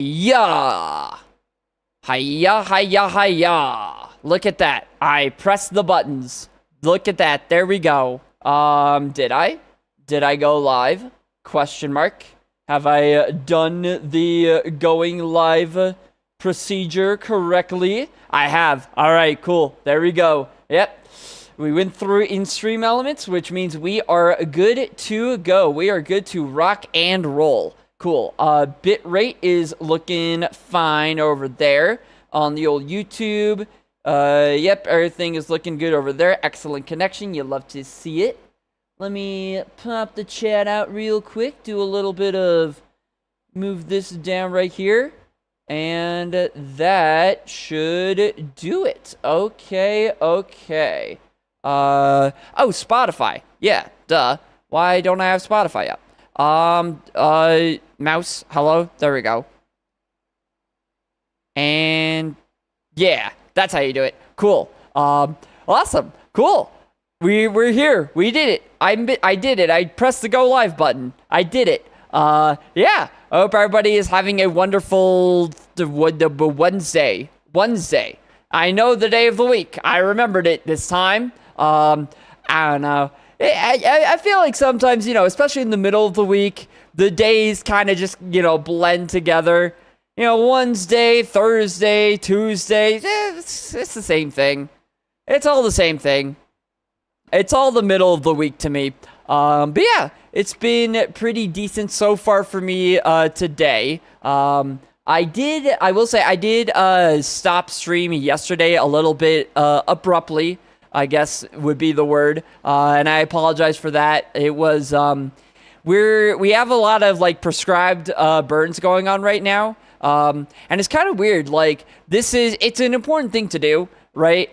Yeah. Hiya, hiya, hiya. Look at that. I pressed the buttons. Look at that. There we go. Did I? Did I go live? Question mark. Have I done the going live procedure correctly? I have. All right, cool. There we go. Yep. We went through in-stream elements, which means we are good to go. We are good to rock and roll. Cool. Bit rate is looking fine over there on the old YouTube. Yep, everything is looking good over there. Excellent connection. You love to see it. Let me pop the chat out real quick. Do a little bit of move this down right here. And that should do it. Okay. Oh, Spotify. Yeah, duh. Why don't I have Spotify up? Mouse, hello, there we go. And yeah, that's how you do it. Cool. Awesome. Cool. We're here. We did it. I did it. I pressed the go live button. I did it. Yeah. I hope everybody is having a wonderful Wednesday. I know the day of the week. I remembered it this time. I don't know. I feel like sometimes, especially in the middle of the week, the days kind of just, blend together. Wednesday, Thursday, Tuesday, it's the same thing. It's all the same thing. It's all the middle of the week to me. But yeah, it's been pretty decent so far for me today. I will say I did stop streaming yesterday a little bit abruptly, I guess would be the word. And I apologize for that. It was, we have a lot of prescribed burns going on right now. And it's kind of weird. It's an important thing to do, right?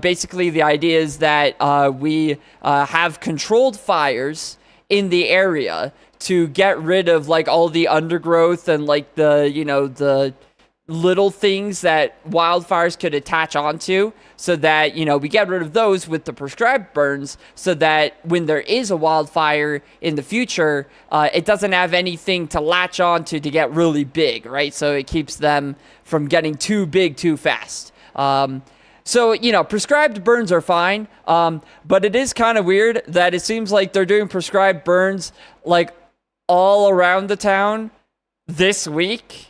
Basically the idea is that we have controlled fires in the area to get rid of all the undergrowth and the little things that wildfires could attach onto, so that we get rid of those with the prescribed burns, so that when there is a wildfire in the future, it doesn't have anything to latch onto to get really big, right? So it keeps them from getting too big too fast. So prescribed burns are fine, but it is kind of weird that it seems like they're doing prescribed burns all around the town this week.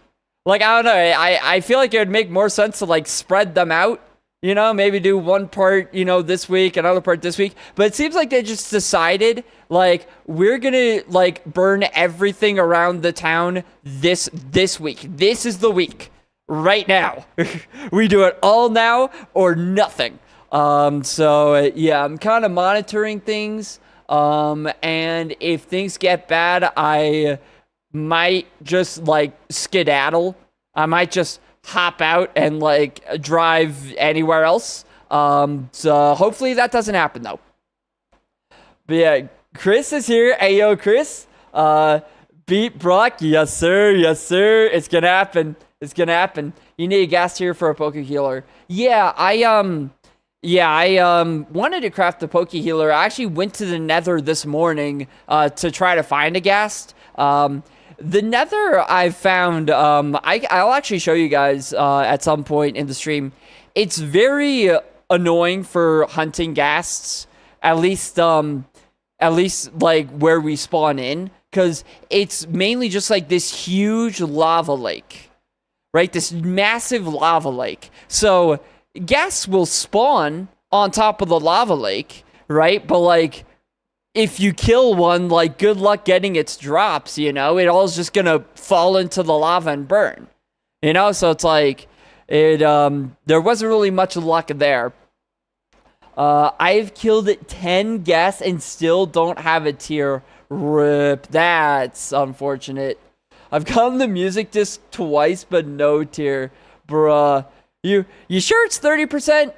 I don't know. I feel like it would make more sense to spread them out. Maybe do one part, this week, another part this week. But it seems like they just decided, we're gonna burn everything around the town this week. This is the week. Right now. We do it all now or nothing. So yeah, I'm kind of monitoring things. And if things get bad, I might just skedaddle. I might just hop out and drive anywhere else. So hopefully that doesn't happen though. But yeah, Chris is here. Hey yo, Chris. Beat Brock. Yes sir. It's gonna happen. You need a gas tier for a Poke Healer. Yeah, I wanted to craft the Poke Healer. I actually went to the Nether this morning to try to find a ghast. The Nether I found, I'll actually show you guys at some point in the stream. It's very annoying for hunting ghasts, at least where we spawn in, because it's mainly just this huge lava lake. Right, this massive lava lake. So ghasts will spawn on top of the lava lake, right? But if you kill one, good luck getting its drops. It all is just gonna fall into the lava and burn. So it's there wasn't really much luck there. I've killed 10 ghasts and still don't have a tier. Rip. That's unfortunate. I've gotten the music disc twice, but no tier. Bruh. You sure it's 30%?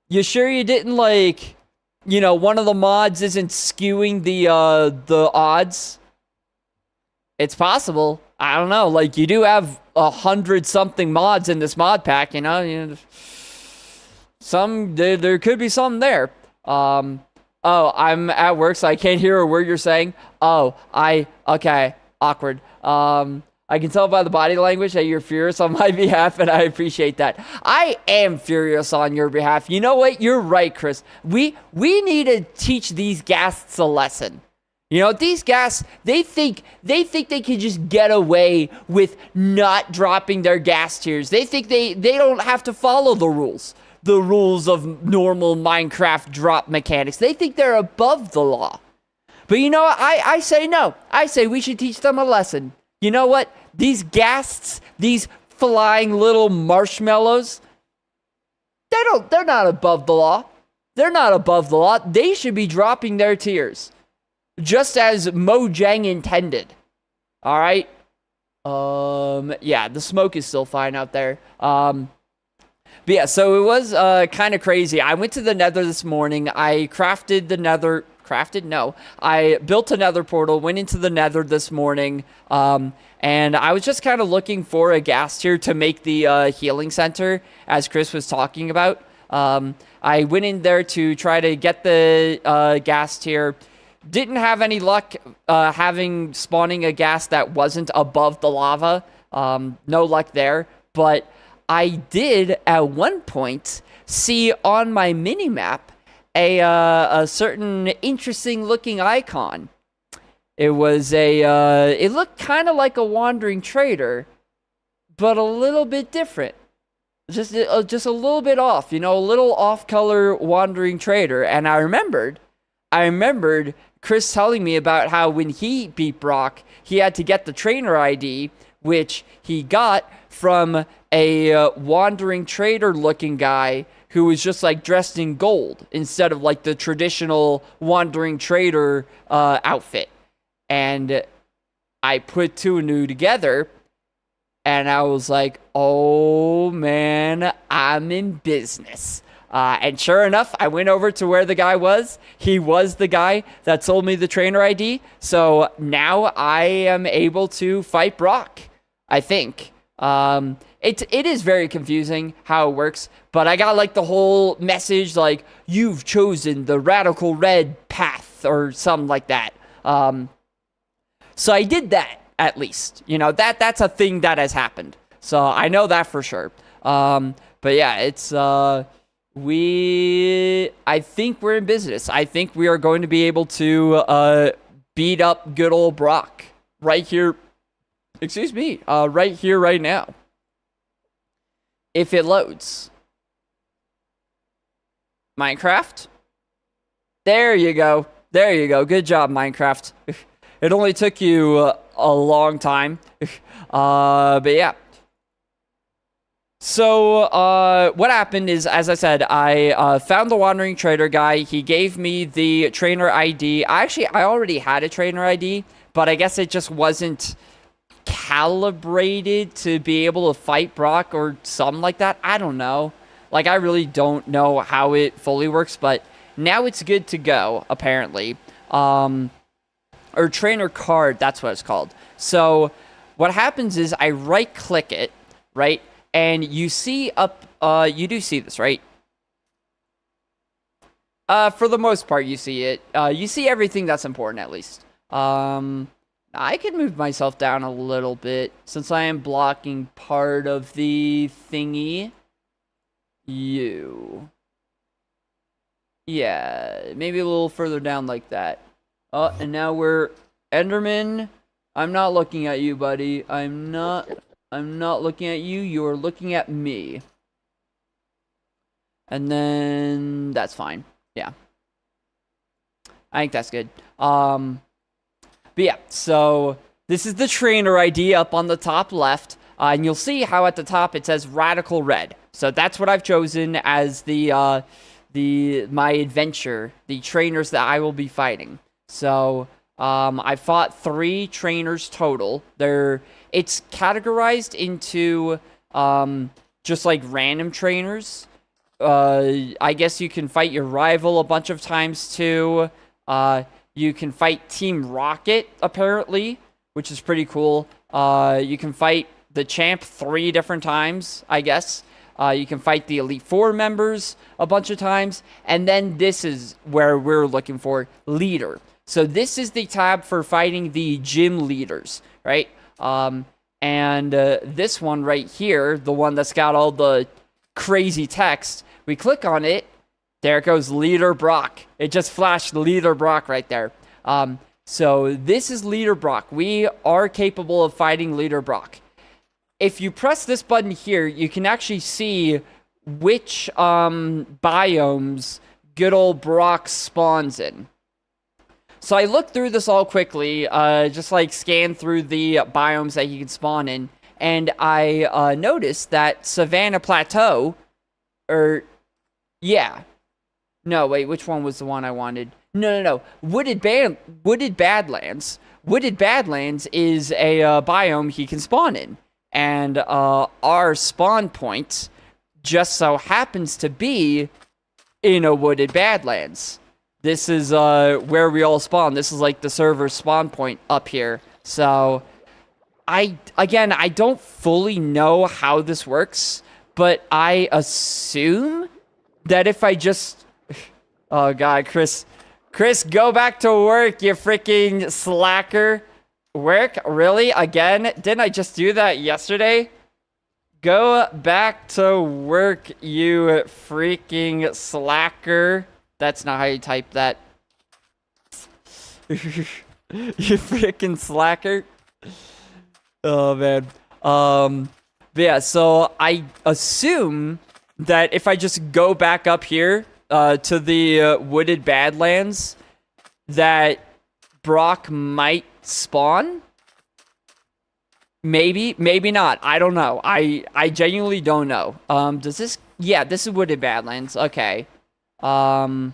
You sure you didn't one of the mods isn't skewing the odds? It's possible. I don't know. You do have 100-something mods in this mod pack, Some, there could be some there. Oh, I'm at work, so I can't hear a word you're saying. Oh, okay. Awkward. I can tell by the body language that you're furious on my behalf, and I appreciate that. I am furious on your behalf. You know what? You're right, Chris. We need to teach these ghasts a lesson. You know, these ghasts, they think they can just get away with not dropping their gas tiers. They think they don't have to follow the rules of normal Minecraft drop mechanics. They think they're above the law. But you know what? I say no. I say we should teach them a lesson. You know what? These ghasts, these flying little marshmallows, they're not above the law. They're not above the law. They should be dropping their tiers. Just as Mojang intended. Alright? Yeah, the smoke is still fine out there. But yeah, so it was kind of crazy. I went to the nether this morning. I crafted the nether... Crafted? No. I built a nether portal, went into the nether this morning, and I was just kind of looking for a gas tier to make the healing center, as Chris was talking about. I went in there to try to get the gas tier. Didn't have any luck spawning a gas that wasn't above the lava. No luck there. But I did, at one point, see on my mini-map a certain interesting looking icon. It was it looked kind of like a wandering trader, but a little bit different. Just a little bit off, you know, a little off-color wandering trader. And I remembered Chris telling me about how when he beat Brock, he had to get the trainer ID, which he got from a wandering trader looking guy who was just like dressed in gold instead of like the traditional wandering trader outfit. And I put two and two together, and I was like, oh man, I'm in business. And sure enough, I went over to where the guy was. He was the guy that sold me the trainer ID. So now I am able to fight Brock, I think. It is very confusing how it works, but I got like the whole message like, you've chosen the radical red path or something like that. So I did that, at least. You know, that's a thing that has happened. So I know that for sure. But yeah, it's I think we're in business. I think we are going to be able to beat up good old Brock right here. Excuse me, right here, right now. If it loads. Minecraft? There you go. There you go. Good job, Minecraft. It only took you a long time. But yeah. So, what happened is, as I said, I found the Wandering Trader guy. He gave me the trainer ID. I already had a trainer ID, but I guess it just wasn't calibrated to be able to fight Brock or something like that. I don't know. Like, I really don't know how it fully works, but now it's good to go, apparently. Or trainer card, that's what it's called. So, what happens is I right-click it, right? And you see up, you do see this, right? For the most part, you see it. You see everything that's important, at least. I can move myself down a little bit, since I am blocking part of the thingy. Yeah, maybe a little further down like that. Oh, and now we're... Enderman, I'm not looking at you, buddy. I'm not looking at you. You're looking at me. And then... That's fine. Yeah. I think that's good. But yeah, so this is the trainer ID up on the top left. And you'll see how at the top it says Radical Red. So that's what I've chosen as my adventure, the trainers that I will be fighting. So I fought 3 trainers total. It's categorized into just like random trainers. I guess you can fight your rival a bunch of times too. You can fight Team Rocket, apparently, which is pretty cool. You can fight the champ 3 different times, I guess. You can fight the Elite Four members a bunch of times. And then this is where we're looking for leader. So this is the tab for fighting the gym leaders, right? And this one right here, the one that's got all the crazy text, we click on it. There it goes, Leader Brock. It just flashed Leader Brock right there. So this is Leader Brock. We are capable of fighting Leader Brock. If you press this button here, you can actually see which biomes good old Brock spawns in. So I looked through this all quickly, just like scanned through the biomes that he can spawn in, and I noticed that Savannah Plateau, no, wait, which one was the one I wanted? No. Wooded Badlands. Wooded Badlands is a biome he can spawn in, and our spawn point just so happens to be in a Wooded Badlands. This is where we all spawn. This is like the server spawn point up here. So, I don't fully know how this works, but I assume that if I just... Oh, God, Chris, go back to work, you freaking slacker. Work? Really? Again? Didn't I just do that yesterday? Go back to work, you freaking slacker. That's not how you type that. You freaking slacker. Oh, man. But yeah, so I assume that if I just go back up here to the Wooded Badlands, that Brock might spawn. Maybe not. I don't know. I genuinely don't know. Does this... Yeah, this is Wooded Badlands. Okay. So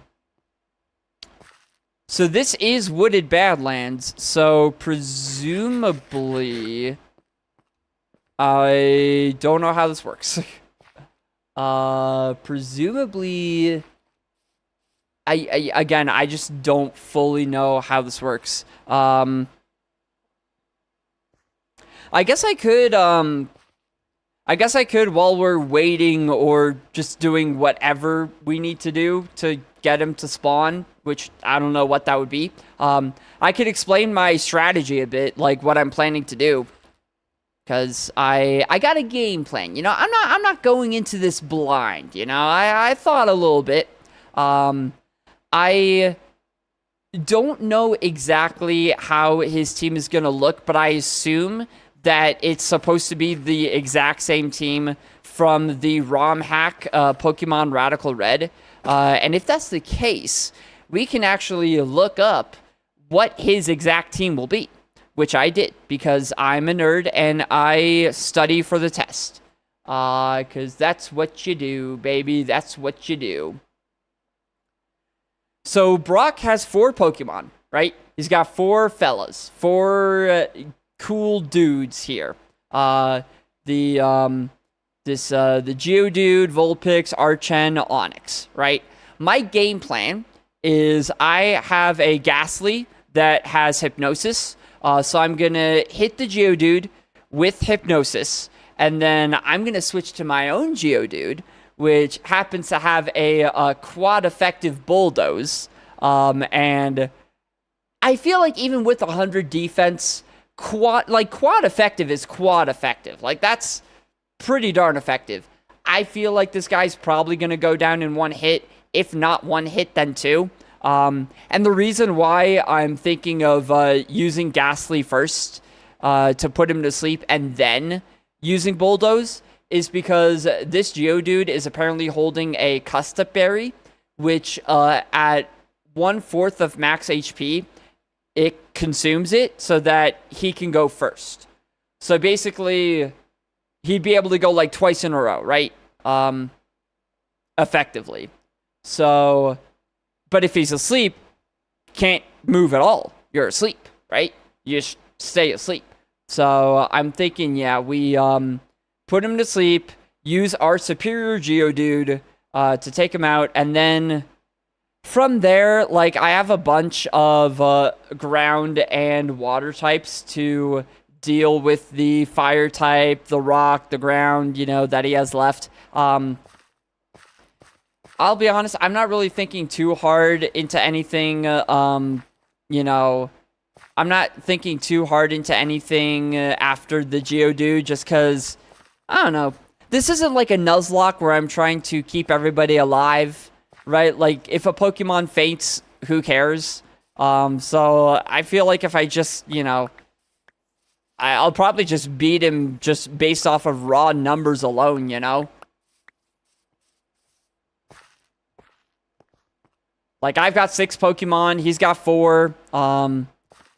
this is Wooded Badlands, so presumably, I don't know how this works. Presumably, I just don't fully know how this works. I guess I could, while we're waiting or just doing whatever we need to do to get him to spawn, which I don't know what that would be. I could explain my strategy a bit, like what I'm planning to do. Because I got a game plan, you know. I'm not going into this blind, you know. I thought a little bit. I don't know exactly how his team is going to look, but I assume that it's supposed to be the exact same team from the ROM hack Pokemon Radical Red. And if that's the case, we can actually look up what his exact team will be, which I did because I'm a nerd and I study for the test. Because that's what you do, baby. That's what you do. So Brock has 4 Pokemon, right? He's got 4 fellas, 4 cool dudes here. The Geodude, Vulpix, Archen, Onix, right? My game plan is I have a Ghastly that has Hypnosis. So I'm going to hit the Geodude with Hypnosis, and then I'm going to switch to my own Geodude, which happens to have a quad-effective Bulldoze. And I feel like even with 100 defense, quad effective is quad effective. Like, that's pretty darn effective. I feel like this guy's probably going to go down in 1 hit. If not 1 hit, then 2. And the reason why I'm thinking of using Ghastly first to put him to sleep and then using Bulldoze is because this Geodude is apparently holding a Custap Berry, which at 1/4 of max HP, it consumes it so that he can go first. So basically, he'd be able to go like twice in a row, right? Effectively. So, but if he's asleep, can't move at all. You're asleep, right? You just stay asleep. So I'm thinking, yeah, we put him to sleep, use our superior Geodude to take him out, and then from there, like, I have a bunch of ground and water types to deal with the fire type, the rock, the ground, you know, that he has left. I'll be honest, I'm not really thinking too hard into anything, you know, I'm not thinking too hard into anything after the Geodude, just because, I don't know. This isn't like a Nuzlocke where I'm trying to keep everybody alive, right? Like, if a Pokemon faints, who cares? So I feel like if I just, you know, I'll probably just beat him just based off of raw numbers alone, you know? Like, I've got 6 Pokemon, he's got 4.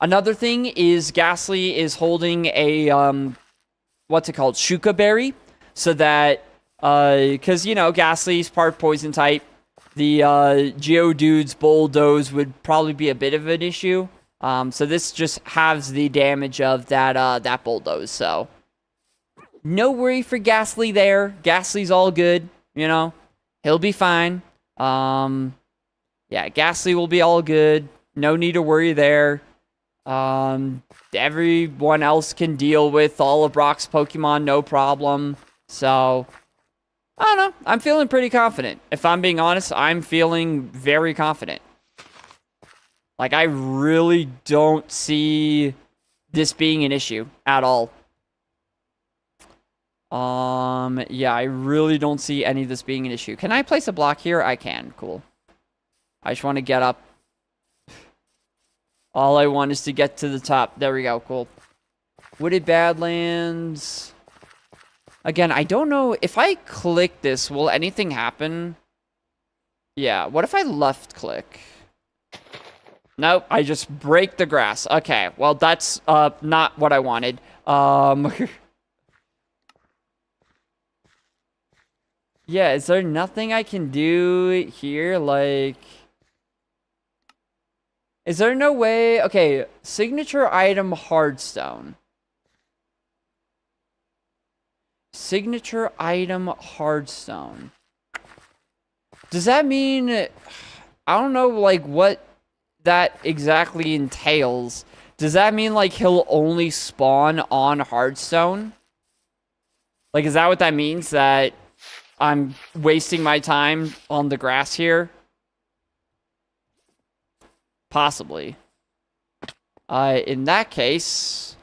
Another thing is Ghastly is holding a, what's it called? Shuka Berry. So that, because, you know, Ghastly's part poison type. The Geodude's Bulldoze would probably be a bit of an issue. So this just halves the damage of that Bulldoze. So no worry for Ghastly there. Ghastly's all good, you know. He'll be fine. Yeah, Ghastly will be all good. No need to worry there. Everyone else can deal with all of Brock's Pokemon, no problem. So, I don't know. I'm feeling pretty confident. If I'm being honest, I'm feeling very confident. Like, I really don't see this being an issue at all. Yeah, I really don't see any of this being an issue. Can I place a block here? I can. Cool. I just want to get up. All I want is to get to the top. There we go. Cool. Wooded Badlands. Again, I don't know. If I click this, will anything happen? Yeah. What if I left click? Nope. I just break the grass. Okay. Well, that's not what I wanted. Yeah. Is there nothing I can do here? Like... Is there no way... Okay, signature item Hardstone. Signature item Hardstone. Does that mean... I don't know, like, what that exactly entails. Does that mean, like, he'll only spawn on Hardstone? Like, is that what that means? That I'm wasting my time on the grass here? Possibly. In that case,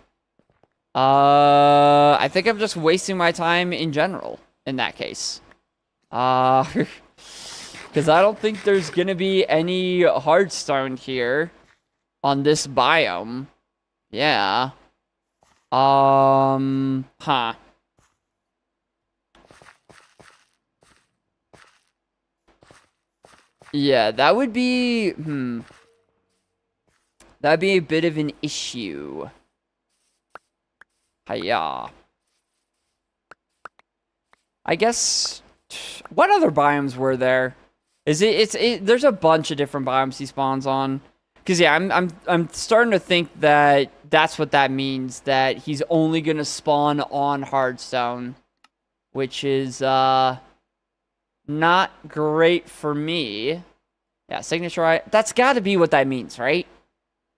I think I'm just wasting my time in general, in that case. Because I don't think there's gonna be any Hardstone here on this biome. Yeah. Huh. Yeah, that would be, that'd be a bit of an issue. Hiya. I guess... What other biomes were there? There's a bunch of different biomes he spawns on. Because, yeah, I'm starting to think that that's what that means. That he's only going to spawn on Hardstone. Which is, not great for me. Yeah, signature... That's got to be what that means, right?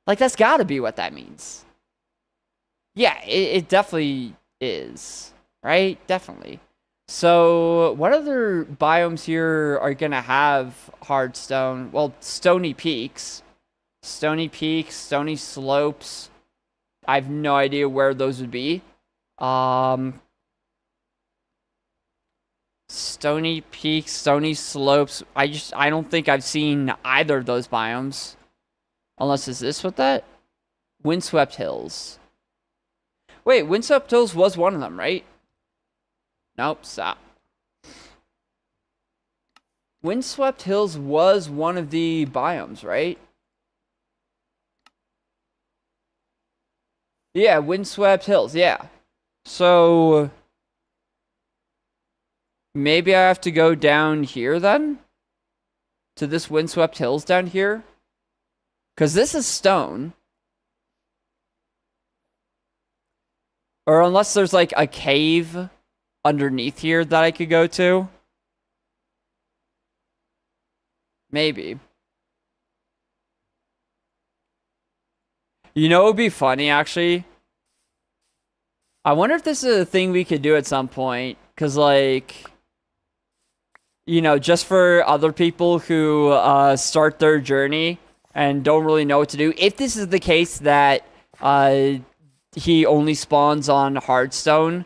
Like, that's gotta be what that means. Yeah, it definitely is. Right? Definitely. So, what other biomes here are gonna have Hardstone? Well, Stony Peaks. Stony Peaks, Stony Slopes. I have no idea where those would be. Stony Peaks, Stony Slopes. I don't think I've seen either of those biomes. Unless, is this what that? Windswept Hills. Wait, Windswept Hills was one of them, right? Nope, stop. Windswept Hills was one of the biomes, right? Yeah, Windswept Hills, yeah. So... maybe I have to go down here, then? To this Windswept Hills down here? Because this is stone. Or unless there's like a cave underneath here that I could go to. Maybe. You know what would be funny, actually? I wonder if this is a thing we could do at some point. Because, like... you know, just for other people who start their journey... and don't really know what to do. If this is the case that he only spawns on hardstone,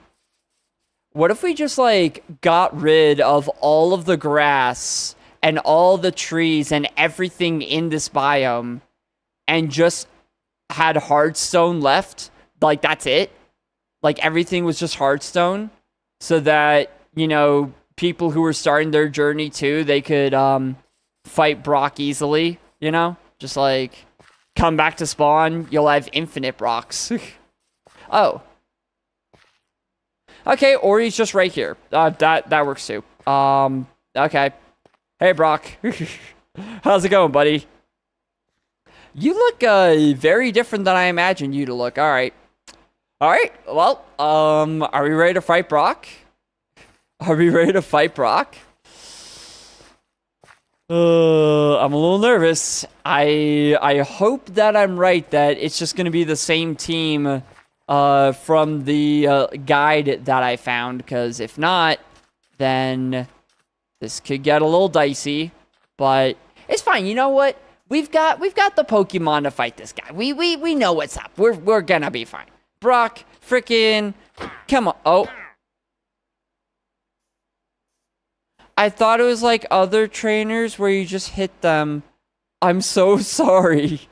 what if we just, like, got rid of all of the grass and all the trees and everything in this biome and just had hardstone left? Like, that's it? Like, everything was just hardstone? So that, you know, people who were starting their journey too, they could fight Brock easily, you know? Just, like, come back to spawn, you'll have infinite Brocks. Oh. Okay, or he's just right here. That works too. Okay. Hey, Brock. How's it going, buddy? You look very different than I imagined you to look. All right. All right. Well, are we ready to fight Brock? Are we ready to fight Brock? I'm a little nervous. I hope that I'm right, that it's just going to be the same team from the guide that I found, because if not, then this could get a little dicey, but it's fine. You know what? We've got the Pokemon to fight this guy. We know what's up. We're gonna be fine. Brock, frickin', come on. Oh. I thought it was like other trainers where you just hit them. I'm so sorry.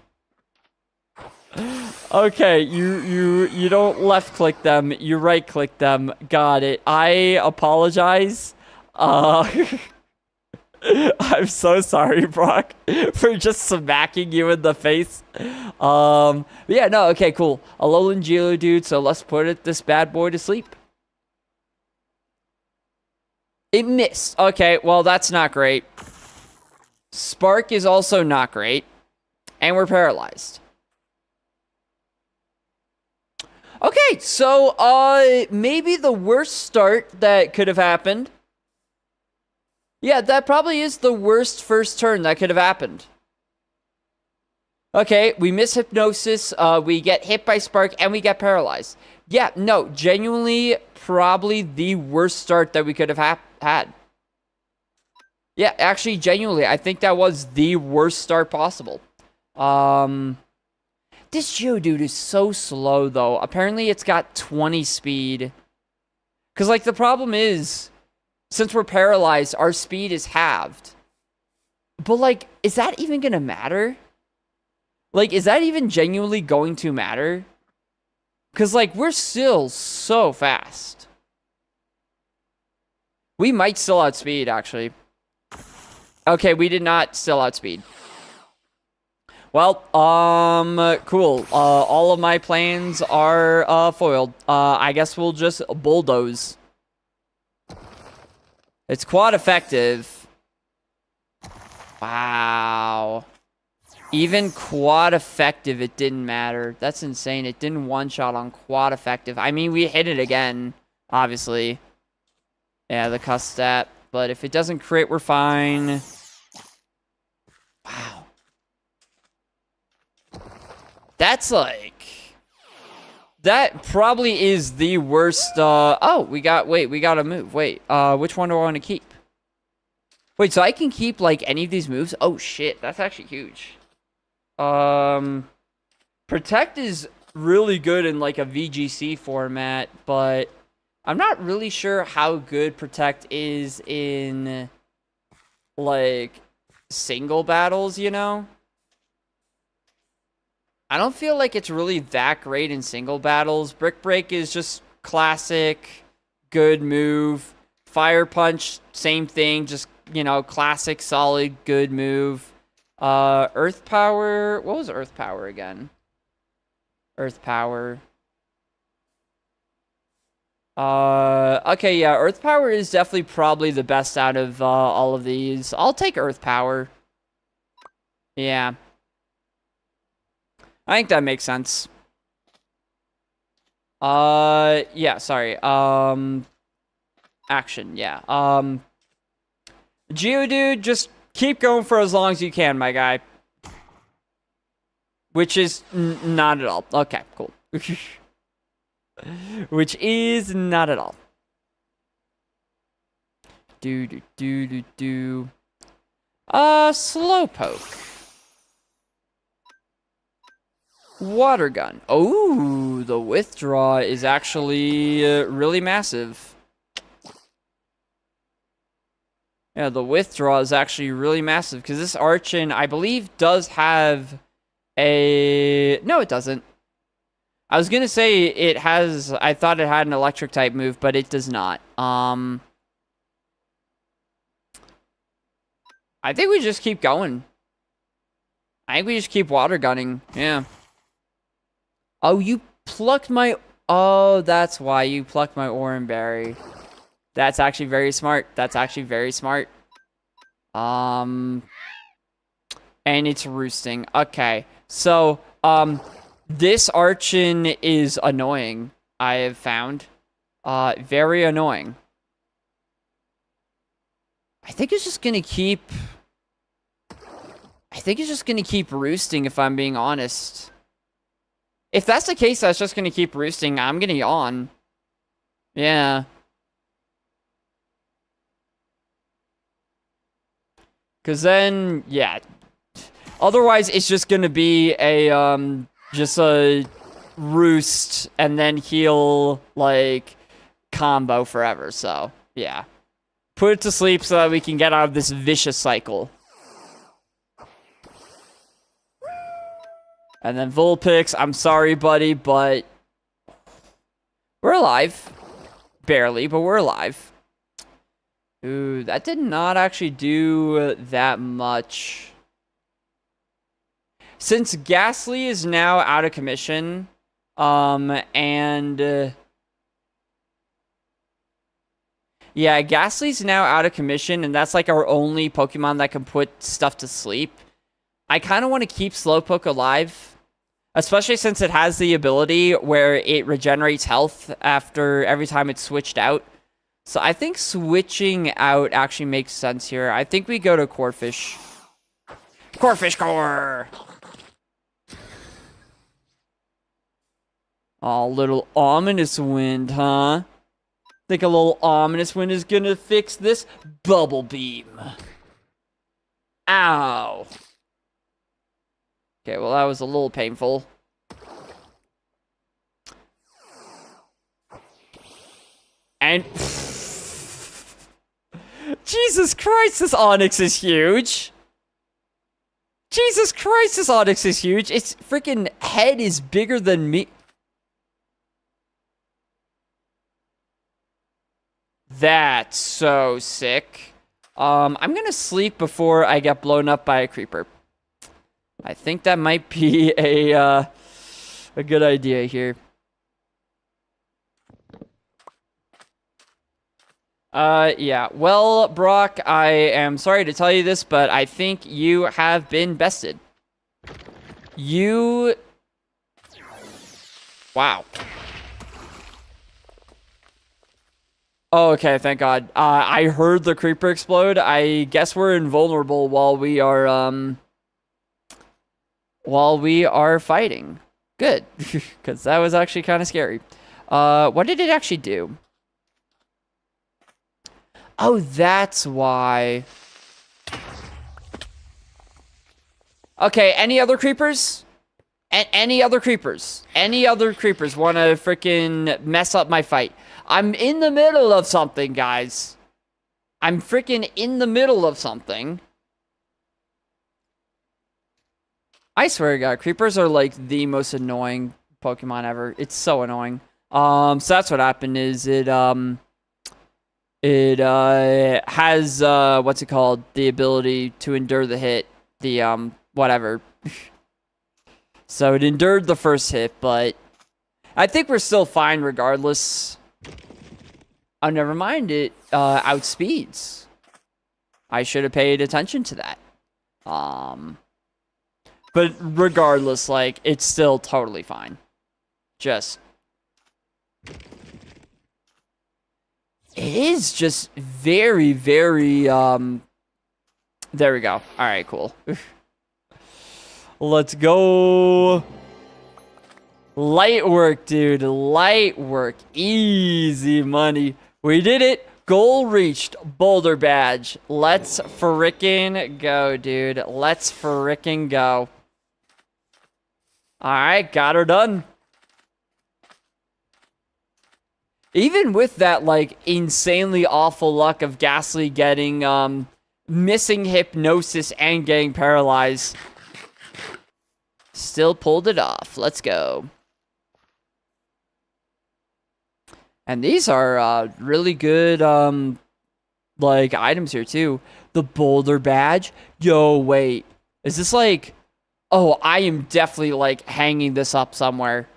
Okay, you don't left click them, you right click them. Got it. I apologize. I'm so sorry, Brock, for just smacking you in the face. Yeah, no, okay, cool. Alolan Geodude, so let's put this bad boy to sleep. It missed. Okay, well, that's not great. Spark is also not great. And we're paralyzed. Okay, so, maybe the worst start that could have happened. Yeah, that probably is the worst first turn that could have happened. Okay, we miss Hypnosis, we get hit by Spark, and we get paralyzed. Yeah, no, genuinely, probably the worst start that we could have had. Yeah, actually, genuinely, I think that was the worst start possible. This Geodude is so slow, though. Apparently, it's got 20 speed. Because, like, the problem is, since we're paralyzed, our speed is halved. But, like, is that even gonna matter? Like, is that even genuinely going to matter? Because, like, we're still so fast. We might still outspeed, actually. Okay, we did not still outspeed. Well, cool. All of my plans are, foiled. I guess we'll just bulldoze. It's quad effective. Wow. Even quad effective, it didn't matter. That's insane. It didn't one-shot on quad effective. I mean, we hit it again, obviously. Yeah, the cuss stat. But if it doesn't crit, we're fine. Wow. That's like... That probably is the worst, oh, we got a move. Wait, which one do I want to keep? Wait, so I can keep, like, any of these moves? Oh, shit, that's actually huge. Protect is really good in, like, a VGC format, but I'm not really sure how good Protect is in, like, single battles, you know? I don't feel like it's really that great in single battles. Brick Break is just classic, good move. Fire Punch, same thing, just, you know, classic, solid, good move. Earth Power, what was Earth Power again? Earth Power. Okay, yeah, Earth Power is definitely probably the best out of all of these. I'll take Earth Power. Yeah. I think that makes sense. Yeah, sorry. Action, yeah. Geodude, just keep going for as long as you can, my guy. Which is not at all. Okay, cool. Which is not at all. Do. Slowpoke. Water gun. Oh, the withdraw is actually really massive. Yeah, the withdraw is actually really massive because this Archon, I believe, does have a... No, it doesn't. I was going to say it has... I thought it had an electric type move, but it does not. I think we just keep going. I think we just keep water gunning. Yeah. Oh, you plucked my... Oh, that's why you plucked my Oran Berry. That's actually very smart. That's actually very smart. And it's roosting. Okay. So, this Archon is annoying, I have found. Very annoying. I think it's just gonna keep... I think it's just gonna keep roosting, if I'm being honest. If that's the case, that's just gonna keep roosting. I'm gonna yawn. Yeah. Because then, yeah. Otherwise, it's just gonna be a, just a roost and then heal, like, combo forever. So, yeah. Put it to sleep so that we can get out of this vicious cycle. And then Vulpix, I'm sorry, buddy, but we're alive. Barely, but we're alive. Ooh, that did not actually do that much. Since Ghastly is now out of commission, yeah, Ghastly's now out of commission, and that's like our only Pokemon that can put stuff to sleep. I kind of want to keep Slowpoke alive, especially since it has the ability where it regenerates health after every time it's switched out. So I think switching out actually makes sense here. I think we go to Corphish. Corphish Core! Oh, little ominous wind, huh? Think a little ominous wind is gonna fix this? Bubble beam. Ow. Okay, well that was a little painful. And... Jesus Christ, this Onix is huge! Jesus Christ, this Onix is huge! Its freaking head is bigger than me. That's so sick. I'm gonna sleep before I get blown up by a creeper. I think that might be a good idea here. Yeah. Well, Brock, I am sorry to tell you this, but I think you have been bested. You... Wow. Oh, okay, thank God. I heard the creeper explode. I guess we're invulnerable while we are fighting. Good, because that was actually kind of scary. What did it actually do? Oh, that's why. Okay, any other creepers? Any other creepers? Any other creepers want to freaking mess up my fight? I'm in the middle of something, guys. I'm freaking in the middle of something. I swear to God, creepers are like the most annoying Pokemon ever. It's so annoying. So that's what happened is it has what's it called? The ability to endure the hit. The whatever. So it endured the first hit, but I think we're still fine regardless. Oh, never mind, it outspeeds. I should have paid attention to that. But regardless, like, it's still totally fine. Just... It is just very, very, There we go. Alright, cool. Let's go. Light work, dude. Light work. Easy money. We did it. Goal reached. Boulder badge. Let's frickin' go, dude. Let's frickin' go. Alright, got her done. Even with that, like, insanely awful luck of Ghastly getting, missing hypnosis and getting paralyzed, still pulled it off. Let's go. And these are, really good, like, items here, too. The Boulder Badge. Yo, wait. Is this, like... Oh, I am definitely, like, hanging this up somewhere.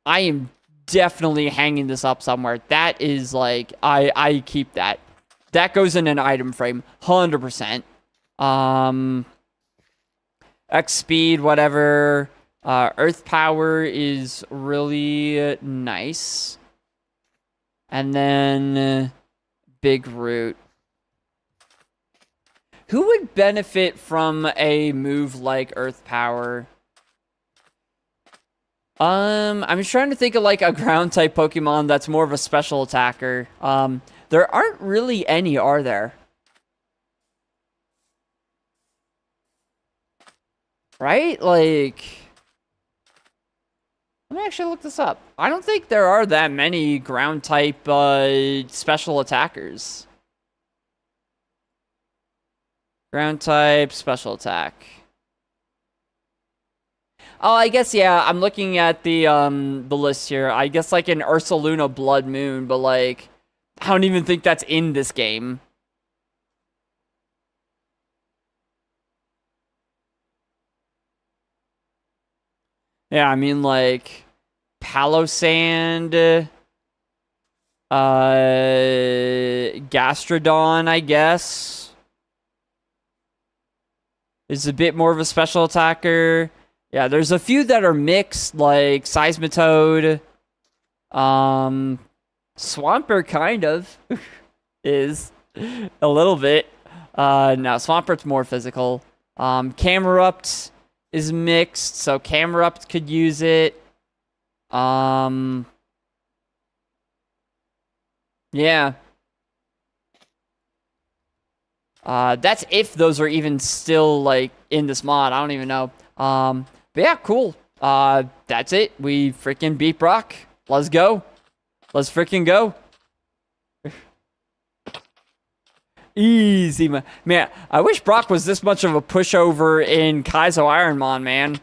I am definitely hanging this up somewhere. That is, like... I keep that. That goes in an item frame. 100%. X speed, whatever. Earth power is really nice. And then... Big root. Who would benefit from a move like Earth Power? I'm just trying to think of like a ground type Pokemon that's more of a special attacker. There aren't really any, are there? Right? Like... Let me actually look this up. I don't think there are that many ground type special attackers. Ground type, special attack. Oh, I guess, yeah, I'm looking at the list here. I guess, like, an Ursaluna Blood Moon, but, like, I don't even think that's in this game. Yeah, I mean, like, Palosand, Gastrodon, I guess, is a bit more of a special attacker. Yeah, there's a few that are mixed, like Seismitoad. Swampert kind of is a little bit. No, Swampert's more physical. Camerupt is mixed, so Camerupt could use it. Yeah. That's if those are even still, like, in this mod. I don't even know. But yeah, cool. That's it. We freaking beat Brock. Let's go. Let's freaking go. Easy, man. Man, I wish Brock was this much of a pushover in Kaizo Ironmon, man.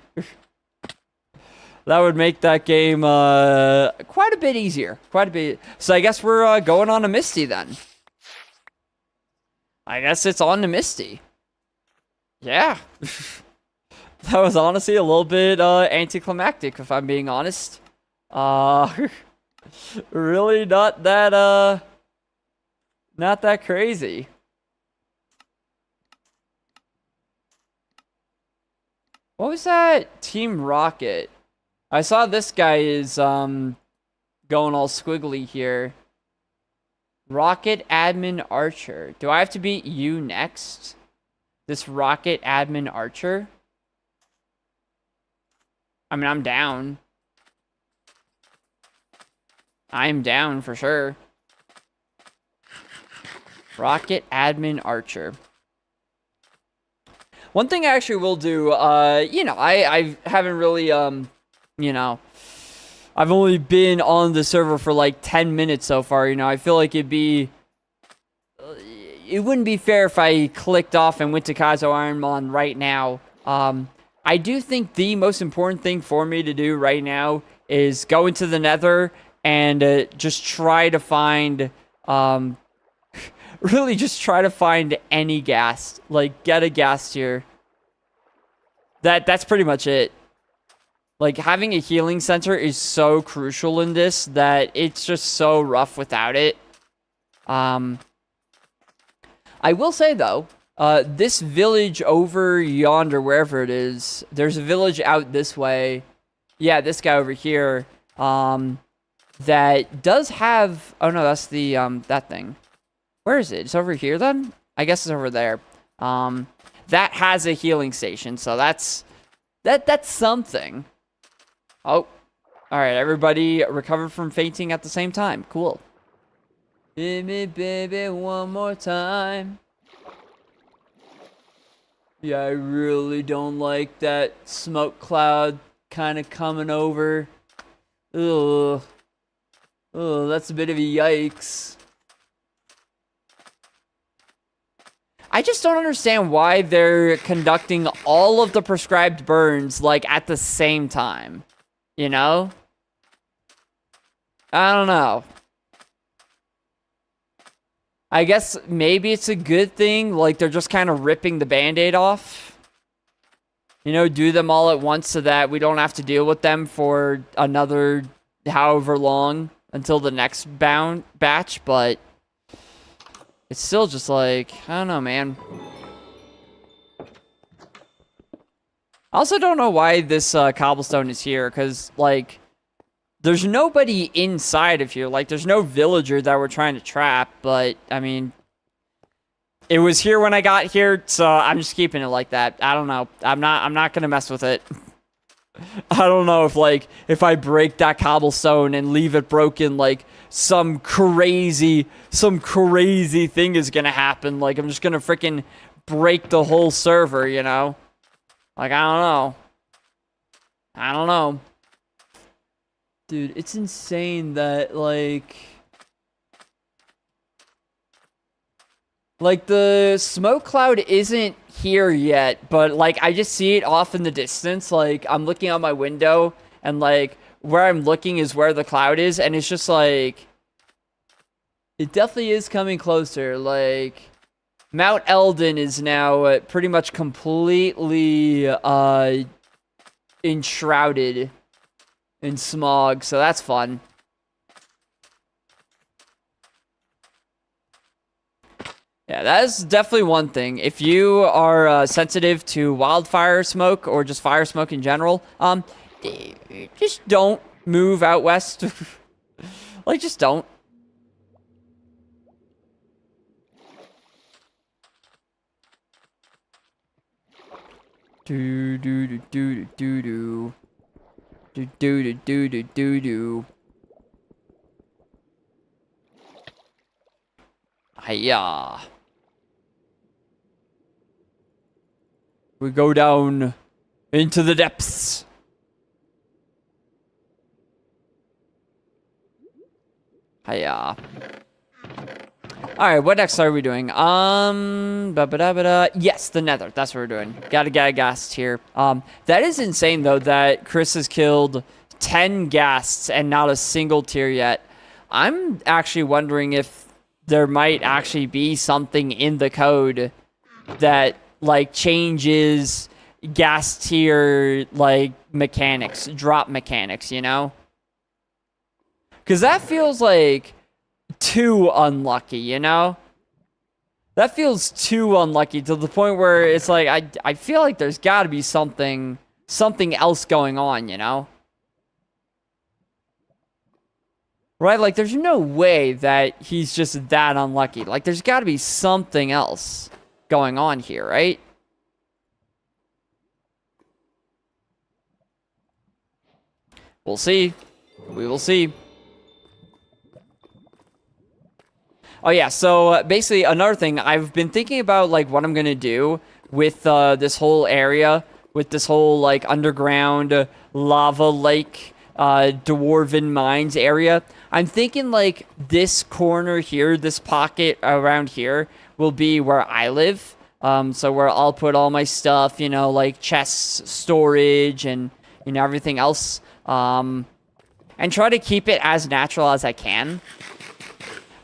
That would make that game, quite a bit easier. Quite a bit. So I guess we're, going on to Misty, then. I guess it's on to Misty. Yeah. That was honestly a little bit anticlimactic, if I'm being honest. Really not that crazy. What was that? Team Rocket. I saw this guy is going all squiggly here. Rocket Admin Archer. Do I have to beat you next? This Rocket Admin Archer? I mean, I'm down. I'm down for sure. Rocket Admin Archer. One thing I actually will do, you know, I haven't really, you know, I've only been on the server for like 10 minutes so far, you know. I feel like it wouldn't be fair if I clicked off and went to Kaizo Ironmon right now. I do think the most important thing for me to do right now is go into the Nether and just try to find, really just try to find any ghast. Like, get a ghast here. That's pretty much it. Like, having a healing center is so crucial in this that it's just so rough without it. I will say, though, this village over yonder, wherever it is, there's a village out this way. Yeah, this guy over here, that does have... Oh, no, that's the, that thing. Where is it? It's over here, then? I guess it's over there. That has a healing station, so that's something. Oh. Alright, everybody recovered from fainting at the same time. Cool. Hit me, baby, one more time. Yeah, I really don't like that smoke cloud kind of coming over. Ugh. Ugh, that's a bit of a yikes. I just don't understand why they're conducting all of the prescribed burns, like, at the same time. You know? I don't know. I guess maybe it's a good thing, like, they're just kind of ripping the Band-Aid off. You know, do them all at once so that we don't have to deal with them for another however long until the next batch, but it's still just like, I don't know, man. I also don't know why this cobblestone is here, because, like, there's nobody inside of here. Like, there's no villager that we're trying to trap, but, I mean, it was here when I got here, so I'm just keeping it like that. I don't know. I'm not gonna mess with it. I don't know if, like, if I break that cobblestone and leave it broken, like, some crazy thing is gonna happen. Like, I'm just gonna freaking break the whole server, you know? Like, I don't know. I don't know. Dude, it's insane that, like, the smoke cloud isn't here yet, but, like, I just see it off in the distance. Like, I'm looking out my window, and, like, where I'm looking is where the cloud is, and it's just, like, it definitely is coming closer. Like, Mount Eldon is now pretty much completely enshrouded in smog, so that's fun. Yeah, that is definitely one thing. If you are sensitive to wildfire smoke or just fire smoke in general, just don't move out west. Like, just don't. Do do do do do do do do do do do do. Hiya. We go down into the depths. Hiya. Alright, what next are we doing? Yes, the nether. That's what we're doing. Gotta get a ghast here. That is insane, though, that Chris has killed 10 ghasts and not a single tier yet. I'm actually wondering if there might actually be something in the code that, like, changes ghast tier, like, mechanics, drop mechanics, you know? Because that feels like too unlucky, you know? That feels too unlucky to the point where it's like, I feel like there's got to be something else going on, you know? Right? Like, there's no way that he's just that unlucky. Like, there's got to be something else going on here, right? We'll see. We will see. Oh, yeah, so basically another thing, I've been thinking about, like, what I'm going to do with this whole area, with this whole, like, underground lava lake, dwarven mines area. I'm thinking, like, this corner here, this pocket around here, will be where I live. So where I'll put all my stuff, you know, like chests, storage, and, you know, everything else. And try to keep it as natural as I can.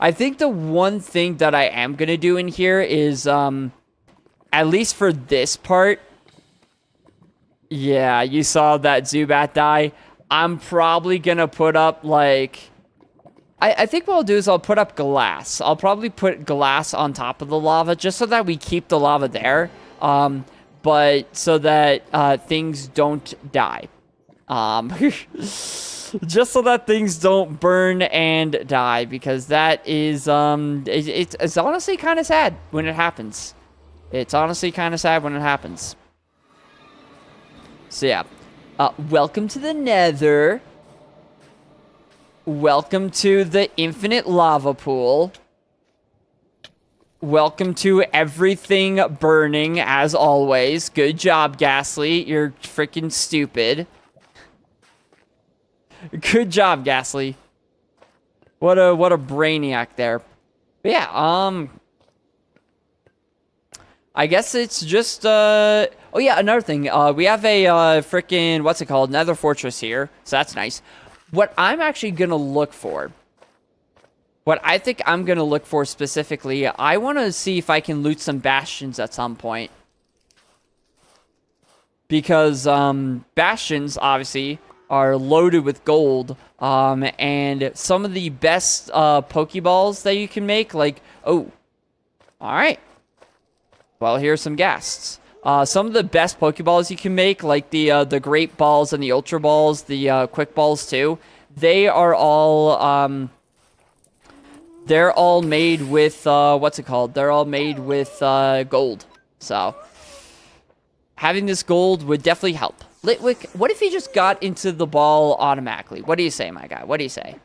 I think the one thing that I am going to do in here is, at least for this part, yeah, you saw that Zubat die. I'm probably going to put up, like, I think what I'll do is I'll put up glass. I'll probably put glass on top of the lava just so that we keep the lava there, but so that things don't die. Just so that things don't burn and die, because that is, it's honestly kind of sad when it happens. It's honestly kind of sad when it happens. So yeah, welcome to the Nether. Welcome to the infinite lava pool. Welcome to everything burning, as always. Good job, Ghastly. You're freaking stupid. Good job, Ghastly. What a brainiac there. But yeah, I guess it's just, oh yeah, another thing. We have a, freaking, what's it called? Nether fortress here. So that's nice. What I'm actually gonna look for, what I think I'm gonna look for specifically, I want to see if I can loot some bastions at some point. Because, bastions, obviously, are loaded with gold, and some of the best, Pokeballs that you can make, like, oh, alright. Well, here's some ghasts. Some of the best Pokeballs you can make, like the Great Balls and the Ultra Balls, the, Quick Balls too, they are all, they're all made with, what's it called? They're all made with, gold. So, having this gold would definitely help. Litwick, what if he just got into the ball automatically? What do you say, my guy? What do you say?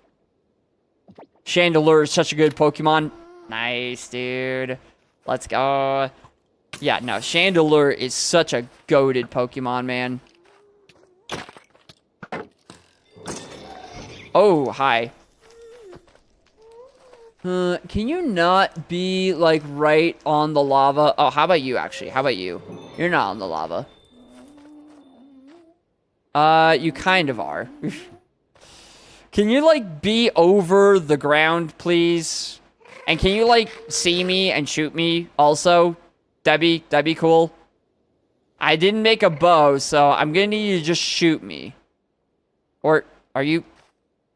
Chandelure is such a good Pokemon. Nice, dude. Let's go. Yeah, no, Chandelure is such a goated Pokemon, man. Oh, hi. Can you not be, like, right on the lava? Oh, how about you, actually? How about you? You're not on the lava. You kind of are. Can you, like, be over the ground, please? And can you, like, see me and shoot me also? That'd be cool. I didn't make a bow, so I'm gonna need you to just shoot me. Or, are you...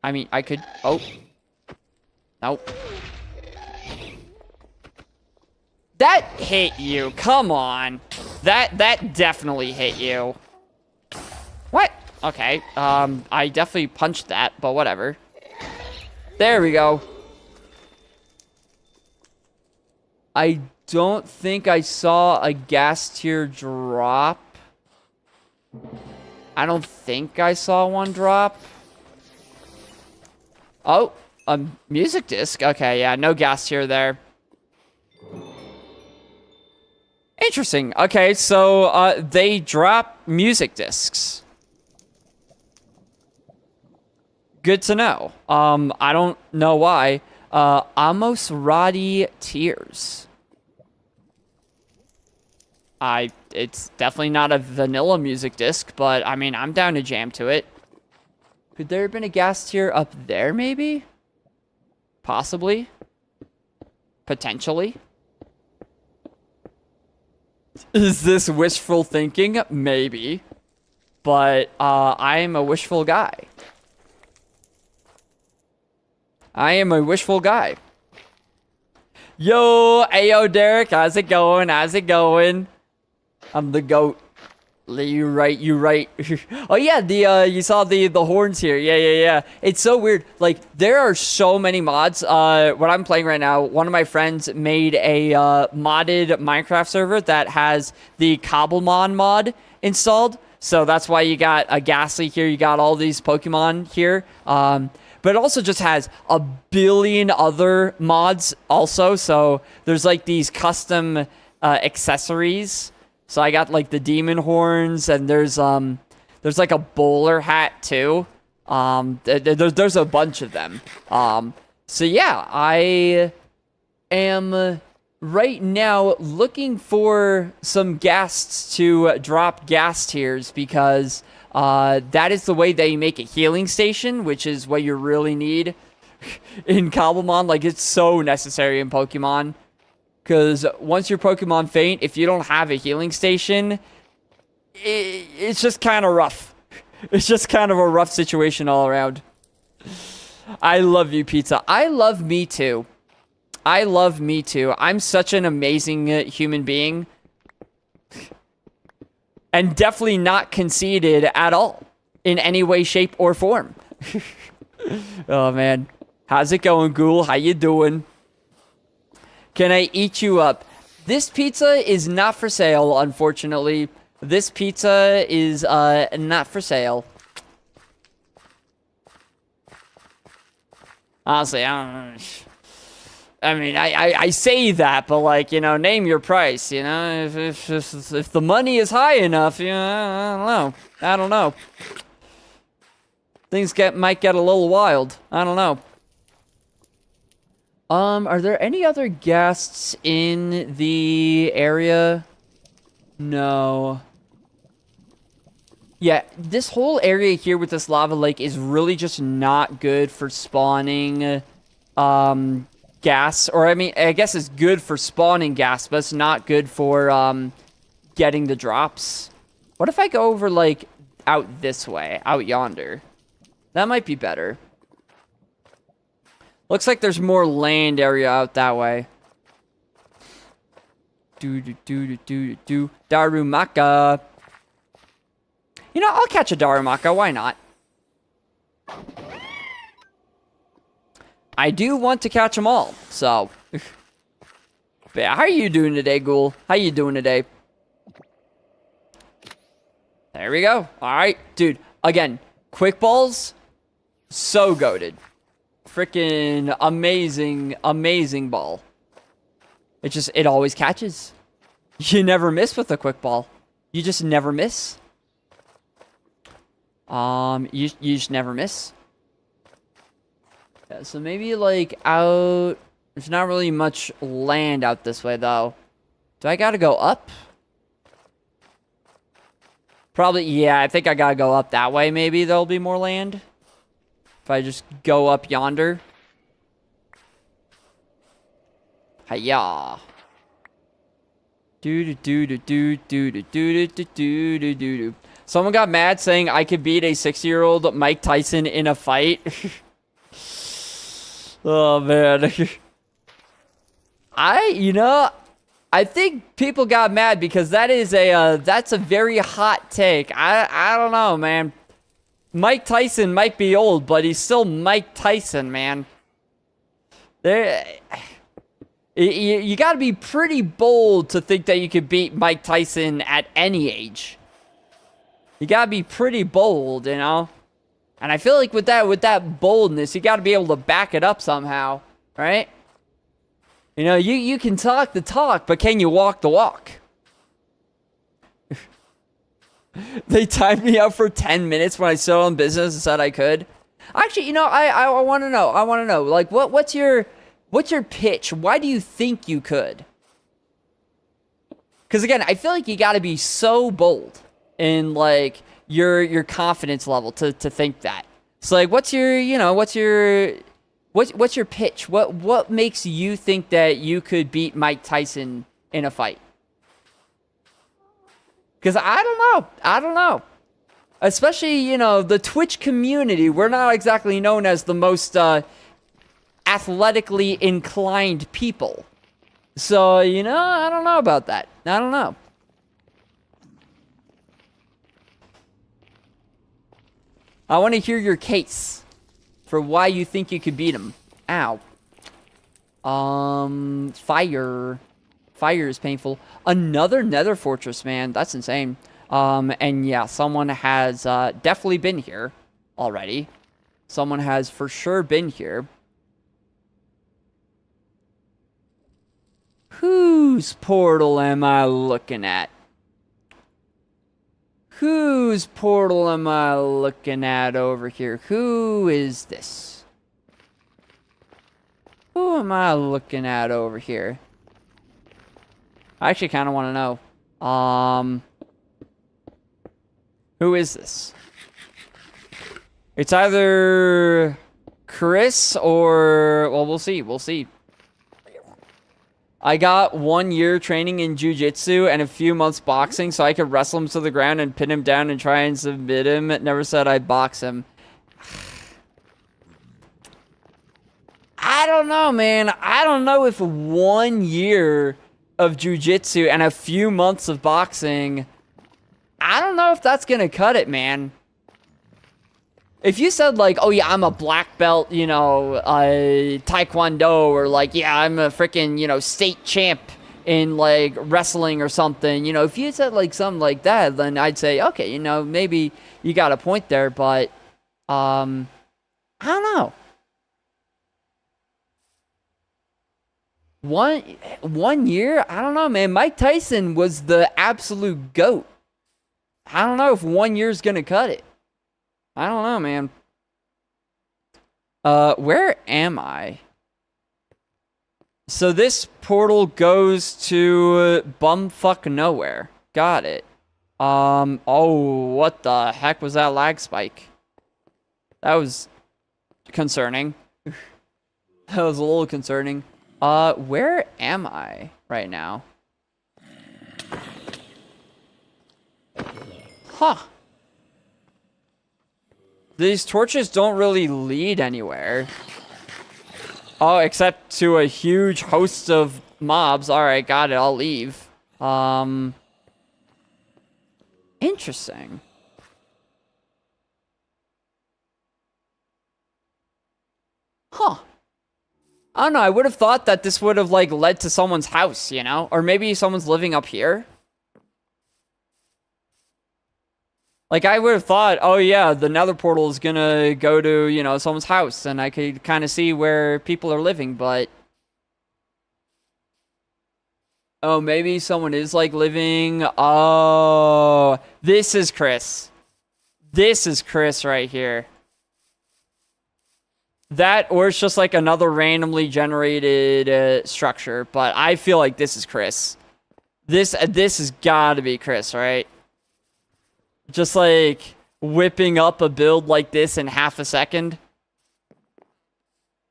I mean, I could... Oh. Nope. That hit you. Come on. That definitely hit you. What? Okay. I definitely punched that, but whatever. There we go. I don't think I saw a gas tier drop. I don't think I saw one drop. Oh, a music disc. Okay, yeah, no gas tier there. Interesting. Okay, so they drop music discs. Good to know. I don't know why. Amos Roddy Tears. It's definitely not a vanilla music disc, but I mean, I'm down to jam to it. Could there have been a gas tier up there, maybe? Possibly. Potentially. Is this wishful thinking? Maybe. But, I am a wishful guy. I am a wishful guy. Yo, ayo, Derek, how's it going? How's it going? I'm the GOAT. You right. Oh yeah, you saw the horns here. Yeah. It's so weird. Like, there are so many mods. What I'm playing right now, one of my friends made a modded Minecraft server that has the Cobblemon mod installed. So that's why you got a Ghastly here. You got all these Pokemon here. But it also just has a billion other mods also. So there's like these custom accessories. So I got like the demon horns, and there's like a bowler hat too. There's a bunch of them. So yeah, I am right now looking for some ghasts to drop gas tiers, because that is the way they make a healing station, which is what you really need in Cobblemon. Like, it's so necessary in Pokemon. Because once your Pokemon faint, if you don't have a healing station, it's just kind of rough. It's just kind of a rough situation all around. I love you, Pizza. I love me too. I love me too. I'm such an amazing human being. And definitely not conceited at all. In any way, shape, or form. Oh, man. How's it going, Ghoul? How you doing? Can I eat you up? This pizza is not for sale, unfortunately. This pizza is not for sale. Honestly, I don't know. I mean, I say that, but like, you know, name your price, you know, if the money is high enough, you know, I don't know. Things might get a little wild. I don't know. Are there any other guests in the area? No. Yeah, this whole area here with this lava lake is really just not good for spawning, gas. Or, I mean, I guess it's good for spawning gas, but it's not good for, getting the drops. What if I go over, like, out this way, out yonder? That might be better. Looks like there's more land area out that way. Darumaka. You know, I'll catch a Darumaka. Why not? I do want to catch them all, so. But yeah, how are you doing today, Ghoul? How you doing today? There we go. All right, dude. Again, quick balls, so goated. Freaking amazing, amazing ball. It always catches. You never miss with a quick ball. You just never miss. You just never miss. Yeah, so maybe like out. There's not really much land out this way though. Do I gotta go up? Probably, yeah, I think I gotta go up that way. Maybe there'll be more land. If I just go up yonder. Hiya. Do. Someone got mad saying I could beat a 60-year-old Mike Tyson in a fight. Oh man. I think people got mad because that's a very hot take. I don't know, man. Mike Tyson might be old, but he's still Mike Tyson, man. You got to be pretty bold to think that you could beat Mike Tyson at any age. You got to be pretty bold, you know? And I feel like with that boldness, you got to be able to back it up somehow, right? You know, you can talk the talk, but can you walk the walk? They timed me out for 10 minutes when I started on business and said I could. Actually, you know, I want to know. I want to know. Like, what's your pitch? Why do you think you could? Because again, I feel like you got to be so bold in like your confidence level to think that. So like, what's your pitch? What makes you think that you could beat Mike Tyson in a fight? Because I don't know. Especially, you know, the Twitch community, we're not exactly known as the most athletically inclined people. So, you know, I don't know about that. I don't know. I want to hear your case for why you think you could beat him. Ow. Fire. Fire is painful. Another Nether Fortress, man. That's insane. And yeah, someone has definitely been here already. Someone has for sure been here. Whose portal am I looking at? Whose portal am I looking at over here? Who is this? Who am I looking at over here? I actually kind of want to know. Who is this? It's either Chris or... Well, we'll see. We'll see. I got 1 year training in jiu-jitsu and a few months boxing so I could wrestle him to the ground and pin him down and try and submit him. Never said I'd box him. I don't know, man. I don't know if 1 year of jiu-jitsu and a few months of boxing, I don't know if that's gonna cut it, man. If you said like, oh yeah, I'm a black belt, you know, taekwondo, or like, yeah, I'm a freaking, you know, state champ in like wrestling or something, you know, if you said like something like that, then I'd say, okay, you know, maybe you got a point there, but I don't know. One year? I don't know, man. Mike Tyson was the absolute GOAT. I don't know if 1 year's gonna cut it. I don't know, man. Where am I? So this portal goes to bumfuck nowhere. Got it. Oh, what the heck was that lag spike? That was concerning. That was a little concerning. Where am I right now? Huh. These torches don't really lead anywhere. Oh, except to a huge host of mobs. Alright, got it. I'll leave. Interesting. Huh. I don't know. I would have thought that this would have, like, led to someone's house, you know? Or maybe someone's living up here. Like, I would have thought, oh yeah, the nether portal is gonna go to, you know, someone's house, and I could kind of see where people are living, but... Oh, maybe someone is, like, living... Oh, this is Chris. This is Chris right here. That, or it's just, like, another randomly generated structure, but I feel like this is Chris. This has gotta be Chris, right? Just, like, whipping up a build like this in half a second.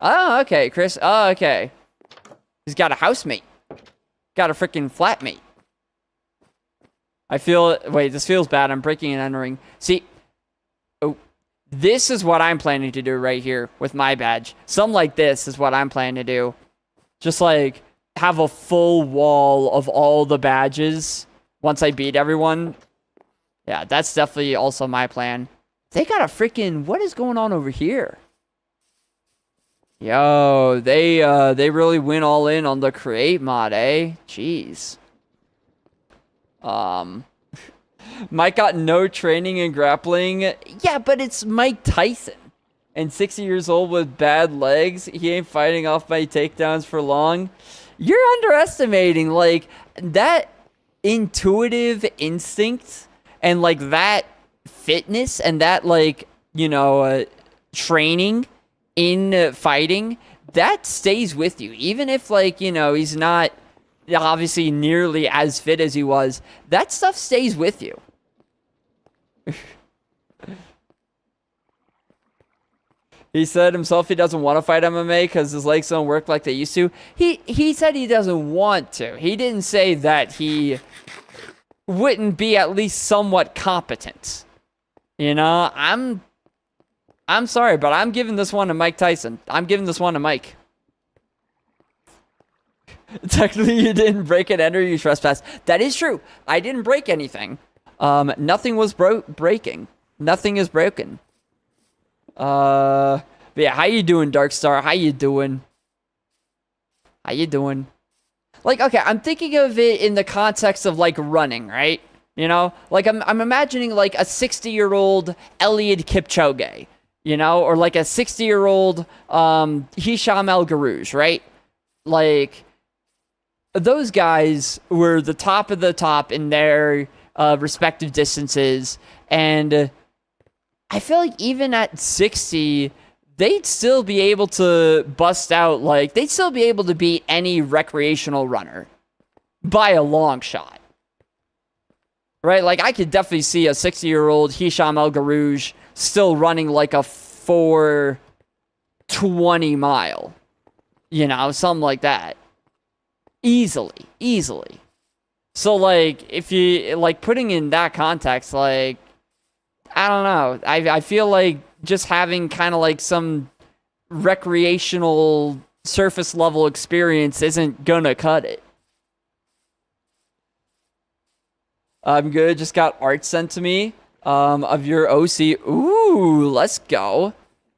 Oh, okay, Chris. Oh, okay. He's got a housemate. Got a freaking flatmate. I feel... Wait, this feels bad. I'm breaking and entering. See... Oh. This is what I'm planning to do right here with my badge. Something like this is what I'm planning to do. Just, like, have a full wall of all the badges once I beat everyone. Yeah, that's definitely also my plan. They got a freaking... What is going on over here? Yo, they really went all in on the create mod, eh? Jeez. Mike got no training in grappling. Yeah, but it's Mike Tyson. And 60 years old with bad legs. He ain't fighting off my takedowns for long. You're underestimating, like, that intuitive instinct... And, like, that fitness and that, like, you know, training in fighting, that stays with you. Even if, like, you know, he's not obviously nearly as fit as he was, that stuff stays with you. He said himself he doesn't want to fight MMA because his legs don't work like they used to. He said he doesn't want to. He didn't say that he... wouldn't be at least somewhat competent. You know, I'm sorry, but I'm giving this one to Mike Tyson. I'm giving this one to Mike. Technically, you didn't break and enter, you trespass. That is true. I didn't break anything. Nothing was breaking. Nothing is broken. But yeah, how you doing, Darkstar? How you doing? How you doing? Like, okay, I'm thinking of it in the context of, like, running, right? You know? Like, I'm imagining, like, a 60-year-old Eliud Kipchoge, you know? Or, like, a 60-year-old Hisham El Garouge, right? Like, those guys were the top of the top in their respective distances. And I feel like even at 60... they'd still be able to bust out, like, they'd still be able to beat any recreational runner by a long shot. Right? Like, I could definitely see a 60-year-old Hisham El Garouge still running like a 4:20 mile. You know, something like that. Easily. Easily. So, like, if you, like, putting in that context, like, I don't know. I feel like just having kind of like some recreational surface level experience isn't gonna cut it. I'm good. Just got art sent to me of your OC. Ooh, let's go.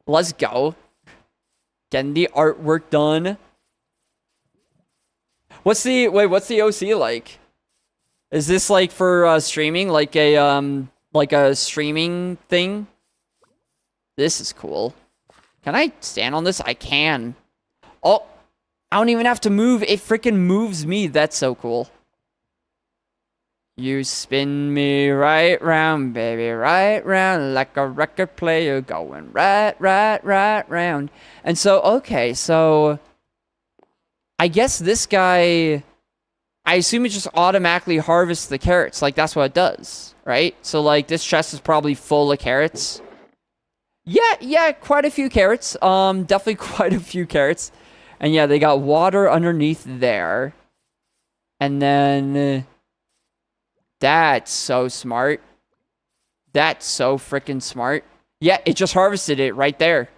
Let's go. Getting the artwork done. What's the OC like? Is this like for streaming, like a streaming thing? This is cool. Can I stand on this? I can. Oh, I don't even have to move. It freaking moves me. That's so cool. You spin me right round, baby, right round, like a record player going right round. And so, okay, so I guess this guy, I assume it just automatically harvests the carrots. Like, that's what it does, right? So, like, this chest is probably full of carrots. Yeah, quite a few carrots. Definitely quite a few carrots. And yeah, they got water underneath there. And then... that's so smart. That's so freaking smart. Yeah, it just harvested it right there.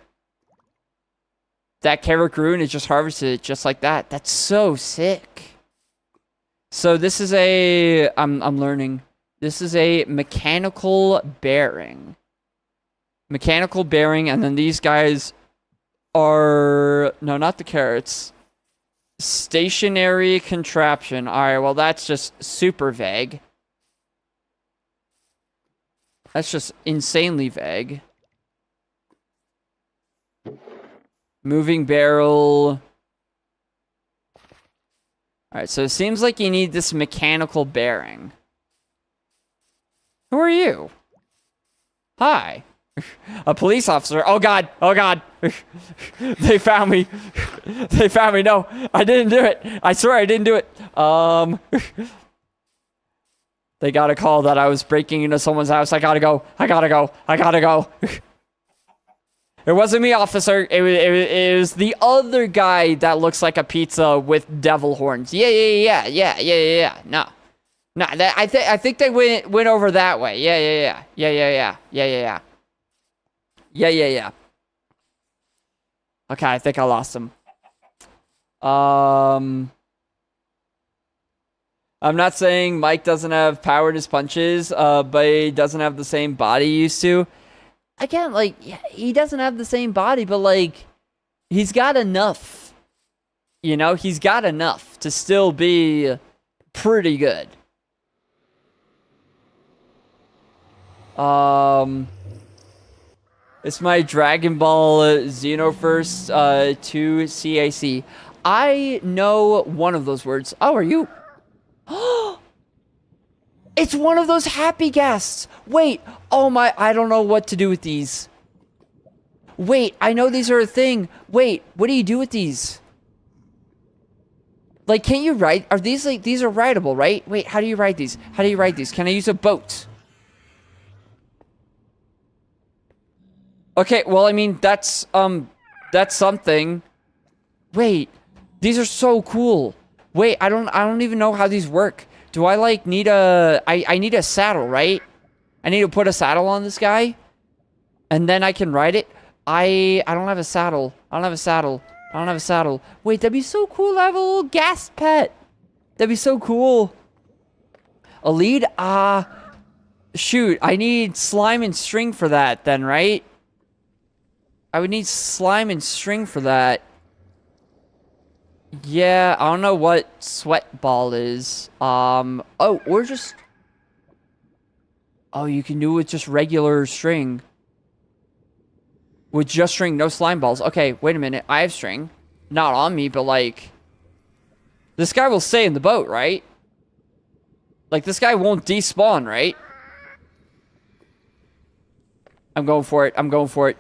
That carrot grew and it just harvested it just like that. That's so sick. So this is a... I'm learning. This is a mechanical bearing. Mechanical bearing, and then these guys are... no, not the carrots. Stationary contraption. Alright, well that's just super vague. That's just insanely vague. Moving barrel. Alright, so it seems like you need this mechanical bearing. Who are you? Hi. A police officer. Oh god. Oh god. They found me. They found me. No, I didn't do it. I swear I didn't do it. They got a call that I was breaking into someone's house. I gotta go. I gotta go. I gotta go. It wasn't me, officer. It was the other guy that looks like a pizza with devil horns. Yeah. No. That I think they went over that way. Yeah. Okay, I think I lost him. I'm not saying Mike doesn't have power in his punches, but he doesn't have the same body he used to. Again, like, he doesn't have the same body, but, like, he's got enough. You know, he's got enough to still be pretty good. It's my Dragon Ball Xenoverse 2 CAC. I know one of those words. Oh, are you? It's one of those happy guests. Wait, oh my, I don't know what to do with these. Wait, I know these are a thing. Wait, what do you do with these? Like, can't you ride? Are these like, these are rideable, right? Wait, how do you ride these? How do you ride these? Can I use a boat? Okay, well, I mean, that's something. Wait, these are so cool. Wait, I don't even know how these work. Do I, like, need a... I need a saddle, right? I need to put a saddle on this guy. And then I can ride it. I don't have a saddle. I don't have a saddle. I don't have a saddle. Wait, that'd be so cool to have a little gas pet. That'd be so cool. A lead? Shoot, I need slime and string for that then, right? I would need slime and string for that. Yeah, I don't know what sweat ball is. Oh, or just... oh, you can do it with just regular string. With just string, no slime balls. Okay, wait a minute. I have string. Not on me, but like... this guy will stay in the boat, right? Like, this guy won't despawn, right? I'm going for it. I'm going for it.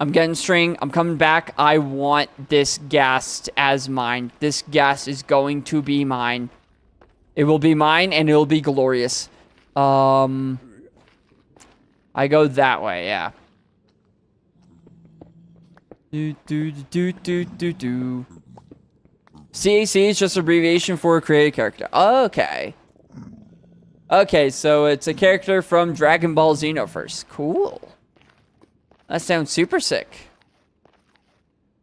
I'm getting string. I'm coming back. I want this gas as mine. This gas is going to be mine. It will be mine, and it will be glorious. I go that way, yeah. CAC is just abbreviation for a created character. Okay. Okay, so it's a character from Dragon Ball Xenoverse. Cool. That sounds super sick.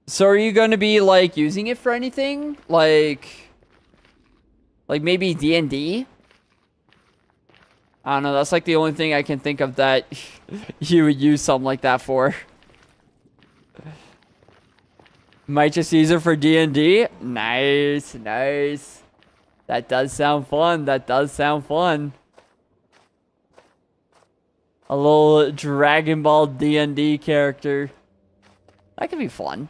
So are you going to be, like, using it for anything? Like maybe D&D? I don't know, that's like the only thing I can think of that you would use something like that for. Might just use it for D&D? Nice, nice. That does sound fun, that does sound fun. A little Dragon Ball D&D character. That could be fun.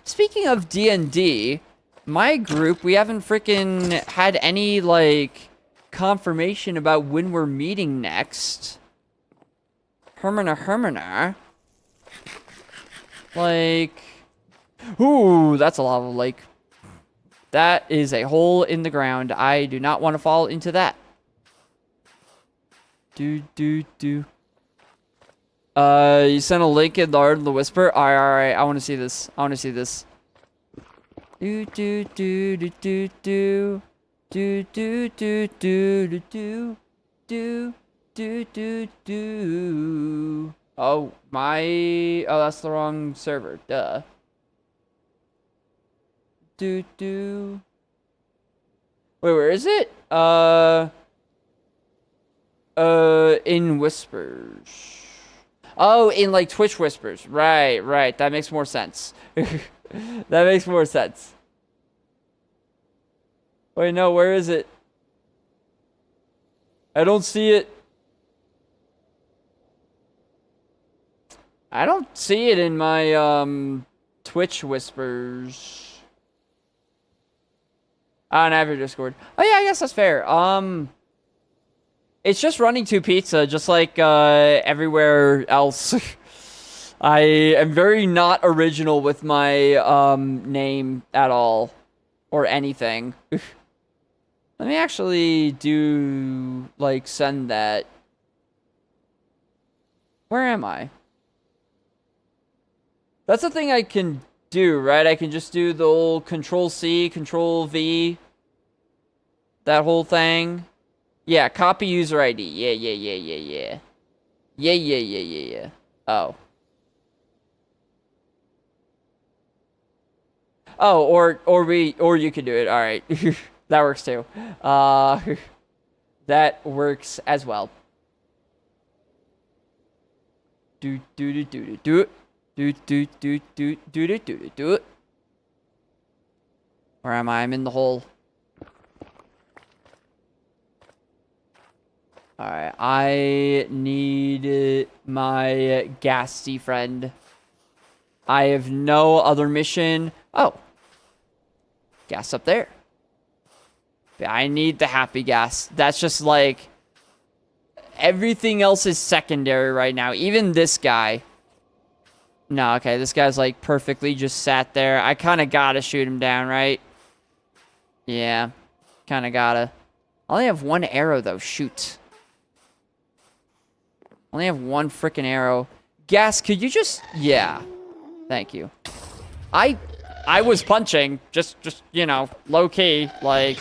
Speaking of D&D, my group, we haven't freaking had any, like, confirmation about when we're meeting next. Hermina. Like, ooh, that's a lava lake. That is a hole in the ground. I do not want to fall into that. You sent a link in the Art of the Whisper? Alright, I want to see this. Oh, oh, that's the wrong server. Duh. Wait, where is it? In Whispers. Oh, in like Twitch Whispers. Right. That makes more sense. That makes more sense. Wait, no, where is it? I don't see it. I don't see it in my Twitch Whispers. On average Discord. Oh yeah, I guess that's fair. It's just running 2 pizza, just like everywhere else. I am very not original with my name at all. Or anything. Let me actually do, like, send that. Where am I? That's a thing I can do, right? I can just do the old Control-C, Control-V. That whole thing. Yeah, copy user ID. Yeah. Yeah. Oh. Oh, or you could do it. All right. That works too. That works as well. Do it. Where am I? I'm in the hole. Alright, I need my Gasty friend. I have no other mission. Oh. Gas up there. I need the happy gas. That's just like... Everything else is secondary right now. Even this guy. No, okay, this guy's like perfectly just sat there. I kind of gotta shoot him down, right? Yeah, kind of gotta. I only have 1 arrow though, shoot. Only have 1 freaking arrow. Gas, could you just... Yeah, thank you. I was punching, just you know, low-key, like,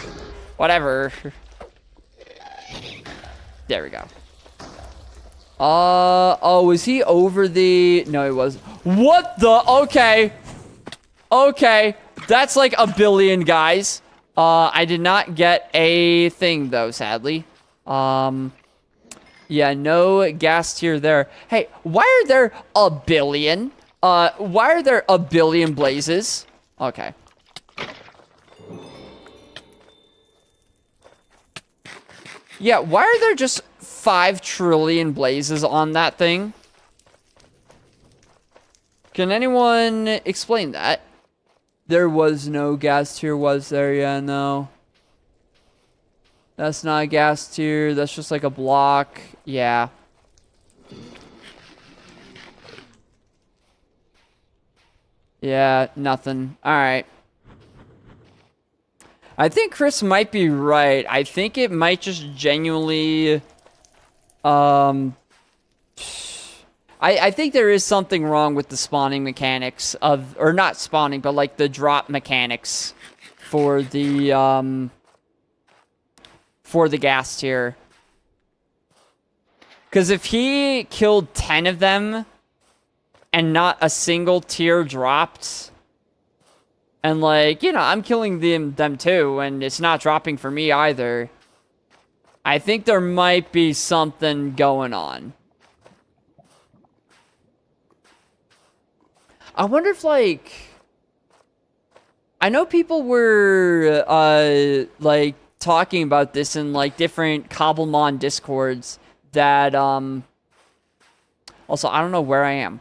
whatever. There we go. Oh, was he over the... No, he was. What the... Okay. That's like a billion, guys. I did not get a thing, though, sadly. Yeah, no gas tier there. Hey, why are there a billion? Why are there a billion blazes? Okay. Yeah, why are there just 5 trillion blazes on that thing? Can anyone explain that? There was no gas tier, was there? Yeah, no. That's not a gas tier. That's just like a block. Yeah. Yeah, nothing. Alright. I think Chris might be right. I think it might just genuinely... I think there is something wrong with the spawning mechanics of... Or not spawning, but like the drop mechanics for the gas tier. Because if he killed 10 of them and not a single tier dropped... And like, you know, I'm killing them too, and it's not dropping for me either. I think there might be something going on. I wonder if, like... I know people were, like, talking about this in, like, different Cobblemon Discords that, Also, I don't know where I am.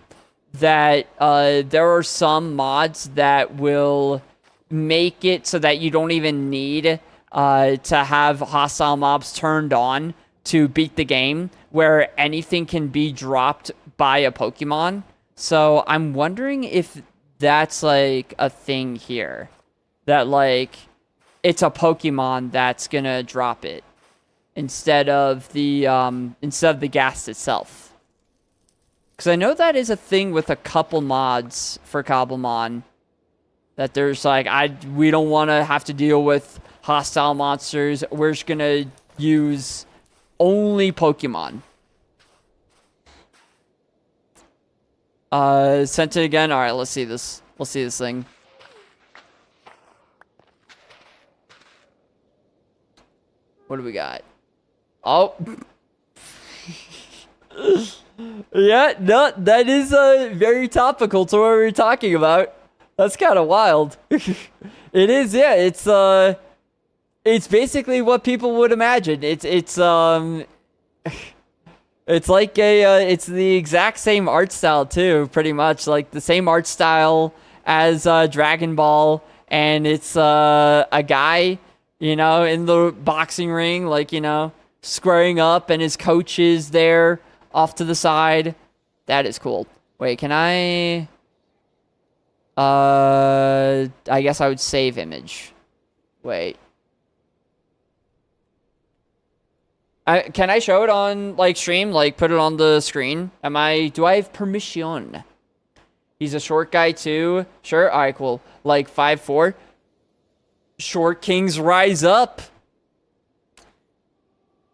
that there are some mods that will make it so that you don't even need to have hostile mobs turned on to beat the game, where anything can be dropped by a Pokemon. So I'm wondering if that's like a thing here, that like it's a Pokemon that's gonna drop it instead of the ghast itself. Because I know that is a thing with a couple mods for Cobblemon, that there's like, we don't want to have to deal with hostile monsters. We're just gonna use only Pokemon. Sent it again. All right, let's see this. Let's see this thing. What do we got? Oh. Yeah, no, that is very topical to what we were talking about. That's kind of wild. It is, yeah. It's basically what people would imagine. It's like it's the exact same art style too, pretty much like the same art style as Dragon Ball, and it's a guy, you know, in the boxing ring, like, you know, squaring up, and his coach is there off to the side. That is cool. Wait, can I guess I would save image. Wait. Can I show it on, like, stream? Like, put it on the screen? Do I have permission? He's a short guy, too. Sure? Alright, cool. Like, 5'4". Short Kings rise up.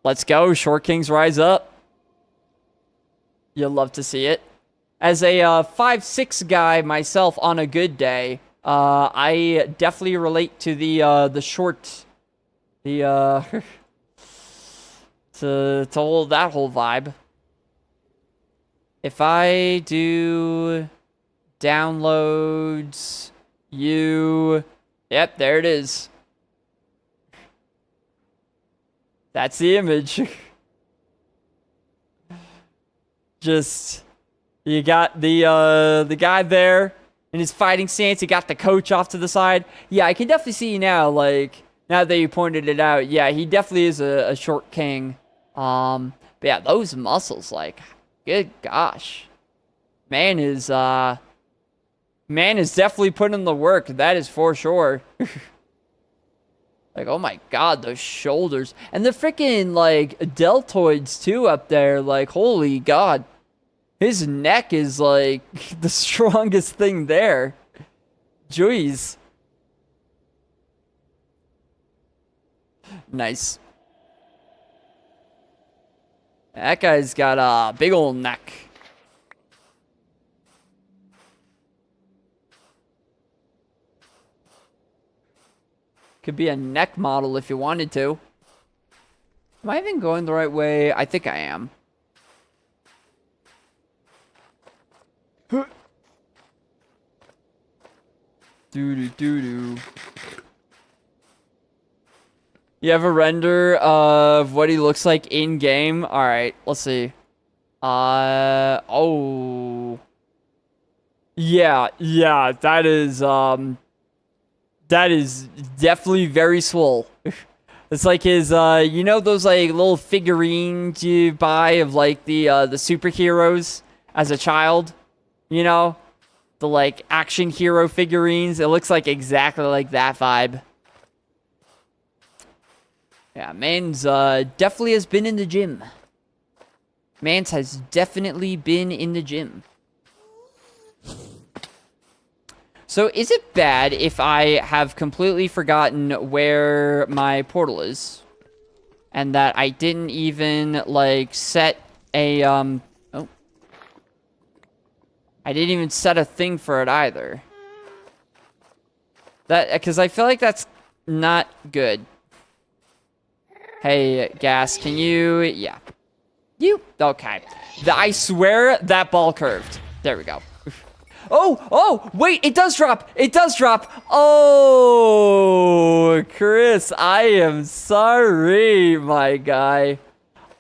Let's go. Short Kings rise up. You'll love to see it. As a 5'6" guy myself on a good day, I definitely relate to the short... to hold that whole vibe. If I do downloads, yep, there it is. That's the image. Just, you got the guy there in his fighting stance. You got the coach off to the side. Yeah, I can definitely see now, like, now that you pointed it out. Yeah, he definitely is a short king. But yeah, those muscles, like, good gosh. Man is definitely putting in the work. That is for sure. Like, oh my god, those shoulders. And the freaking, like, deltoids, too, up there. Like, holy god. His neck is, like, the strongest thing there. Jeez. Nice. That guy's got a big old neck. Could be a neck model if you wanted to. Am I even going the right way? I think I am. Doo-doo-doo-doo. You have a render of what he looks like in game? Alright, let's see. Oh. Yeah, that is definitely very swole. It's like his, you know those, like, little figurines you buy of, like, the superheroes as a child? You know? The, like, action hero figurines. It looks like exactly like that vibe. Yeah, Mans definitely has been in the gym. Mans has definitely been in the gym. So, is it bad if I have completely forgotten where my portal is? And that I didn't even, like, set a, oh. I didn't even set a thing for it either. Because I feel like that's not good. Hey, Gas, can you... Yeah. Okay. I swear that ball curved. There we go. Oh, wait, it does drop. It does drop. Oh, Chris, I am sorry, my guy.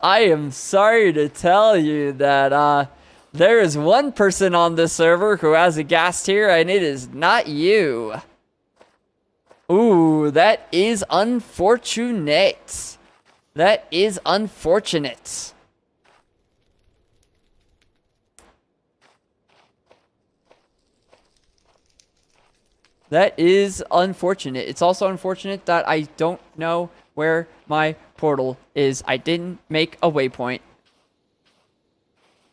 I am sorry to tell you that, There is one person on this server who has a ghast here, and it is not you. Ooh, that is unfortunate. That is unfortunate. That is unfortunate. It's also unfortunate that I don't know where my portal is. I didn't make a waypoint.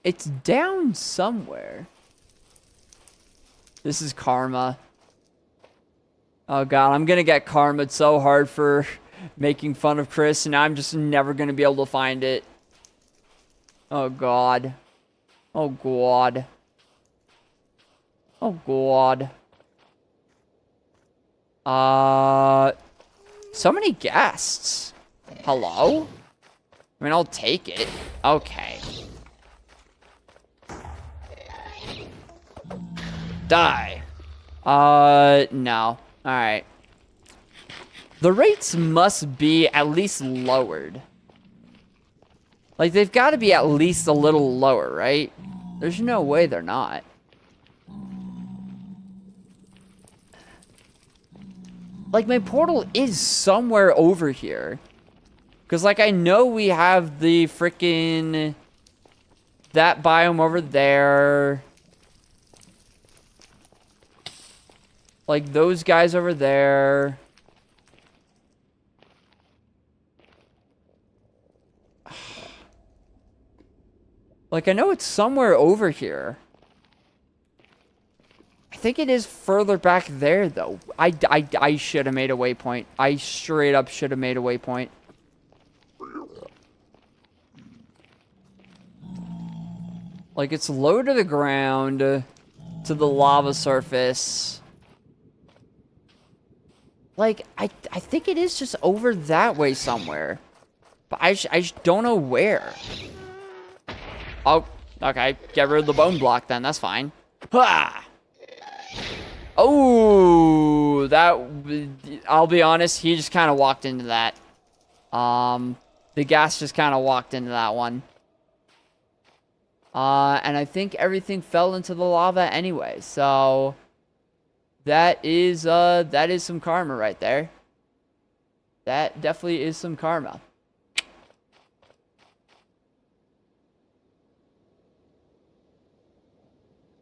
It's down somewhere. This is karma. Oh god, I'm gonna get karma'd so hard for making fun of Chris, and I'm just never gonna be able to find it. Oh god. Oh god. Oh god. So many guests. Hello? I mean, I'll take it. Okay. Die. No. Alright. The rates must be at least lowered. Like, they've got to be at least a little lower, right? There's no way they're not. Like, my portal is somewhere over here. Because, like, I know we have the freaking... that biome over there. Like, those guys over there. Like, I know it's somewhere over here. I think it is further back there, though. I should have made a waypoint. I straight up should have made a waypoint. Like, it's low to the ground, to the lava surface. Like, I think it is just over that way somewhere. But I just don't know where. Oh, okay. Get rid of the bone block then. That's fine. Ha! Oh, that... I'll be honest, he just kind of walked into that. The gas just kind of walked into that one. And I think everything fell into the lava anyway, so... that is some karma right there. That definitely is some karma.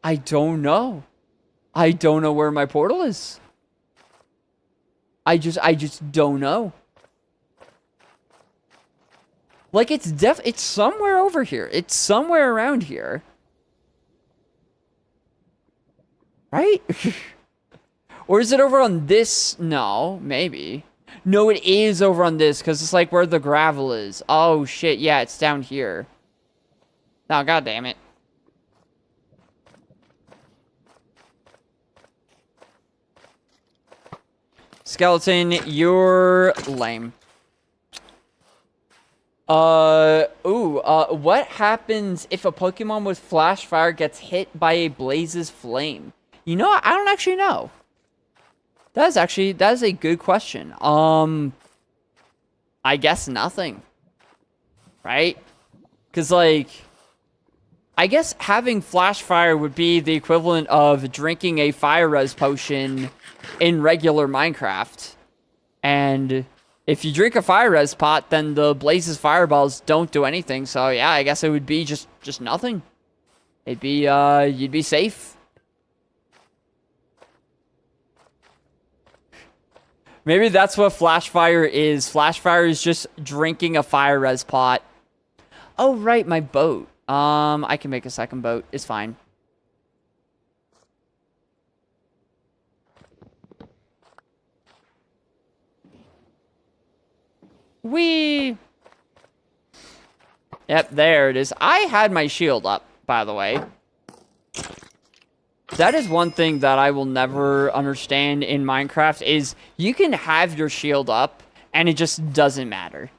I don't know. I don't know where my portal is. I just don't know. Like, it's somewhere over here. It's somewhere around here. Right? Or is it over on this? No, maybe. No, it is over on this, because it's like where the gravel is. Oh, shit. Yeah, it's down here. Oh, god damn it. Skeleton, you're lame. What happens if a Pokemon with Flash Fire gets hit by a Blaze's Flame? You know, I don't actually know. That is a good question. I guess nothing. Right? Because, like, I guess having Flash Fire would be the equivalent of drinking a Fire Res potion in regular Minecraft. And if you drink a Fire Res pot, then the Blaze's Fireballs don't do anything. So, yeah, I guess it would be just nothing. It'd be, you'd be safe. Maybe that's what Flash Fire is. Flash Fire is just drinking a Fire Res pot. Oh, right, my boat. I can make a second boat. It's fine. Whee! Yep, there it is. I had my shield up, by the way. That is one thing that I will never understand in Minecraft is you can have your shield up and it just doesn't matter.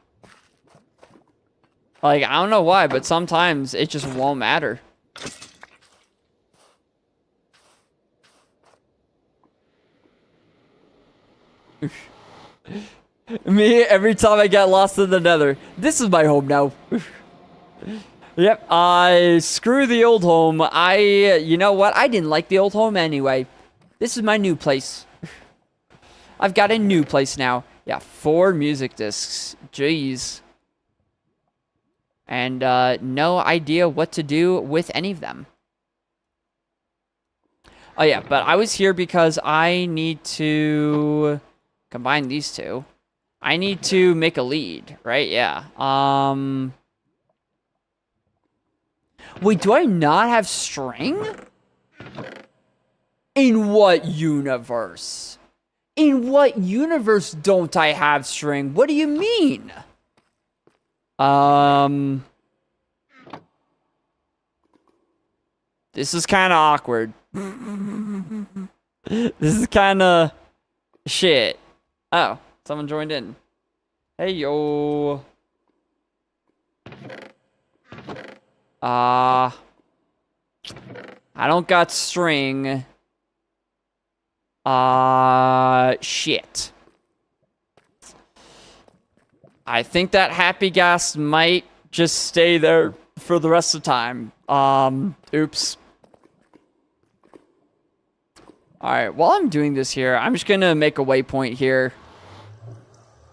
Like, I don't know why, but sometimes it just won't matter. Me, every time I get lost in the nether. This is my home now. Yep. Screw the old home. You know what? I didn't like the old home anyway. This is my new place. I've got a new place now. Yeah, 4 music discs. Jeez. And, no idea what to do with any of them. Oh, yeah, but I was here because I need to combine these two. I need to make a lead, right? Yeah. Wait, do I not have string? In what universe? In what universe don't I have string? What do you mean? This is kind of awkward. This is kind of shit. Oh, someone joined in. Hey, yo. I don't got string. Shit. I think that happy gas might just stay there for the rest of the time. Oops. Alright, while I'm doing this here, I'm just gonna make a waypoint here.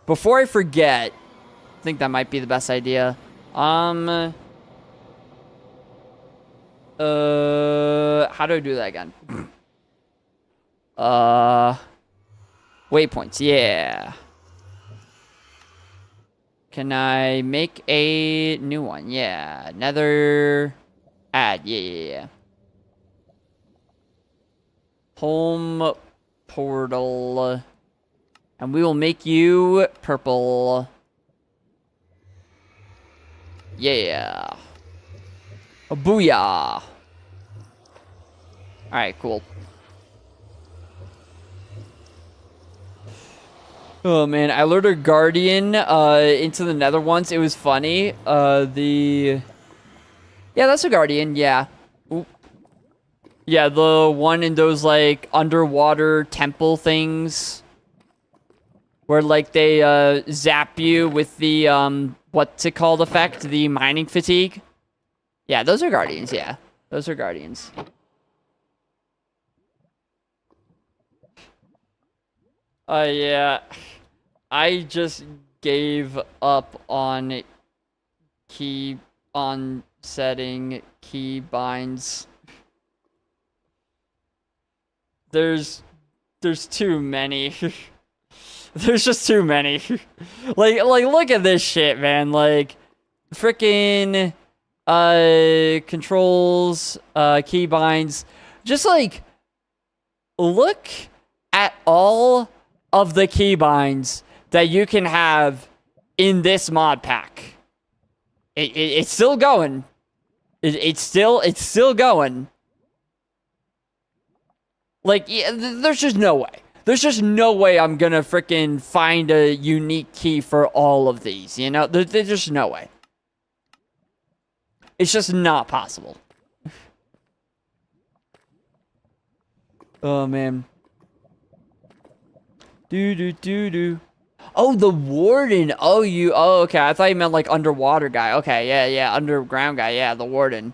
Before I forget, I think that might be the best idea. How do I do that again? Waypoints, yeah. Can I make a new one? Yeah, another add, yeah. Home portal. And we will make you purple. Yeah. Oh, booyah. Alright, cool. Oh man, I lured a guardian into the nether once. It was funny. Yeah, that's a guardian, yeah. Oop. Yeah, the one in those like underwater temple things. Where like they zap you with the what's it called effect? The mining fatigue? Yeah, those are guardians, yeah. Those are guardians. Yeah. I just gave up on setting key binds. There's too many. There's just too many. like look at this shit, man. Like freaking controls, key binds. Just like look at all of the keybinds that you can have in this mod pack. It's still going. It's still going. Like, yeah, there's just no way. There's just no way I'm gonna freaking find a unique key for all of these, you know? There's just no way. It's just not possible. Oh, man. Do. Oh, the warden. Oh, okay. I thought you meant like underwater guy. Okay, yeah. Underground guy. Yeah, the warden.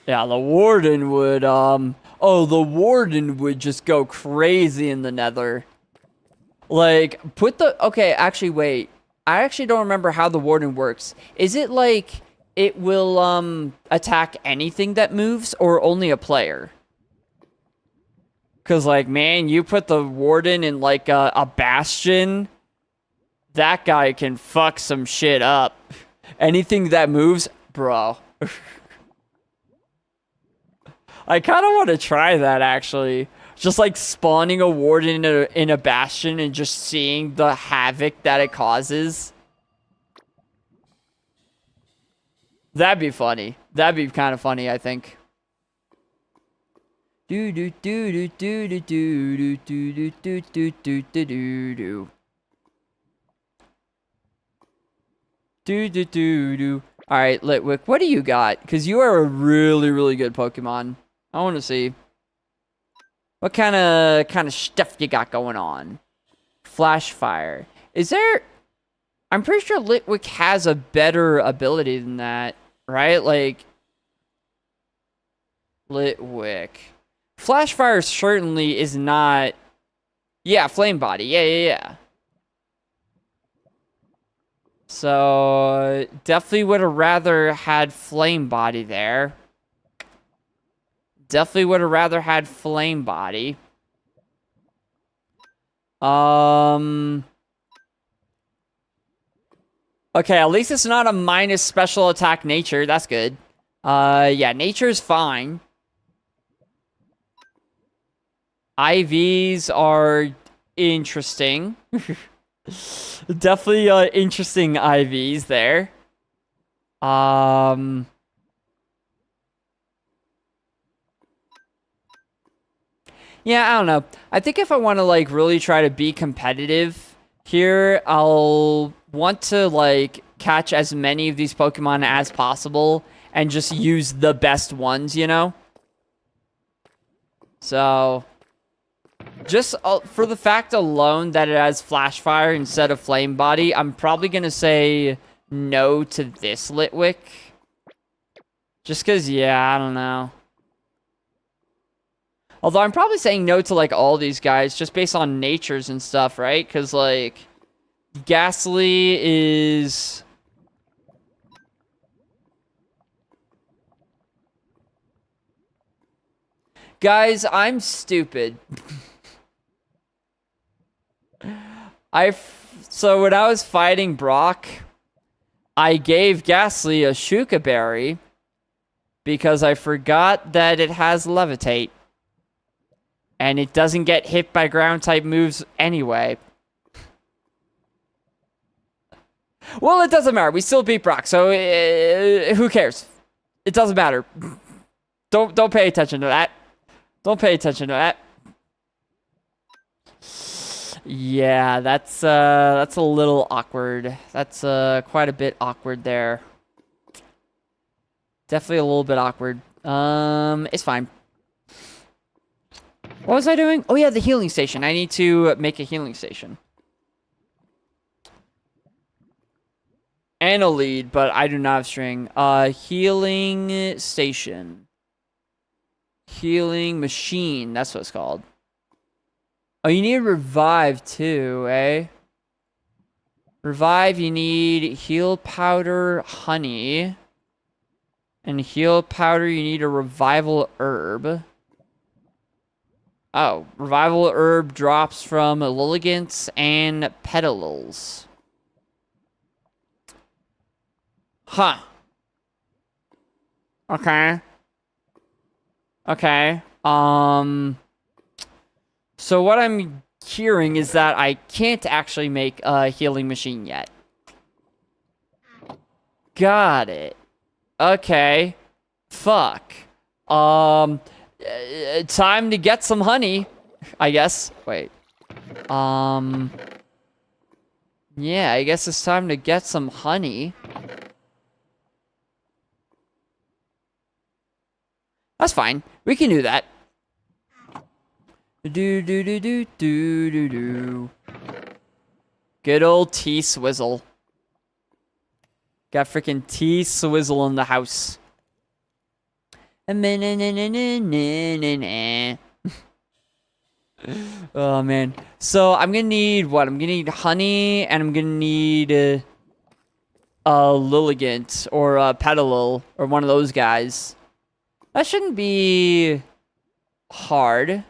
Yeah, the warden would, oh, the warden would just go crazy in the nether. Like, okay, actually, wait. I actually don't remember how the warden works. Is it like it will, attack anything that moves or only a player? Because, like, man, you put the warden in, like, a bastion, that guy can fuck some shit up. Anything that moves, bro. I kind of want to try that, actually. Just, like, spawning a warden in a bastion and just seeing the havoc that it causes. That'd be funny. That'd be kind of funny, I think. Do. Alright, Litwick, what do you got? Because you are a really, really good Pokemon. I want to see. What kind of stuff you got going on? Flash fire. Is there... I'm pretty sure Litwick has a better ability than that, right? Like, Litwick. Flashfire certainly is not... Yeah, Flame Body. Yeah. So, definitely would have rather had Flame Body there. Definitely would have rather had Flame Body. Okay, at least it's not a minus special attack nature. That's good. Yeah, nature's fine. IVs are interesting. Definitely interesting IVs there. Yeah, I don't know. I think if I want to like really try to be competitive here, I'll want to like catch as many of these Pokemon as possible and just use the best ones, you know? So, just for the fact alone that it has Flash Fire instead of Flame Body, I'm probably going to say no to this Litwick. Just because, yeah, I don't know. Although I'm probably saying no to, like, all these guys just based on natures and stuff, right? Because, like, Ghastly is... Guys, I'm stupid. So when I was fighting Brock, I gave Ghastly a Shuka Berry because I forgot that it has Levitate. And it doesn't get hit by ground-type moves anyway. Well, it doesn't matter. We still beat Brock, so who cares? It doesn't matter. Don't pay attention to that. Don't pay attention to that. Yeah, that's a little awkward. That's quite a bit awkward there. Definitely a little bit awkward. It's fine. What was I doing? Oh yeah, the healing station. I need to make a healing station. And a lead, but I do not have string. Healing station. Healing machine. That's what it's called. Oh, you need revive too, eh? Revive, you need heal powder, honey. And heal powder, you need a revival herb. Oh, revival herb drops from Lilligants and Petalils. Huh. Okay. Okay. So what I'm hearing is that I can't actually make a healing machine yet. Got it. Okay. Fuck. Time to get some honey, I guess. Wait. Yeah, I guess it's time to get some honey. That's fine. We can do that. Do. Good old T-Swizzle. Got freaking T-Swizzle in the house. Oh, man. So, I'm gonna need what? I'm gonna need honey, and I'm gonna need a Lilligant, or a Petalil, or one of those guys. That shouldn't be hard.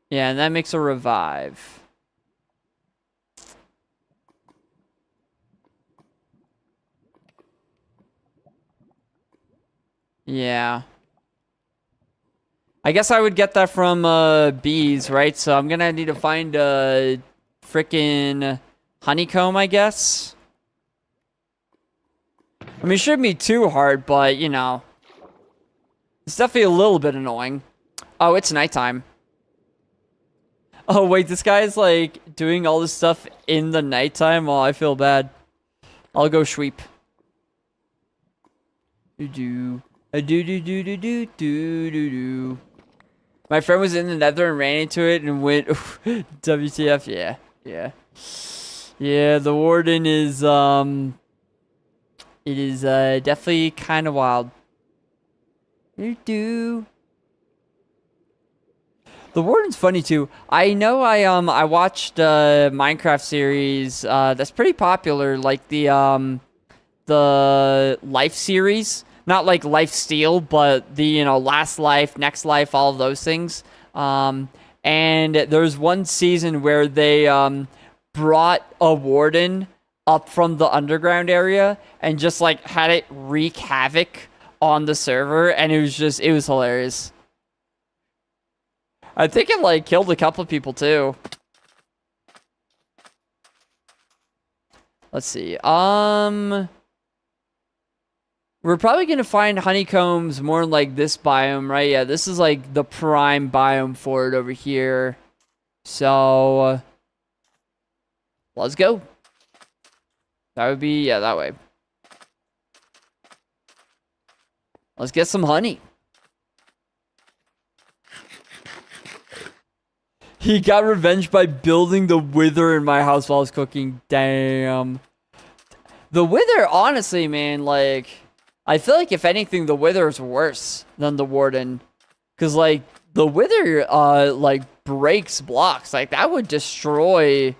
Yeah, and that makes a revive. Yeah. I guess I would get that from bees, right? So I'm gonna need to find a frickin' honeycomb, I guess. I mean, it shouldn't be too hard, but, you know. It's definitely a little bit annoying. Oh, it's nighttime. Oh, wait, this guy's, like, doing all this stuff in the nighttime? Oh, I feel bad. I'll go sweep. Do-do. Do-do-do-do-do-do-do-do. My friend was in the Nether and ran into it and went, WTF, yeah, yeah. Yeah, the warden is, it is, definitely kind of wild. The warden's funny too. I know I watched a Minecraft series, that's pretty popular, like the Life series. Not like Life Steal, but the, you know, Last Life, Next Life, all of those things. And there's one season where they brought a warden up from the underground area and just like had it wreak havoc on the server, and it was hilarious. I think it like killed a couple of people too. Let's see. We're probably going to find honeycombs more in, like, this biome, right? Yeah, this is, like, the prime biome for it over here. So, let's go. That would be, yeah, that way. Let's get some honey. He got revenge by building the wither in my house while I was cooking. Damn. The wither, honestly, man, like... I feel like, if anything, the wither is worse than the warden. Because, like, the wither, like, breaks blocks. Like, that would destroy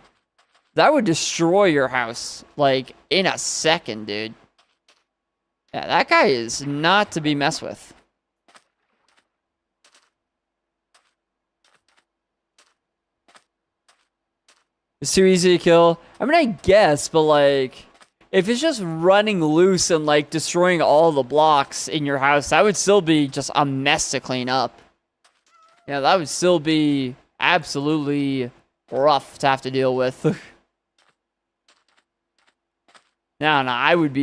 your house, like, in a second, dude. Yeah, that guy is not to be messed with. It's too easy to kill. I mean, I guess, but, like... If it's just running loose and, like, destroying all the blocks in your house, that would still be just a mess to clean up. Yeah, that would still be absolutely rough to have to deal with. No, I would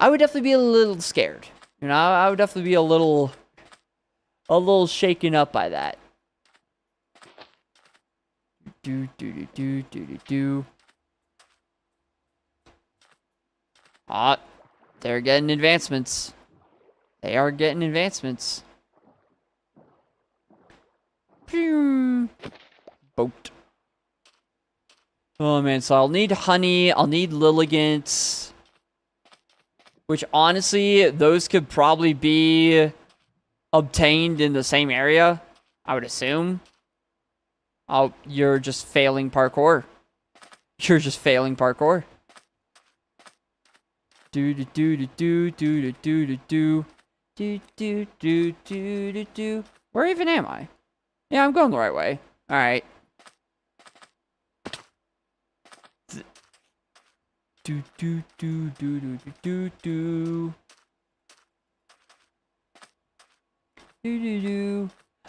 definitely be a little scared. You know, I would definitely be a little shaken up by that. Ah, they're getting advancements. They are getting advancements. Boat. Oh man, so I'll need honey, I'll need lilligants. Which honestly, those could probably be obtained in the same area, I would assume. Oh, you're just failing parkour. You're just failing parkour. Where even am I? Yeah, I'm going the right way. All right.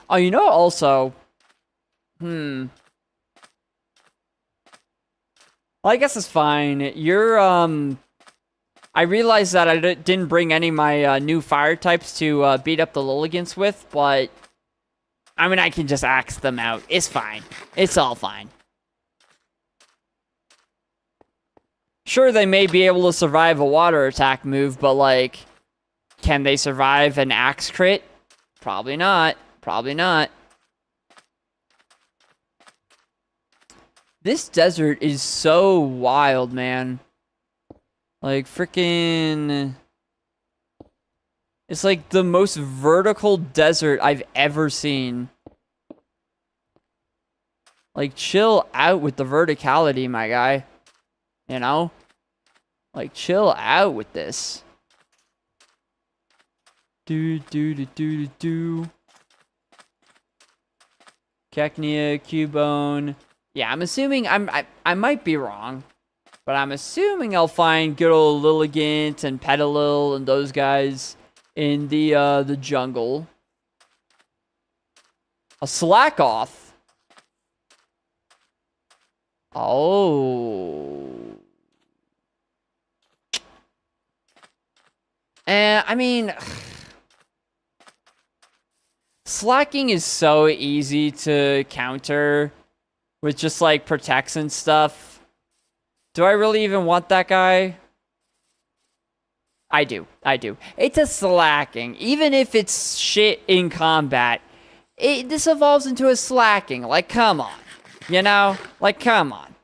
Oh, you know, also, well, I guess it's fine. You're, I realized that I didn't bring any of my new fire types to beat up the lilligants with, but I mean, I can just axe them out. It's fine. It's all fine. Sure, they may be able to survive a water attack move, but, like, can they survive an axe crit? Probably not. Probably not. This desert is so wild, man. Like, freaking... It's like the most vertical desert I've ever seen. Like, chill out with the verticality, my guy. You know? Like, chill out with this. Cacnea, Cubone. Yeah, I'm assuming I might be wrong. But I'm assuming I'll find good old Lilligant and Petalil and those guys in the jungle. A slack off. Oh. I mean, slacking is so easy to counter with just like protects and stuff. Do I really even want that guy? I do. It's a slacking. Even if it's shit in combat, this evolves into a slacking. Like, come on. You know? Like, come on.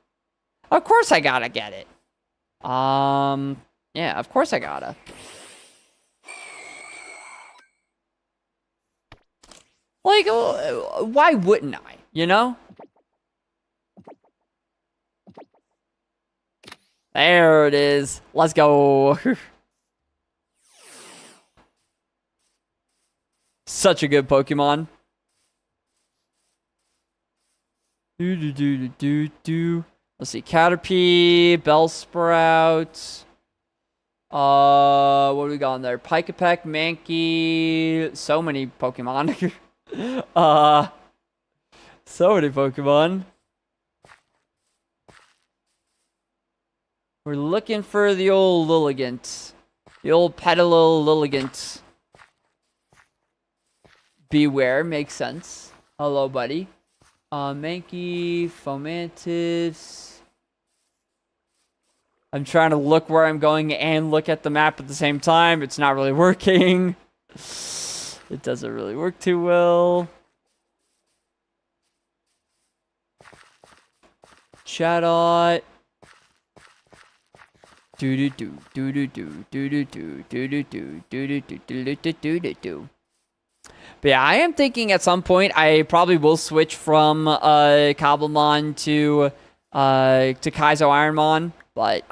Of course I gotta get it. Yeah, of course I gotta. Like, why wouldn't I? You know? There it is. Let's go. Such a good Pokemon. Let's see. Caterpie, Bellsprout. What do we got in there? Pikachu, Mankey. So many Pokemon. So many Pokemon. We're looking for the old Lilligant. The old Petalil Lilligant. Beware, makes sense. Hello, buddy. Mankey, Fomantis. I'm trying to look where I'm going and look at the map at the same time. It's not really working. It doesn't really work too well. Chatot. Do-do-do, do-do-do, do-do-do, do-do-do, do-do-do, do-do-do. But yeah, I am thinking at some point I probably will switch from Cobblemon to Kaizo Ironmon, but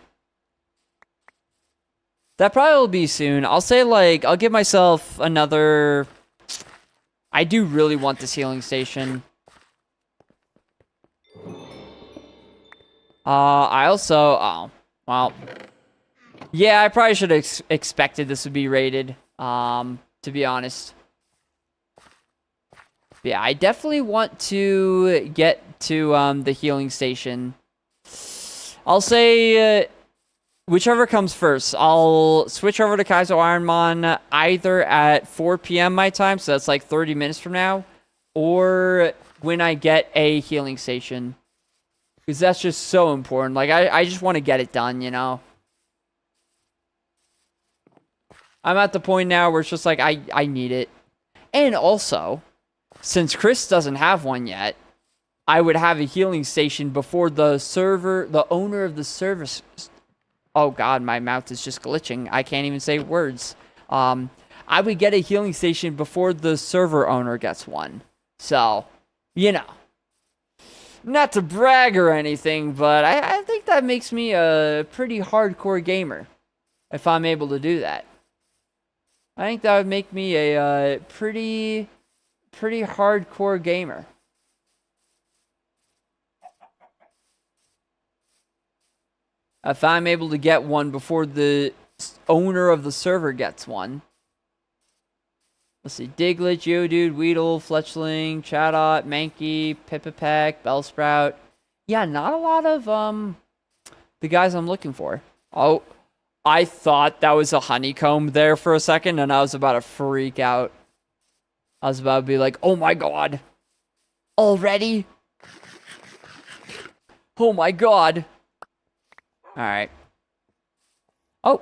that probably will be soon. I'll say, like, I'll give myself another... I do really want this healing station. I also... Oh, well... Yeah, I probably should have expected this would be rated, to be honest. But yeah, I definitely want to get to the healing station. I'll say whichever comes first. I'll switch over to Kaizo Ironmon either at 4 p.m. my time, so that's like 30 minutes from now, or when I get a healing station. Because that's just so important. Like, I just want to get it done, you know? I'm at the point now where it's just like, I need it. And also, since Chris doesn't have one yet, I would have a healing station before the owner of the service... Oh god, my mouth is just glitching. I can't even say words. I would get a healing station before the server owner gets one. So, you know. Not to brag or anything, but I think that makes me a pretty hardcore gamer. If I'm able to do that. I think that would make me a pretty hardcore gamer. If I'm able to get one before the owner of the server gets one. Let's see. Diglett, Geodude, Weedle, Fletchling, Chatot, Mankey, Pippapeck, Bellsprout. Yeah, not a lot of the guys I'm looking for. Oh, I thought that was a honeycomb there for a second, and I was about to freak out. I was about to be like, oh my god. Already? Oh my god. Alright. Oh.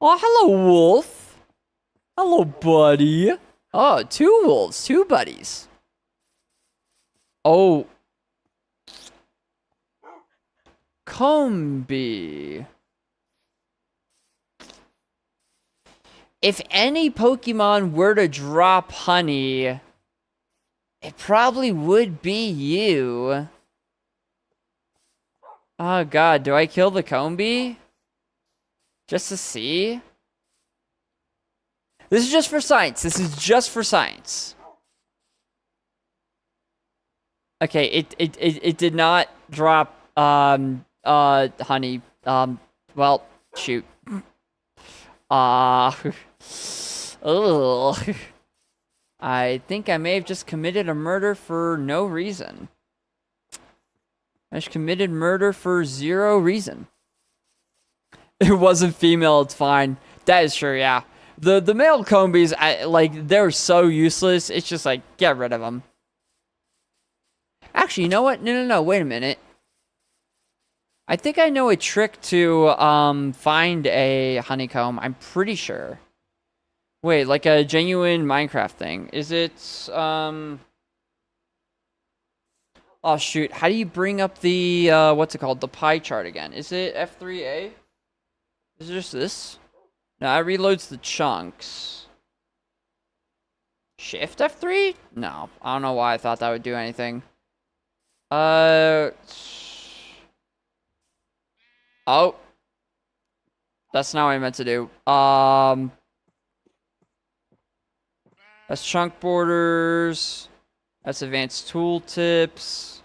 Oh, hello, wolf. Hello, buddy. Oh, 2 wolves. 2 buddies. Oh. Combee. If any Pokemon were to drop honey, it probably would be you. Oh god, do I kill the Combee? Just to see? This is just for science. This is just for science. Okay, it did not drop honey. Well, shoot. Ugh. I think I may have just committed a murder for no reason. I just committed murder for 0 reason. It wasn't female, it's fine. That is true, yeah. The male Combees, like, they're so useless. It's just like, get rid of them. Actually, you know what? No, wait a minute. I think I know a trick to find a honeycomb. I'm pretty sure. Wait, like a genuine Minecraft thing. Is it Oh, shoot. How do you bring up the, what's it called? The pie chart again. Is it F3A? Is it just this? No, it reloads the chunks. Shift F3? No. I don't know why I thought that would do anything. Oh. That's not what I meant to do. That's chunk borders. That's advanced tooltips.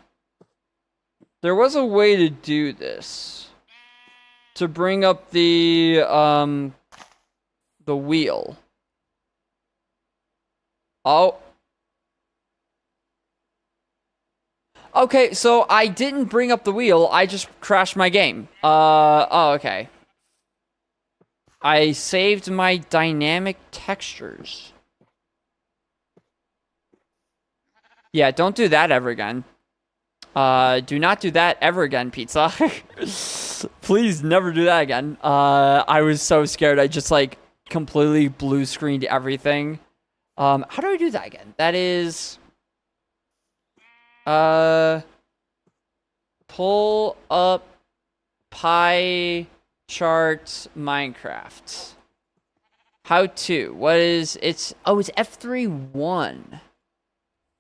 There was a way to do this. To bring up the wheel. Oh. Okay, so I didn't bring up the wheel. I just crashed my game. Oh, okay. I saved my dynamic textures. Yeah, don't do that ever again. Do not do that ever again, Pizza. Please never do that again. I was so scared. I just, like, completely blue screened everything. How do I do that again? That is... pull up pie chart Minecraft. How to? What is... It's... Oh, it's F3-1.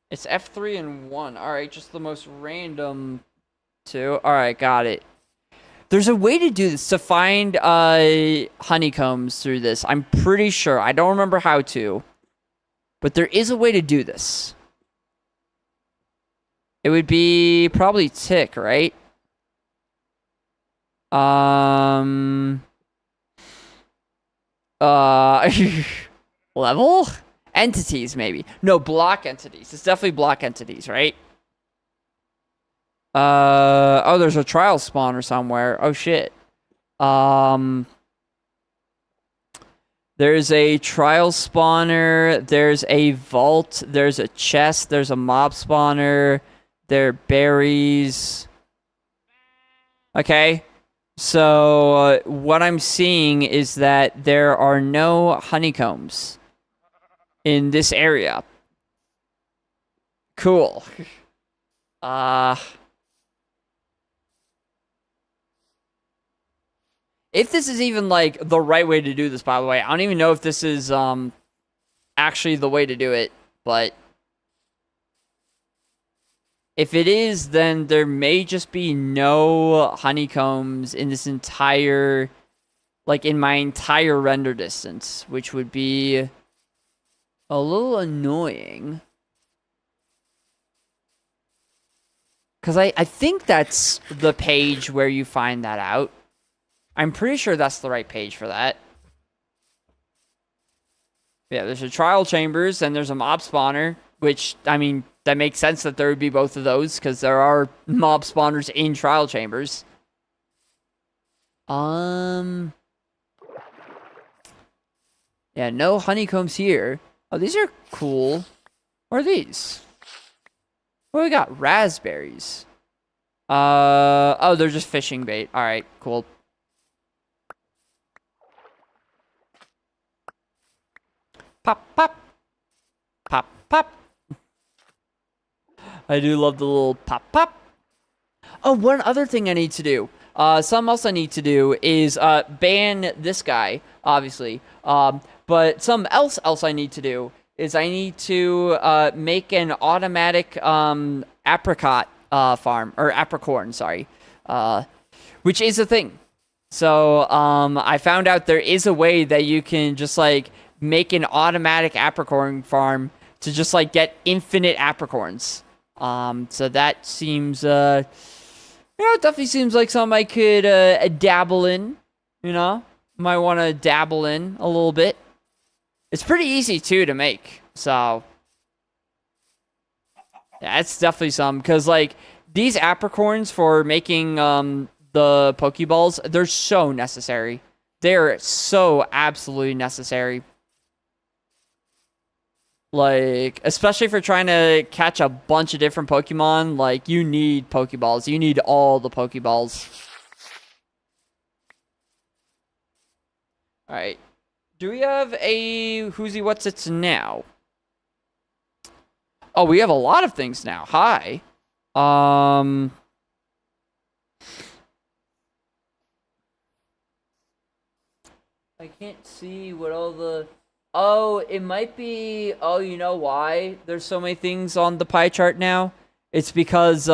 It's F3 and 1. Alright, just the most random two. Alright, got it. There's a way to do this, to find honeycombs through this. I'm pretty sure. I don't remember how to. But there is a way to do this. It would be probably tick, right? Level? Entities, maybe. No, block entities. It's definitely block entities, right? Oh, there's a trial spawner somewhere. Oh, shit. There's a trial spawner. There's a vault. There's a chest. There's a mob spawner. There are berries. Okay. So, what I'm seeing is that there are no honeycombs in this area. Cool. If this is even, like, the right way to do this, by the way. I don't even know if this is, actually the way to do it. But if it is, then there may just be no honeycombs in this entire... Like, in my entire render distance. Which would be a little annoying. Because I think that's the page where you find that out. I'm pretty sure that's the right page for that. Yeah, there's a trial chambers, and there's a mob spawner, which, I mean, that makes sense that there would be both of those, because there are mob spawners in trial chambers. Yeah, no honeycombs here. Oh, these are cool. What are these? What do we got? Raspberries. Oh, they're just fishing bait. Alright, cool. Pop, pop. Pop, pop. I do love the little pop, pop. Oh, one other thing I need to do. Something else I need to do is ban this guy, obviously. But something else I need to do is I need to make an automatic apricot farm, or apricorn, sorry, which is a thing. So I found out there is a way that you can just like make an automatic apricorn farm to just like get infinite apricorns. So that seems, it definitely seems like something I could dabble in. You know, might want to dabble in a little bit. It's pretty easy too to make. So yeah, it's definitely some, because like these apricorns for making the Pokeballs, they're so necessary. They're so absolutely necessary. Like, especially for trying to catch a bunch of different Pokemon, like, you need Pokeballs. You need all the Pokeballs. Alright. Do we have a Whoosy What's It's now? Oh, we have a lot of things now. Hi. I can't see what all the... Oh, it might be... Oh, you know why there's so many things on the pie chart now? It's because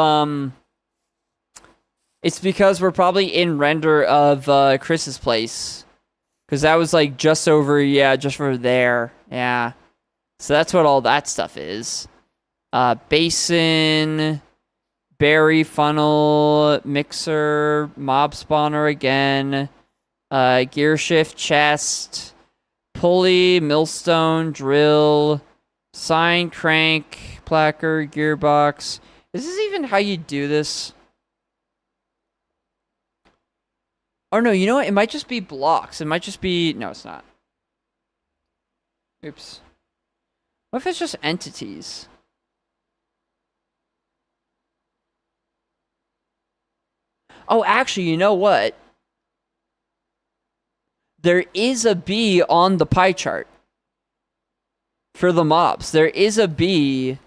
we're probably in render of Chris's place. Because that was like just over, yeah, just over there. Yeah. So that's what all that stuff is. Basin, berry funnel, mixer, mob spawner again, gear shift chest, pulley, millstone, drill, sign, crank, placard, gearbox. Is this even how you do this? Oh no, you know what? It might just be blocks. It might just be... No, it's not. Oops. What if it's just entities? Oh, actually, you know what? There is a B on the pie chart. For the mobs. There is a B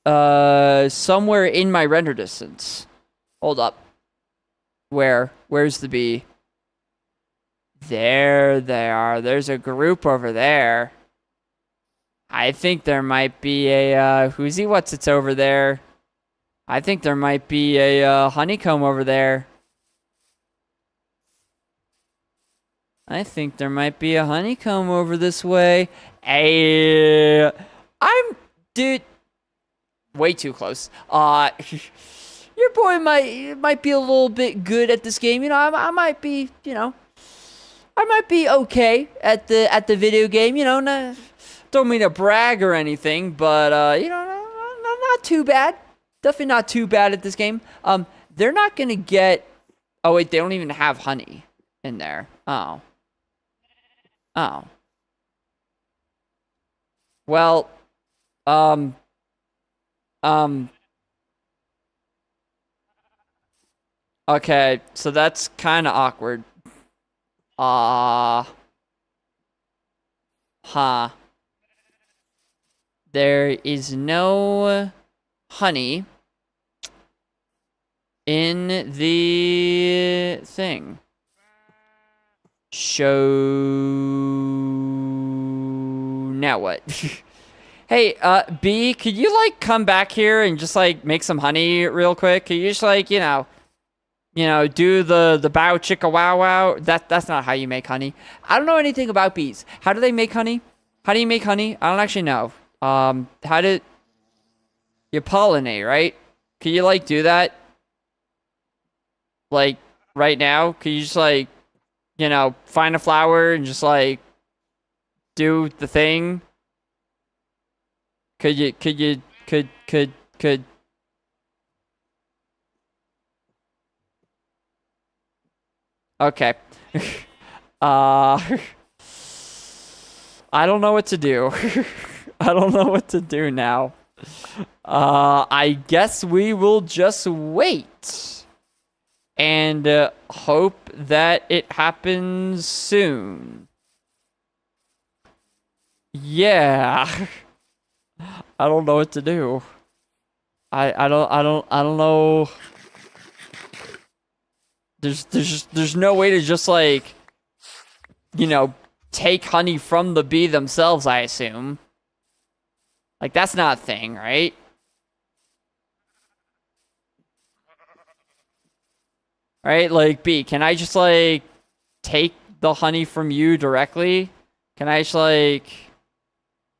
somewhere in my render distance. Hold up. Where? Where's the B? There they are. There's a group over there. I think there might be a, who's what's it's over there. I think there might be a, honeycomb over there. I think there might be a honeycomb over this way. Hey, dude, way too close. Your boy might be a little bit good at this game. You know, I might be, you know, I might be okay at the video game. You know, don't mean to brag or anything, but you know, not too bad. Definitely not too bad at this game. They're not gonna get. Oh wait, they don't even have honey in there. Oh. Well, okay, so that's kind of awkward. Huh. There is no honey in the thing. Show... Now what? Hey, B, could you, like, come back here and just, like, make some honey real quick? Could you just, like, you know, do the bow chicka wow wow? That's not how you make honey. I don't know anything about bees. How do they make honey? How do you make honey? I don't actually know. How do... You pollinate, right? Can you, like, do that? Like, right now? Could you just, like, you know, find a flower and just, like, do the thing? Could Okay. I don't know what to do. I don't know what to do now. I guess we will just wait. And hope that it happens soon. Yeah. I don't know what to do. I don't know. There's no way to just, like, you know, take honey from the bee themselves, I assume. Like, that's not a thing, right? Right? Like, bee, can I just, like, take the honey from you directly? Can I just, like...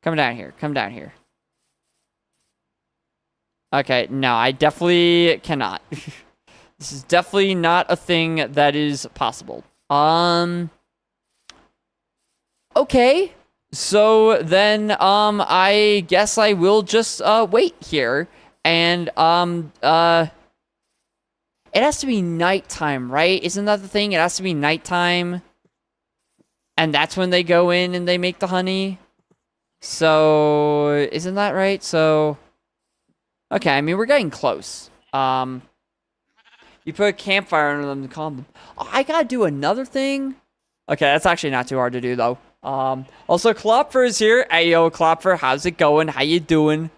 Come down here. Come down here. Okay, no, I definitely cannot. This is definitely not a thing that is possible. Okay. So then, I guess I will just, wait here. And, it has to be nighttime, right? Isn't that the thing? It has to be nighttime. And that's when they go in and they make the honey. So, isn't that right? So, okay, I mean, we're getting close. You put a campfire under them to calm them. Oh, I gotta do another thing? Okay, that's actually not too hard to do, though. Also, Klopfer is here. Hey, yo, Klopfer, how's it going? How you doing?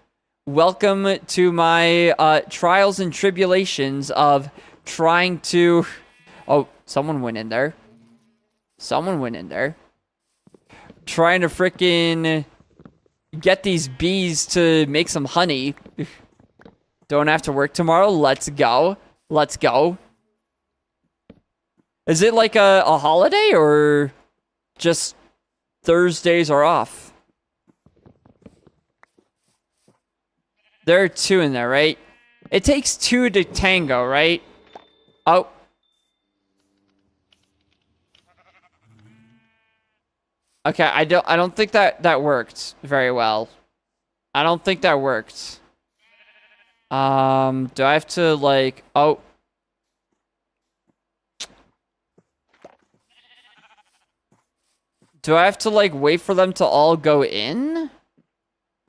welcome to my trials and tribulations of trying to... Oh, someone went in there. Someone went in there. Trying to frickin' get these bees to make some honey. Don't have to work tomorrow. Let's go. Let's go. Is it like a holiday or just Thursdays are off? There are 2 in there, right? It takes 2 to tango, right? Oh. Okay, I don't think that worked very well. I don't think that worked. Do I have to like... Oh. Do I have to like wait for them to all go in?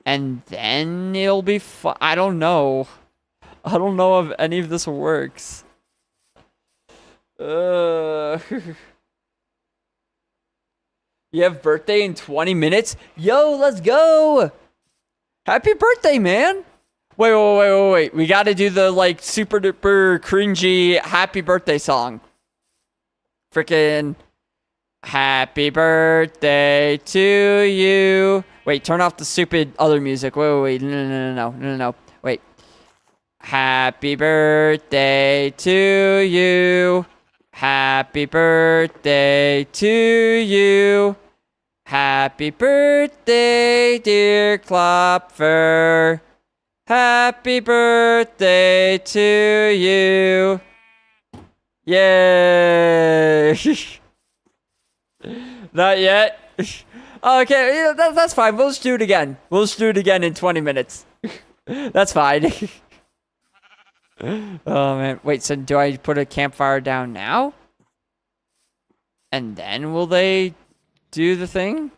And then it'll be fun? I don't know. I don't know if any of this works. You have birthday in 20 minutes? Yo, let's go! Happy birthday, man! Wait. We gotta do the, like, super duper cringy happy birthday song. Frickin' happy birthday to you. Wait, turn off the stupid other music. Wait. No. Wait. Happy birthday to you. Happy birthday to you. Happy birthday, dear Klopfer. Happy birthday to you. Yay. Not yet. Okay, yeah, that's fine. We'll just do it again. We'll just do it again in 20 minutes. That's fine. Oh, man. Wait, so do I put a campfire down now? And then will they do the thing?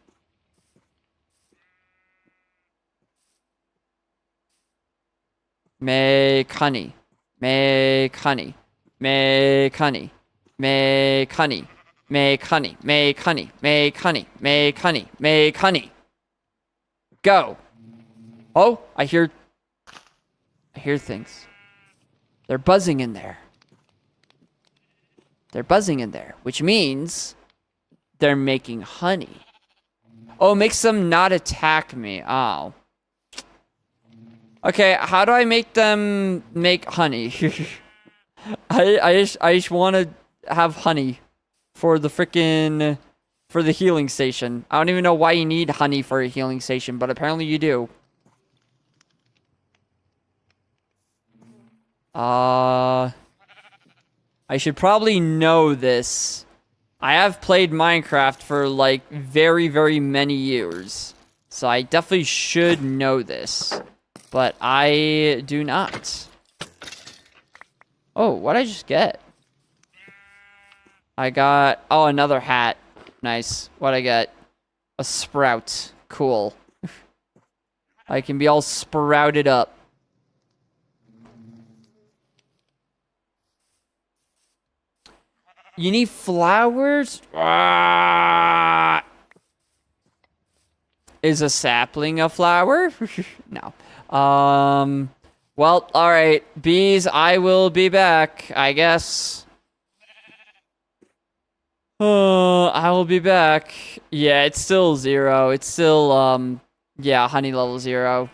Make honey. Make honey. Make honey. Make honey. Make honey. Make honey. Make honey. Make honey. Make honey. Go. Oh, I hear things. They're buzzing in there. They're buzzing in there, which means they're making honey. Oh, it makes them not attack me. Oh. Okay, how do I make them make honey? I just want to have honey for the frickin' for the healing station. I don't even know why you need honey for a healing station, but apparently you do. I should probably know this. I have played Minecraft for like very, very many years, so I definitely should know this. But I do not. Oh, what'd I just get? I got... Oh, another hat. Nice. What'd I get? A sprout. Cool. I can be all sprouted up. You need flowers? Ah! Is a sapling a flower? No. Well, alright. Bees, I will be back, I guess. I will be back. Yeah, it's still 0. It's still, yeah, honey level 0.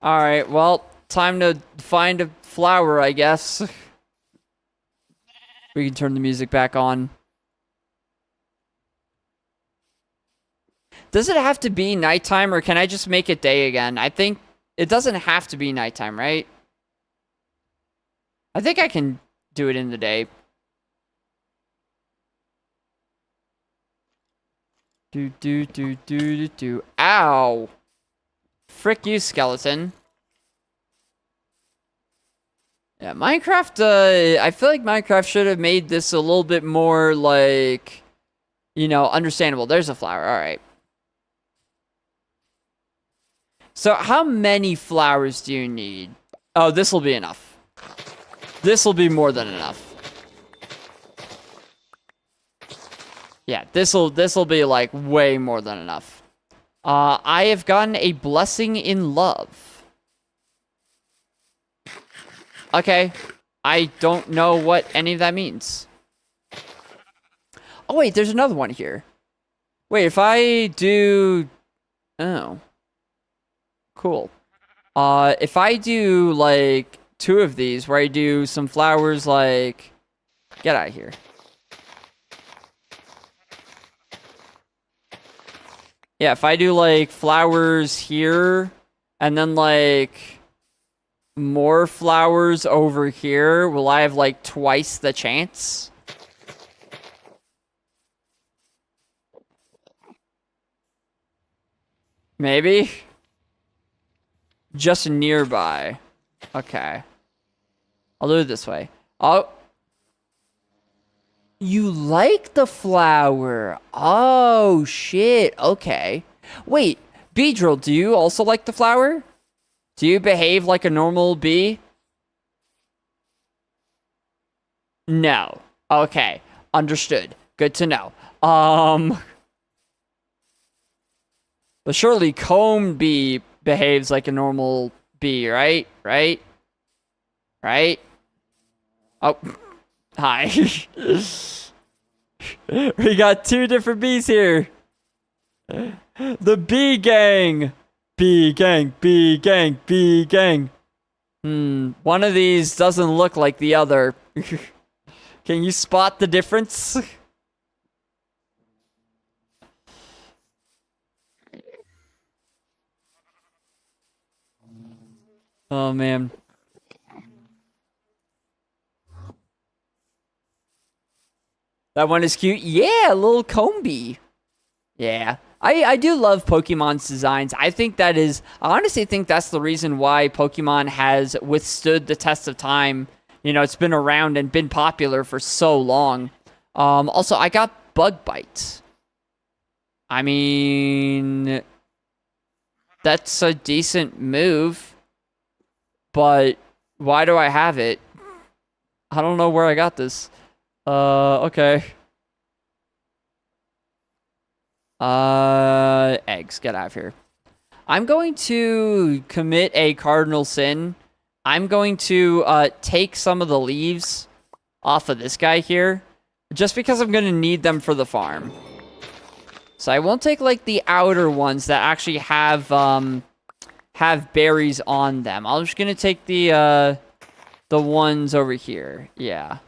Alright, well, time to find a flower, I guess. We can turn the music back on. Does it have to be nighttime, or can I just make it day again? I think it doesn't have to be nighttime, right? I think I can do it in the day. Do. Ow! Frick you, skeleton. Yeah, Minecraft, I feel like Minecraft should have made this a little bit more, like, you know, understandable. There's a flower, alright. So, how many flowers do you need? Oh, this will be enough. This will be more than enough. Yeah, this'll be, like, way more than enough. I have gotten a blessing in love. Okay. I don't know what any of that means. Oh, wait, there's another one here. Wait, if I do... Oh. Cool. If I do, like, 2 of these, where I do some flowers, like... Get out of here. Yeah, if I do, like, flowers here, and then, like, more flowers over here, will I have, like, twice the chance? Maybe? Just nearby. Okay. I'll do it this way. Oh. You like the flower. Oh, shit. Okay. Wait, Beedrill, do you also like the flower? Do you behave like a normal bee? No. Okay. Understood. Good to know. But surely comb bee behaves like a normal bee, right? Right? Right? Oh. Hi. We got 2 different bees here. The bee gang. Bee gang, bee gang, bee gang. One of these doesn't look like the other. Can you spot the difference? Oh, man. That one is cute. Yeah, a little combi. Yeah. I do love Pokemon's designs. I honestly think that's the reason why Pokemon has withstood the test of time. You know, it's been around and been popular for so long. Also, I got Bug Bite. I mean, that's a decent move, but why do I have it? I don't know where I got this. Okay. Eggs, get out of here. I'm going to commit a cardinal sin. I'm going to, take some of the leaves off of this guy here, just because I'm going to need them for the farm. So I won't take, like, the outer ones that actually have berries on them. I'm just going to take the ones over here. Yeah.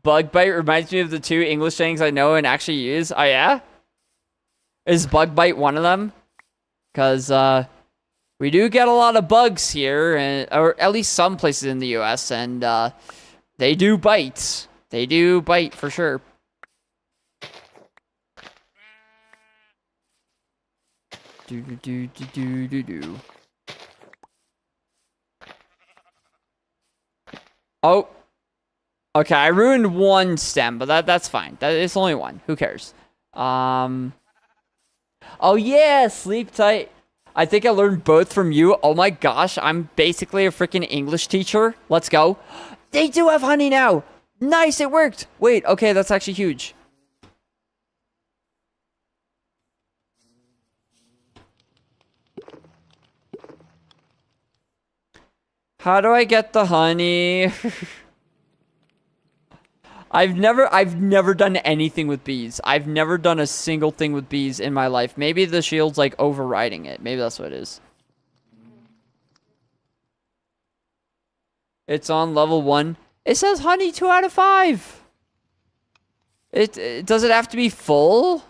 Bug Bite reminds me of the 2 English sayings I know and actually use. Oh, yeah? Is Bug Bite one of them? Because, we do get a lot of bugs here, or at least some places in the US, and, they do bite. They do bite, for sure. Do. Oh. Okay, I ruined 1 stem, but that's fine. It's only 1. Who cares? Oh yeah, sleep tight. I think I learned both from you. Oh my gosh, I'm basically a freaking English teacher. Let's go. They do have honey now. Nice, it worked. Wait, okay, that's actually huge. How do I get the honey? I've never done anything with bees. I've never done a single thing with bees in my life. Maybe the shield's like overriding it. Maybe that's what it is. It's on level 1. It says honey 2 out of 5. Does it have to be full?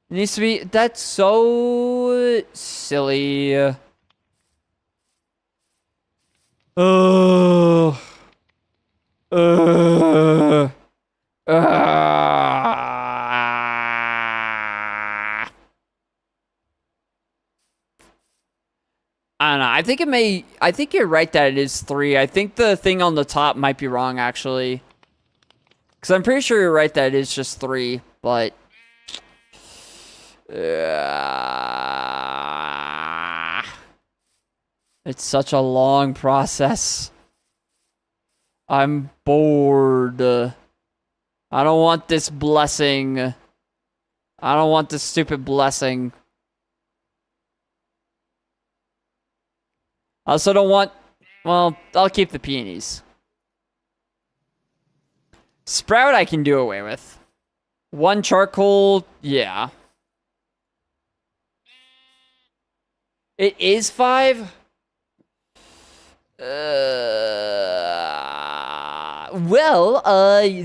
It needs to be. That's so silly. Oh. I don't know. I think you're right that it is 3. I think the thing on the top might be wrong, actually. Because I'm pretty sure you're right that it is just 3, but... it's such a long process. I'm bored. I don't want this blessing. I don't want this stupid blessing. I also don't want... Well, I'll keep the peonies. Sprout I can do away with. 1 charcoal, yeah. It is 5?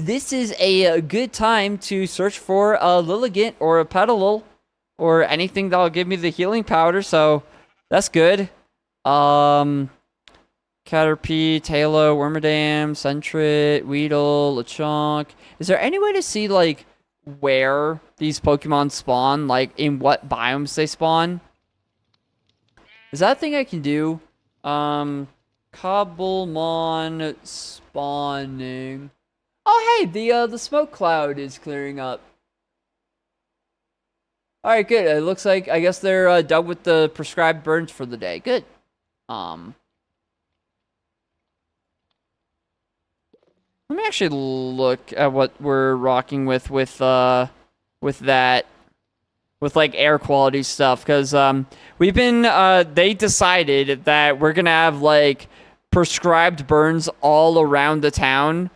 This is a good time to search for a Lilligant or a Petalil or anything that'll give me the healing powder, so that's good. Caterpie, Tailo, Wormadam, Sentret, Weedle, Lechonk. Is there any way to see, like, where these Pokemon spawn? Like, in what biomes they spawn? Is that a thing I can do? Cobblemon spawning. Oh, hey, the smoke cloud is clearing up. Alright, good. It looks like, I guess they're done with the prescribed burns for the day. Good. Let me actually look at what we're rocking with that, with like air quality stuff, because we've been they decided that we're gonna have like prescribed burns all around the town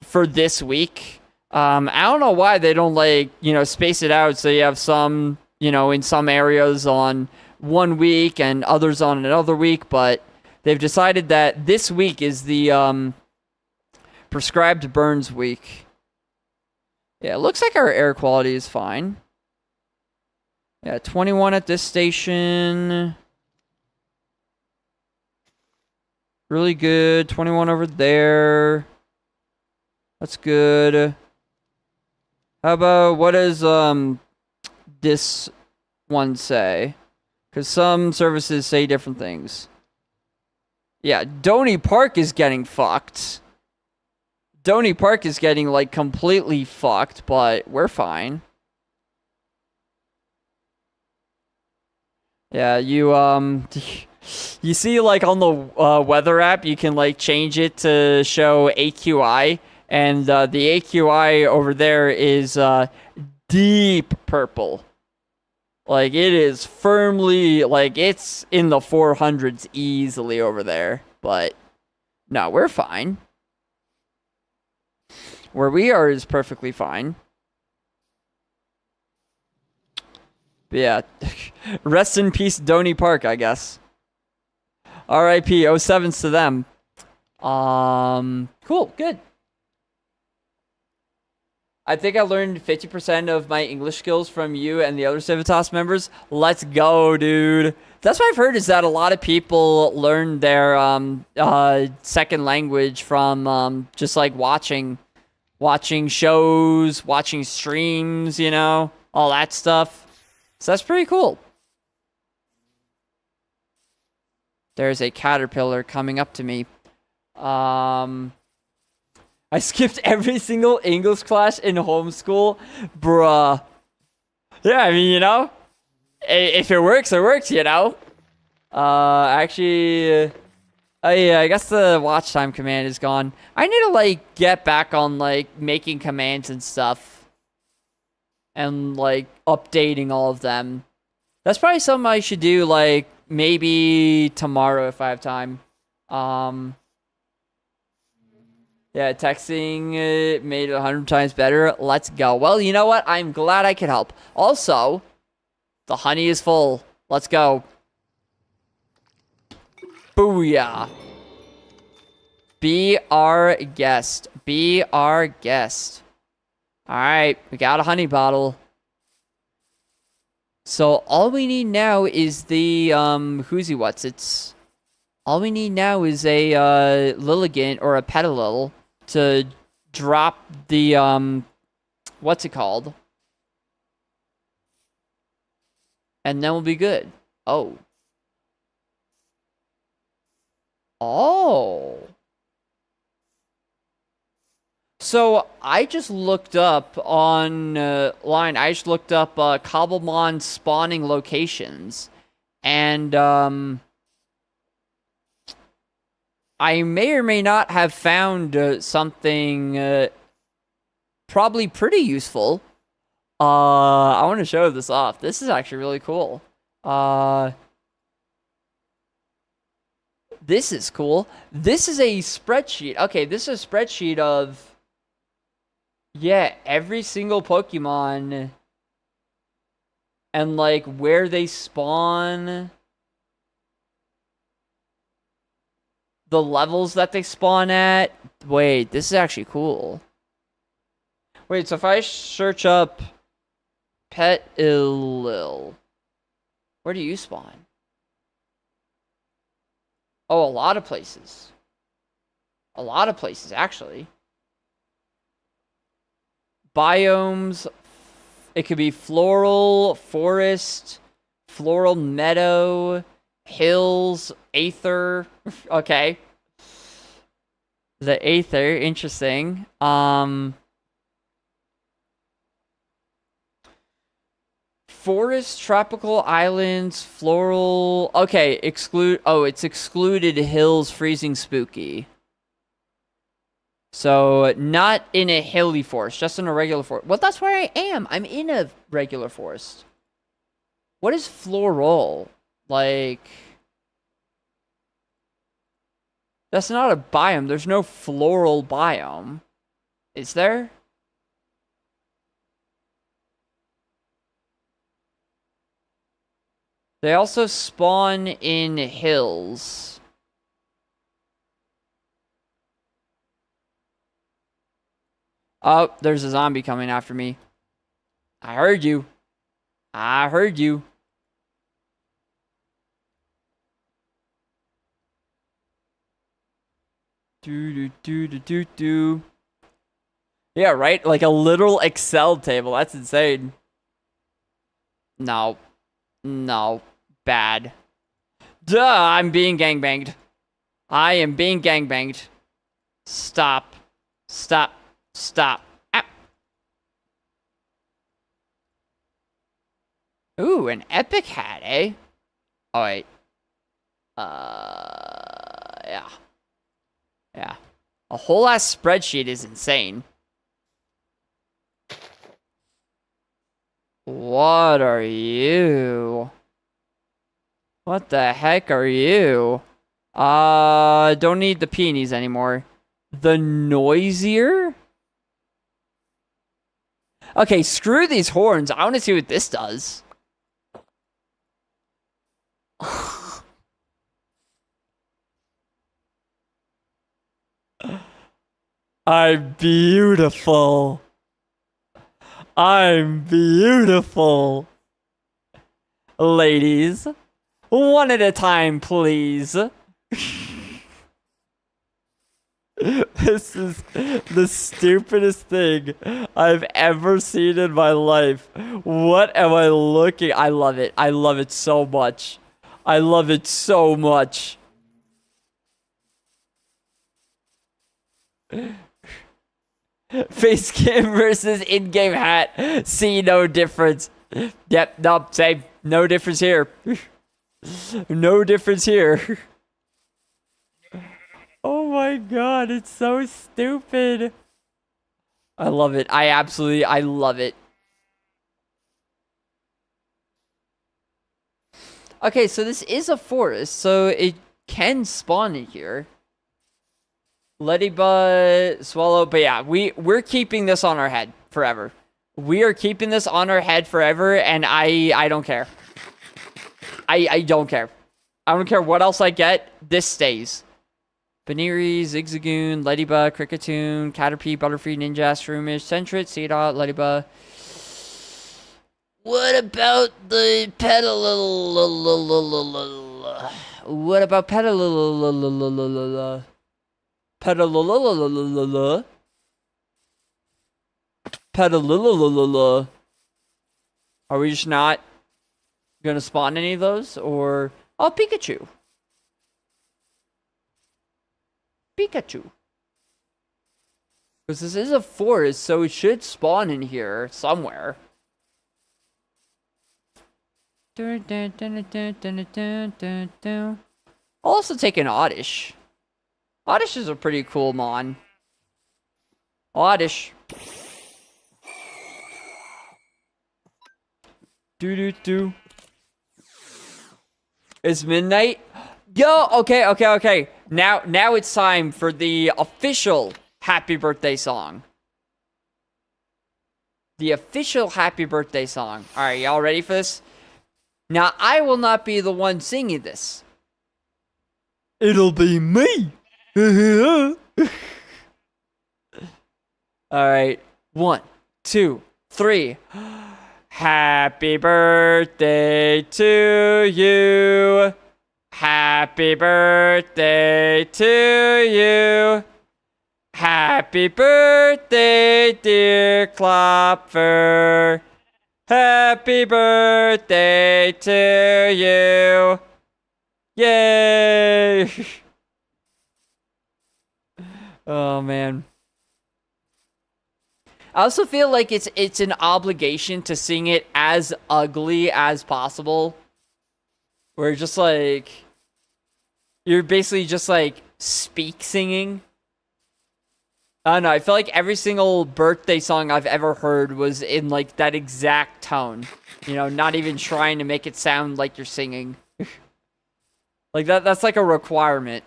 for this week. I don't know why they don't, like, you know, space it out so you have some, you know, in some areas on one week and others on another week, but they've decided that this week is the prescribed burns week. Yeah, it looks like our air quality is fine. Yeah, 21 at this station. Really good. 21 over there. That's good. How about, what does this one say? Because some services say different things. Yeah, Donny Park is getting fucked. Donny Park is getting, like, completely fucked, but we're fine. Yeah, you see, like, on the weather app, you can, like, change it to show AQI, and the AQI over there is deep purple. Like, it is firmly, like, it's in the 400s easily over there, but no, we're fine. Where we are is perfectly fine. But yeah, rest in peace, Donny Park, I guess. R.I.P. 07s to them. Cool, good. I think I learned 50% of my English skills from you and the other Civitas members. Let's go, dude. That's what I've heard, is that a lot of people learn their second language from just like watching shows, watching streams, you know, all that stuff. So that's pretty cool. There's a caterpillar coming up to me. I skipped every single English class in homeschool. Bruh. Yeah, I mean, you know, if it works, it works, you know. Actually, oh yeah, I guess the watch time command is gone. I need to, like, get back on, like, making commands and stuff. And, like, updating all of them. That's probably something I should do, like, maybe tomorrow if I have time. Yeah, texting made it 100 times better. Let's go. Well, you know what? I'm glad I could help. Also, the honey is full. Let's go. Booyah. Be our guest. Be our guest. Alright, we got a honey bottle. So all we need now is the whoosy what's it's. All we need now is a Lilligant or a Petalil to drop the what's it called? And then we'll be good. Oh. Oh. So I just looked up online. I just looked up Cobblemon spawning locations, and I may or may not have found something probably pretty useful. I want to show this off. This is actually really cool. This is cool. This is a spreadsheet. Okay, this is a spreadsheet of, yeah, every single Pokemon and like where they spawn, the levels that they spawn at. Wait, this is actually cool. Wait, so if I search up Petilil, where do you spawn? Oh, a lot of places. A lot of places, actually. Biomes. It could be floral, forest, floral meadow, hills, aether. Okay. The aether, interesting. Forest, tropical islands, floral. Okay, exclude. Oh, it's excluded hills, freezing, spooky. So, not in a hilly forest, just in a regular forest. Well, that's where I am. I'm in a regular forest. What is floral? Like, that's not a biome. There's no floral biome. Is there? They also spawn in hills. Oh, there's a zombie coming after me. I heard you. I heard you. Do. Yeah, right? Like a literal Excel table. That's insane. No. No. Bad. Duh, I'm being gangbanged. I am being gangbanged. Stop. Stop. Stop. Ah. Ooh, an epic hat, eh? Oh, wait. Yeah. Yeah. A whole ass spreadsheet is insane. What are you? What the heck are you? Don't need the peonies anymore. The noisier? Okay, screw these horns. I want to see what this does. I'm beautiful. I'm beautiful. Ladies, one at a time, please. This is the stupidest thing I've ever seen in my life. What am I looking? I love it. I love it so much. I love it so much. Face cam versus in-game hat. See no difference. Yep, nope, same. No difference here. No difference here. Oh my god, it's so stupid. I love it. I love it. Okay, so this is a forest, so it can spawn in here. Ladybug, Swallow, but yeah, we're keeping this on our head forever. We are keeping this on our head forever, and I don't care. I don't care. I don't care what else I get. This stays. Baneri, Zigzagoon, Ladybug, Cricketoon, Caterpie, Butterfree, Ninja, Shroomish, Sentret, Seedot, Ladybug. What about the Petal? What about Petal? Petal? Petal? Are we just not gonna spawn any of those? Or... Oh, Pikachu. Pikachu. Because this is a forest, so it should spawn in here somewhere. I'll also take an Oddish. Oddish is a pretty cool mon. Oddish. Do. It's midnight. Yo, okay. Now it's time for the official happy birthday song. The official happy birthday song. All right, y'all ready for this? Now, I will not be the one singing this. It'll be me. All right, 1, 2, 3. Happy birthday to you. Happy birthday to you. Happy birthday, dear Klopfer. Happy birthday to you. Yay! Oh, man. I also feel like it's an obligation to sing it as ugly as possible. Where just like... You're basically just like speak singing. I don't know, I feel like every single birthday song I've ever heard was in like that exact tone. You know, not even trying to make it sound like you're singing. Like that's like a requirement.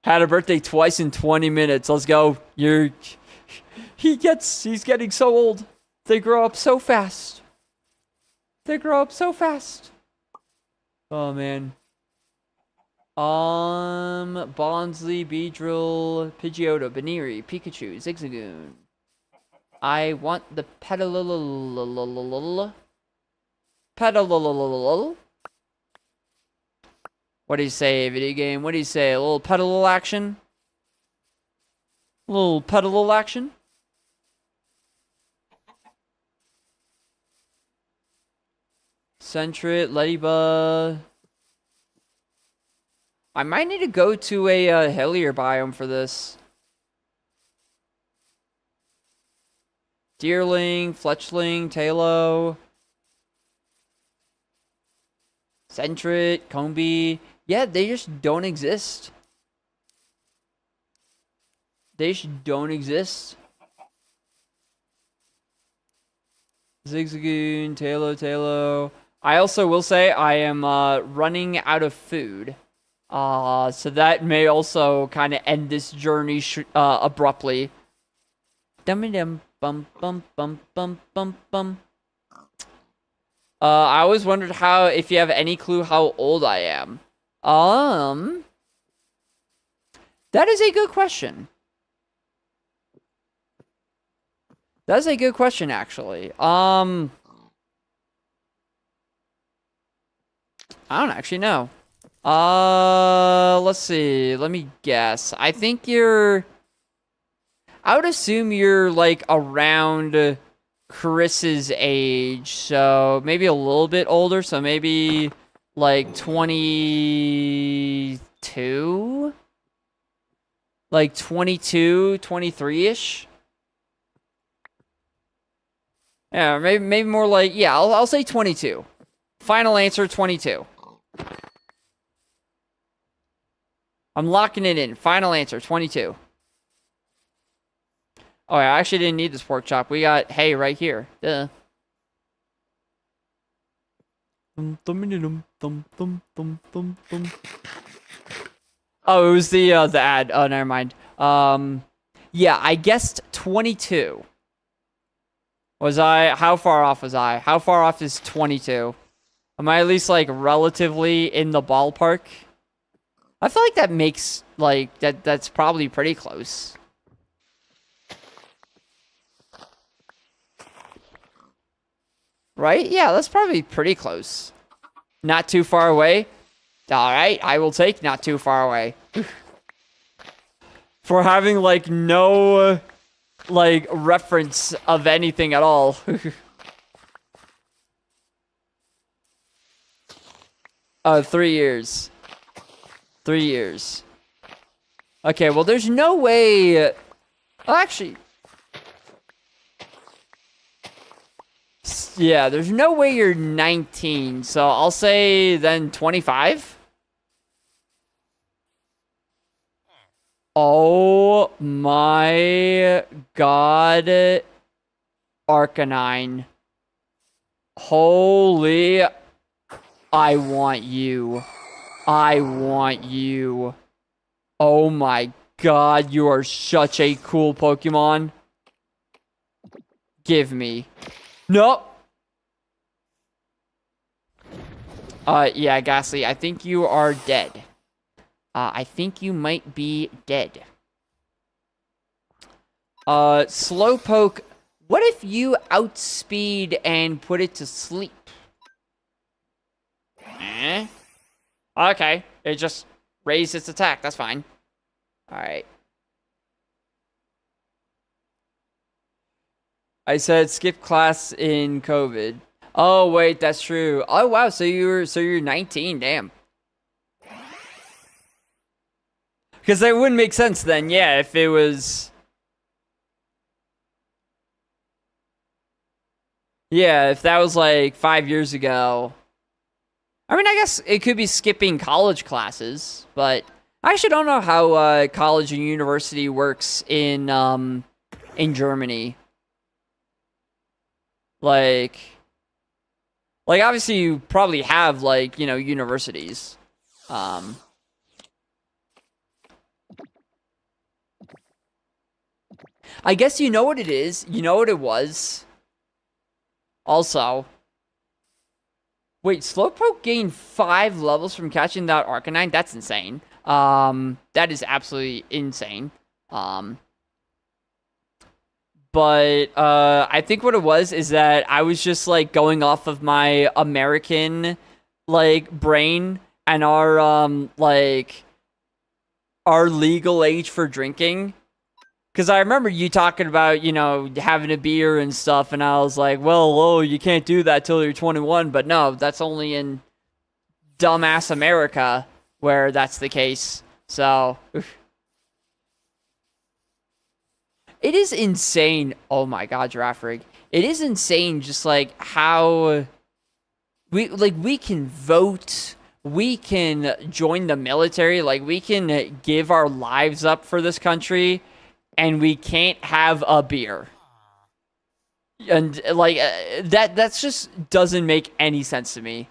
Had a birthday twice in 20 minutes. Let's go. He's getting so old. They grow up so fast. Oh man. Bonsly, Beedrill, Pidgeotto, Baneri, Pikachu, Zigzagoon. I want the pedalul. What do you say, video game? What do you say? A little pedalul action? Sentret, Ladybug. I might need to go to a hillier biome for this. Deerling, Fletchling, Tailo. Sentret, Combi. Yeah, they just don't exist. Zigzagoon, Tailo. I also will say I am running out of food. So that may also kind of end this journey abruptly. Dum bum bum bum bum bum bum. I always wondered if you have any clue how old I am. That is a good question. That's a good question, actually. I don't actually know. Let's see. Let me guess. I think I would assume you're like around Chris's age, so maybe a little bit older, so maybe like 22? Like 22, 23-ish? Yeah, maybe more like, yeah, I'll say 22. Final answer, 22. I'm locking it in. Final answer, 22. Oh, I actually didn't need this pork chop. We got hay right here. Duh. Oh, it was the ad. Oh, never mind. Yeah, I guessed 22. How far off was I? How far off is 22? Am I at least, like, relatively in the ballpark? I feel like that makes, like, that's probably pretty close. Right? Yeah, that's probably pretty close. Not too far away. Alright, I will take not too far away. For having, like, no, like, reference of anything at all. 3 years. 3 years. Okay, well, there's no way... Well, actually... Yeah, there's no way you're 19, so I'll say then 25? Oh my god. Arcanine. Holy. I want you. I want you. Oh my god, you are such a cool Pokemon. Give me. Nope. Yeah, Ghastly, I think you are dead. I think you might be dead. Slowpoke, what if you outspeed and put it to sleep? Okay, it just raised its attack, that's fine. Alright. I said skip class in COVID. Oh wait, that's true. Oh wow, so you're 19, damn. Because that wouldn't make sense then, yeah, if it was... Yeah, if that was like 5 years ago. I mean, I guess it could be skipping college classes, but I actually don't know how college and university works in Germany. Like obviously you probably have like, you know, universities. I guess you know what it is. You know what it was. Also, wait, Slowpoke gained 5 levels from catching that Arcanine? That's insane. That is absolutely insane. But I think what it was is that I was just like going off of my American like brain and our legal age for drinking. Because I remember you talking about, you know, having a beer and stuff, and I was like, well, you can't do that till you're 21. But no, that's only in dumbass America where that's the case. So, it is insane. Oh my god, Giraffe Rig. It is insane just like how we can vote, we can join the military, like we can give our lives up for this country, and we can't have a beer. And like that's just doesn't make any sense to me.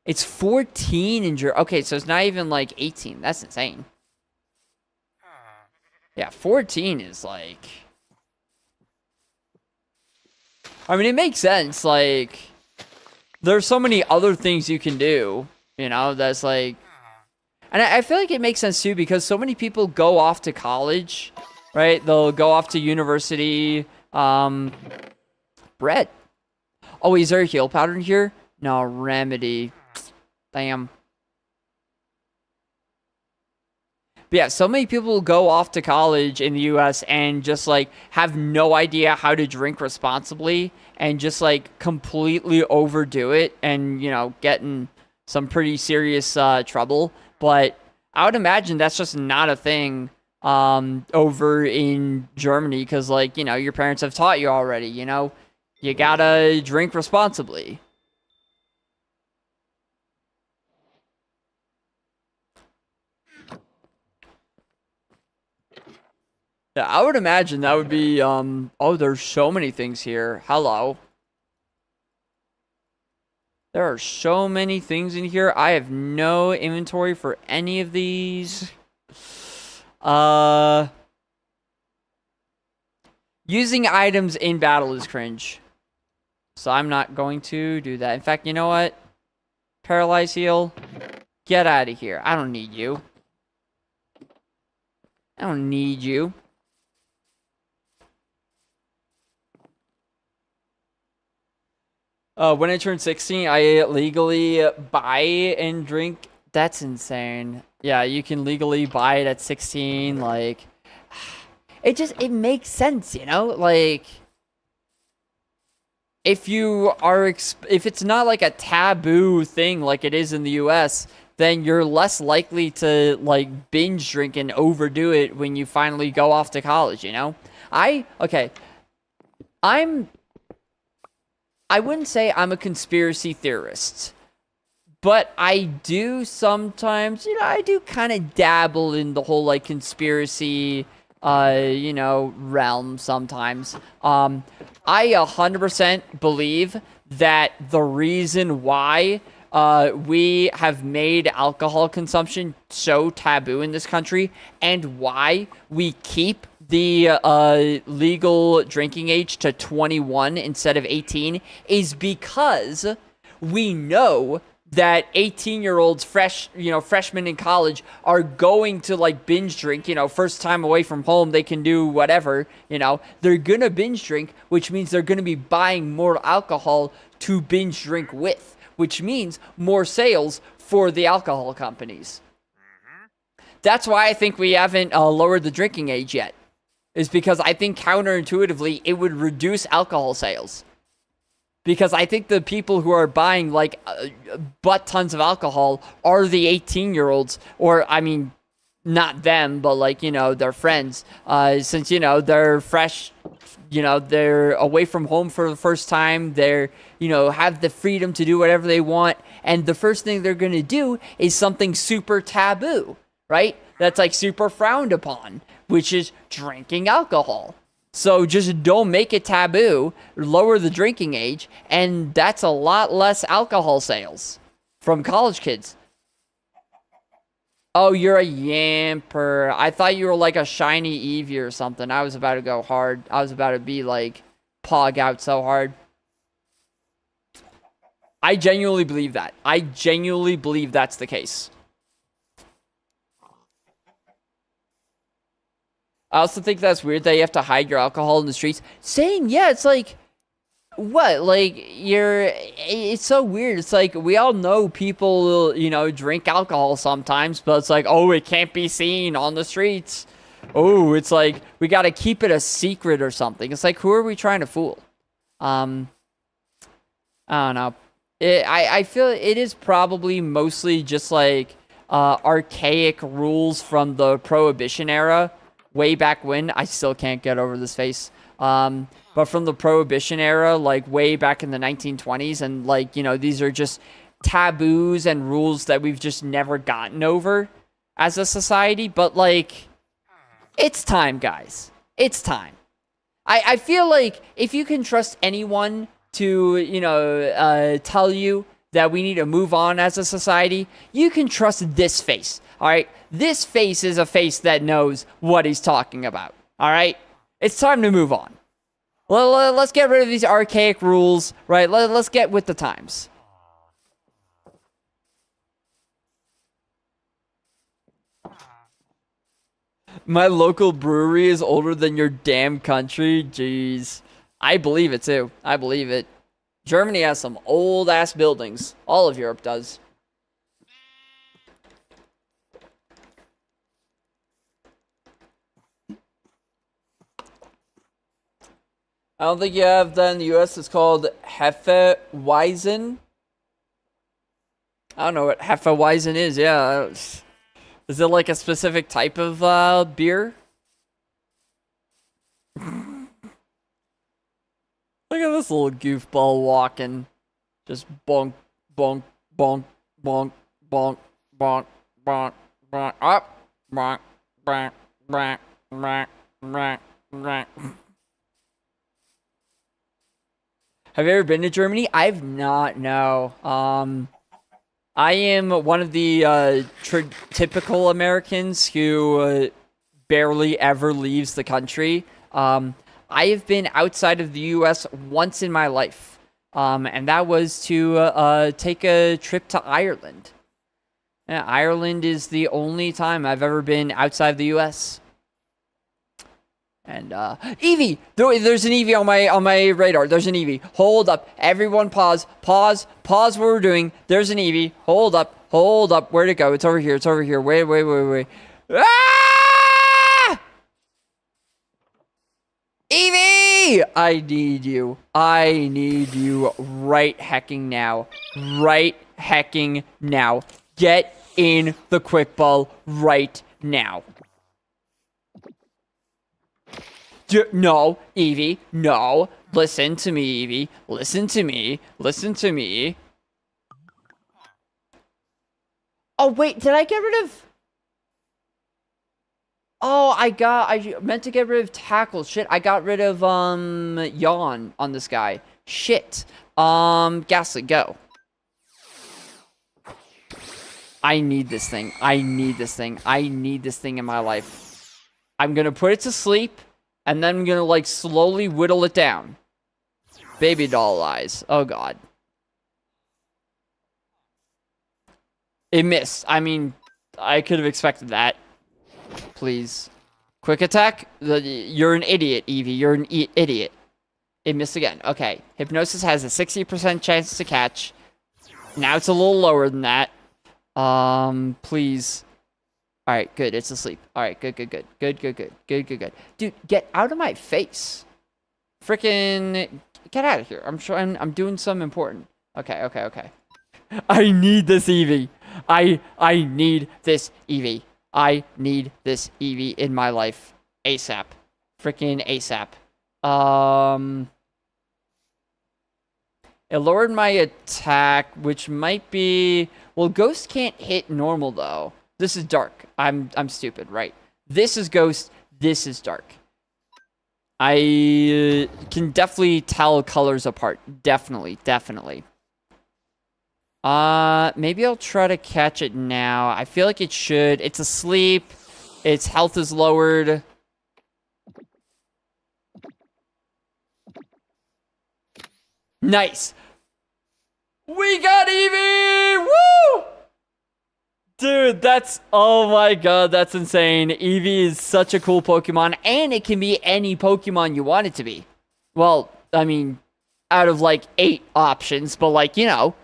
It's 14 in Germany. Okay, so it's not even like 18. That's insane. Yeah, 14 is like... I mean, it makes sense. Like, there's so many other things you can do, you know, that's like... And I feel like it makes sense, too, because so many people go off to college, right? They'll go off to university. Bread. Oh, is there a heal powder in here? No, remedy. Damn. But yeah, so many people go off to college in the US and just like have no idea how to drink responsibly and just like completely overdo it and, you know, get in some pretty serious trouble. But I would imagine that's just not a thing over in Germany because, like, you know, your parents have taught you already, you know, you gotta drink responsibly. Yeah, I would imagine that would be, oh, there's so many things here. Hello. There are so many things in here. I have no inventory for any of these. Using items in battle is cringe. So I'm not going to do that. In fact, you know what? Paralyze heal. Get out of here. I don't need you. I don't need you. When I turned 16, I legally buy and drink. That's insane. Yeah, you can legally buy it at 16. Like, it makes sense, you know? Like, if it's not like a taboo thing like it is in the US, then you're less likely to like binge drink and overdo it when you finally go off to college, you know? I wouldn't say I'm a conspiracy theorist, But I do sometimes, I do kind of dabble in the whole like conspiracy, realm sometimes. I 100% believe that the reason why we have made alcohol consumption so taboo in this country, and why we keep the legal drinking age to 21 instead of 18, is because we know that 18-year-olds, freshmen in college, are going to like binge drink. First time away from home, they can do whatever. They're gonna binge drink, which means they're gonna be buying more alcohol to binge drink with, which means more sales for the alcohol companies. That's why I think we haven't lowered the drinking age yet, is because I think counterintuitively it would reduce alcohol sales. Because I think the people who are buying like butt tons of alcohol are the 18-year-olds, or I mean, not them, but like, their friends. Since, they're fresh, they're away from home for the first time. They're, have the freedom to do whatever they want. And the first thing they're going to do is something super taboo, right? That's like super frowned upon, which is drinking alcohol. So just don't make it taboo, lower the drinking age, and that's a lot less alcohol sales from college kids. Oh, you're a yamper. I thought you were like a shiny Eevee or something. I was about to go hard. I was about to be like, pog out so hard. I genuinely believe that. I genuinely believe that's the case. I also think that's weird that you have to hide your alcohol in the streets. Same, yeah, it's like, what? Like, it's so weird. It's like, we all know people, drink alcohol sometimes, but it's like, oh, it can't be seen on the streets. Oh, it's like, we gotta keep it a secret or something. It's like, who are we trying to fool? I don't know. I feel it is probably mostly just like, archaic rules from the Prohibition era. Way back when, I still can't get over this face. But from the Prohibition era, like way back in the 1920s, and like, these are just taboos and rules that we've just never gotten over as a society. But like, it's time, guys. It's time. I feel like if you can trust anyone to, tell you that we need to move on as a society, you can trust this face. All right, this face is a face that knows what he's talking about. All right, it's time to move on. Let's get rid of these archaic rules, right? Let's get with the times. My local brewery is older than your damn country. Jeez, I believe it too. I believe it. Germany has some old ass buildings. All of Europe does. I don't think you have that in the US. It's called Hefeweizen. I don't know what Hefeweizen is. Yeah. Is it like a specific type of beer? Look at this little goofball walking. Just bonk, bonk, bonk, bonk, bonk, bonk, bonk, bonk, up, bonk, bonk, bonk, bonk, bonk, bonk. Have you ever been to Germany? I've not, no. I am one of the typical Americans who barely ever leaves the country. I have been outside of the U.S. once in my life, and that was to take a trip to Ireland. Yeah, Ireland is the only time I've ever been outside the U.S. And Eevee! There's an Eevee on my radar. There's an Eevee. Hold up. Everyone pause. Pause what we're doing. There's an Eevee. Hold up. Where'd it go? It's over here. Wait. Ah! Eevee! I need you right hecking now. Get in the quick ball right now. No, Eevee, no. Listen to me, Eevee. Listen to me. Oh, wait, did I get rid of... Oh, I meant to get rid of tackle. Shit, I got rid of, yawn on this guy. Shit. Ghastly, go. I need this thing. I need this thing. I need this thing in my life. I'm gonna put it to sleep, and then I'm gonna, like, slowly whittle it down. Baby doll eyes. Oh, God. It missed. I mean, I could have expected that. Please. Quick attack? You're an idiot, Eevee. You're an idiot. It missed again. Okay. Hypnosis has a 60% chance to catch. Now it's a little lower than that. Please. Alright, good. It's asleep. Alright, good. Good. Dude, get out of my face. Frickin' get out of here. I'm doing something important. Okay. I need this Eevee. I need this Eevee. I need this Eevee in my life. ASAP. Frickin' ASAP. It lowered my attack, which might be... Well, Ghost can't hit normal, though. This is dark. I'm stupid, right? This is Ghost. This is dark. I can definitely tell colors apart. Definitely. Maybe I'll try to catch it now. I feel like it should. It's asleep. Its health is lowered. Nice. We got Eevee! Woo! Dude, that's... Oh my god, that's insane. Eevee is such a cool Pokemon, and it can be any Pokemon you want it to be. Well, I mean, out of like 8 options, but like, you know,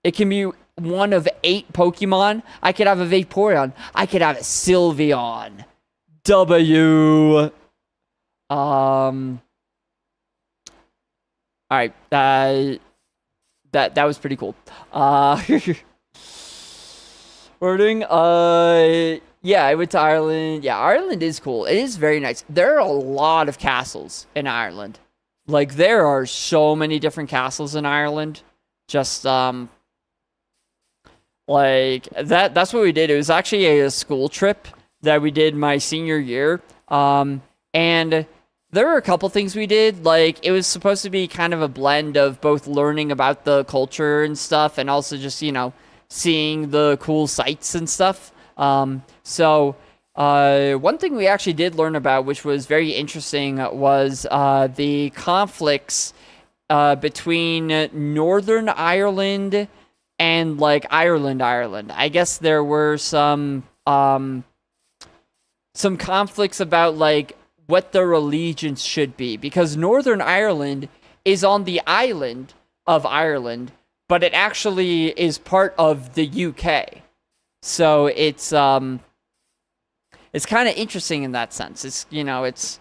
it can be one of 8 Pokemon. I could have a Vaporeon. I could have a Sylveon. W. Alright, that was pretty cool. We're doing, yeah, I went to Ireland. Yeah, Ireland is cool. It is very nice. There are a lot of castles in Ireland. Like, there are so many different castles in Ireland. Just, like, that's what we did. It was actually a school trip that we did my senior year. And there were a couple things we did. Like, it was supposed to be kind of a blend of both learning about the culture and stuff, and also just, you know, seeing the cool sights and stuff. So one thing we actually did learn about, which was very interesting, was the conflicts between Northern Ireland and, like, Ireland. I guess there were some conflicts about, like, what their allegiance should be, because Northern Ireland is on the island of Ireland, but it actually is part of the UK. So it's kind of interesting in that sense. It's, you know, it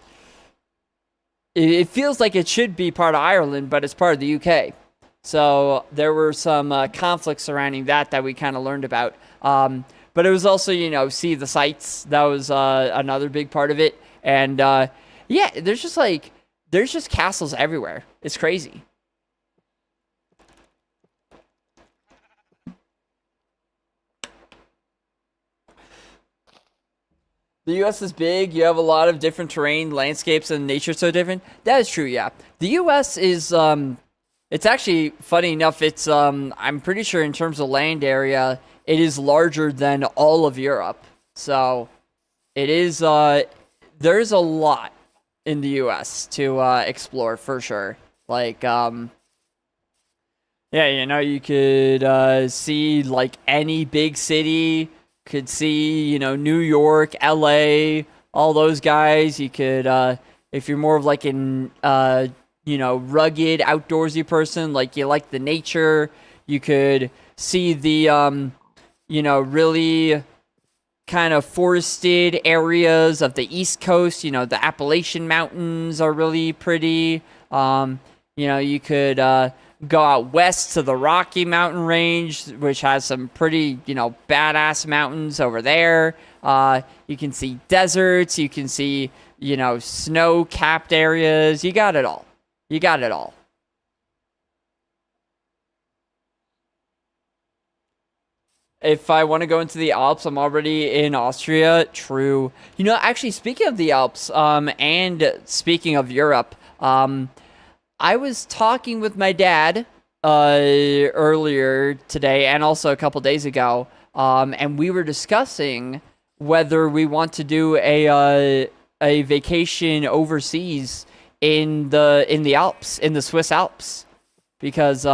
feels like it should be part of Ireland, but it's part of the UK. So there were some conflicts surrounding that we kind of learned about. But it was also, you know, see the sights. That was another big part of it. And yeah, there's just castles everywhere. It's crazy. The U.S. is big. You have a lot of different terrain, landscapes, and nature's so different. That is true, yeah. The U.S. is, it's actually, funny enough, it's, I'm pretty sure in terms of land area, it is larger than all of Europe. So, it is, there's a lot in the U.S. to explore, for sure. Like, yeah, you know, you could see, like, any big city. Could see, you know, New York, LA, all those guys. You could, if you're more of like an, you know, rugged, outdoorsy person, like you like the nature, you could see the, you know, really kind of forested areas of the East Coast. You know, the Appalachian Mountains are really pretty. You know, you could, go out west to the Rocky Mountain Range, which has some pretty, you know, badass mountains over there. You can see deserts. You can see, you know, snow-capped areas. You got it all. You got it all. If I want to go into the Alps, I'm already in Austria. True. You know, actually, speaking of the Alps, and speaking of Europe, I was talking with my dad, earlier today, and also a couple days ago, and we were discussing whether we want to do a vacation overseas in the Alps, in the Swiss Alps, because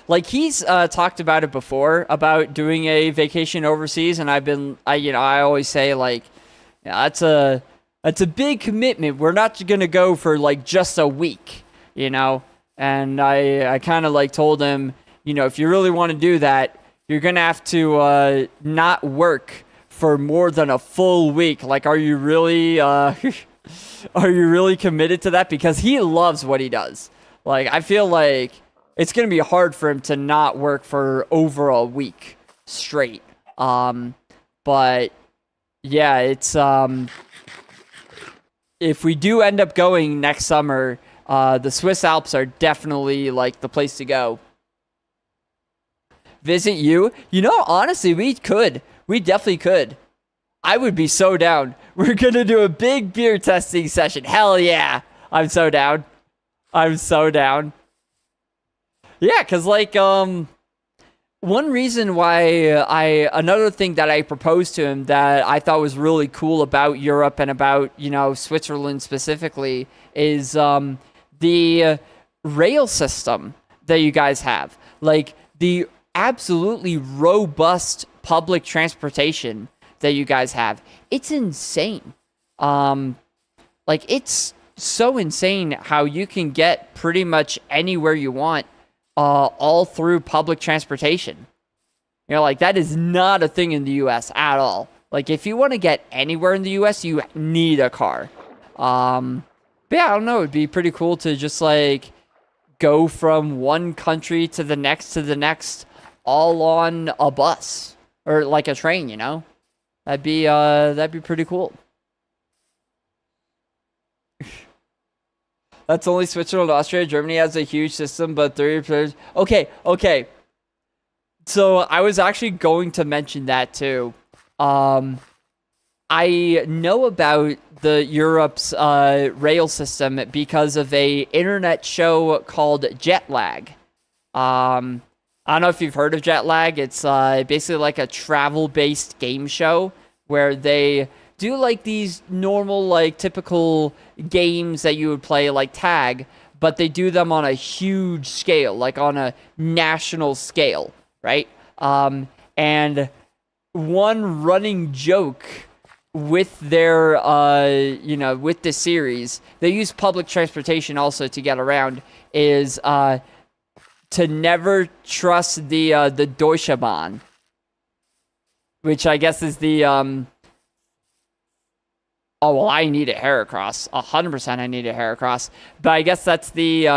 like he's talked about it before about doing a vacation overseas, and I always say like, yeah, that's a big commitment. We're not gonna go for like just a week, you know. And I kind of like told him, you know, if you really want to do that, you're gonna have to not work for more than a full week. Like, are you really are you really committed to that? Because he loves what he does. Like, I feel like it's gonna be hard for him to not work for over a week straight. But yeah, it's if we do end up going next summer, the Swiss Alps are definitely like the place to go. Visit you? You know, honestly, we could. We definitely could. I would be so down. We're gonna do a big beer testing session. Hell yeah. I'm so down. I'm so down. Yeah, cause like one reason why another thing that I proposed to him that I thought was really cool about Europe and about, you know, Switzerland specifically is the rail system that you guys have. Like the absolutely robust public transportation that you guys have. It's insane. Like it's so insane how you can get pretty much anywhere you want all through public transportation. You know, like that is not a thing in the US at all. Like if you want to get anywhere in the US, you need a car. But yeah, I don't know, it'd be pretty cool to just like go from one country to the next all on a bus or like a train, you know? That'd be pretty cool. That's only Switzerland, Austria. Germany has a huge system, but 30 players. Okay. So I was actually going to mention that too. I know about the Europe's rail system because of a internet show called Jet Lag. I don't know if you've heard of Jet Lag. It's basically like a travel-based game show where they do like these normal, like typical games that you would play, like tag, but they do them on a huge scale, like on a national scale, right? And one running joke with their, with the series, they use public transportation also to get around, is to never trust the Deutsche Bahn, which I guess is the oh, well, I need a Heracross. 100% I need a Heracross. But I guess that's the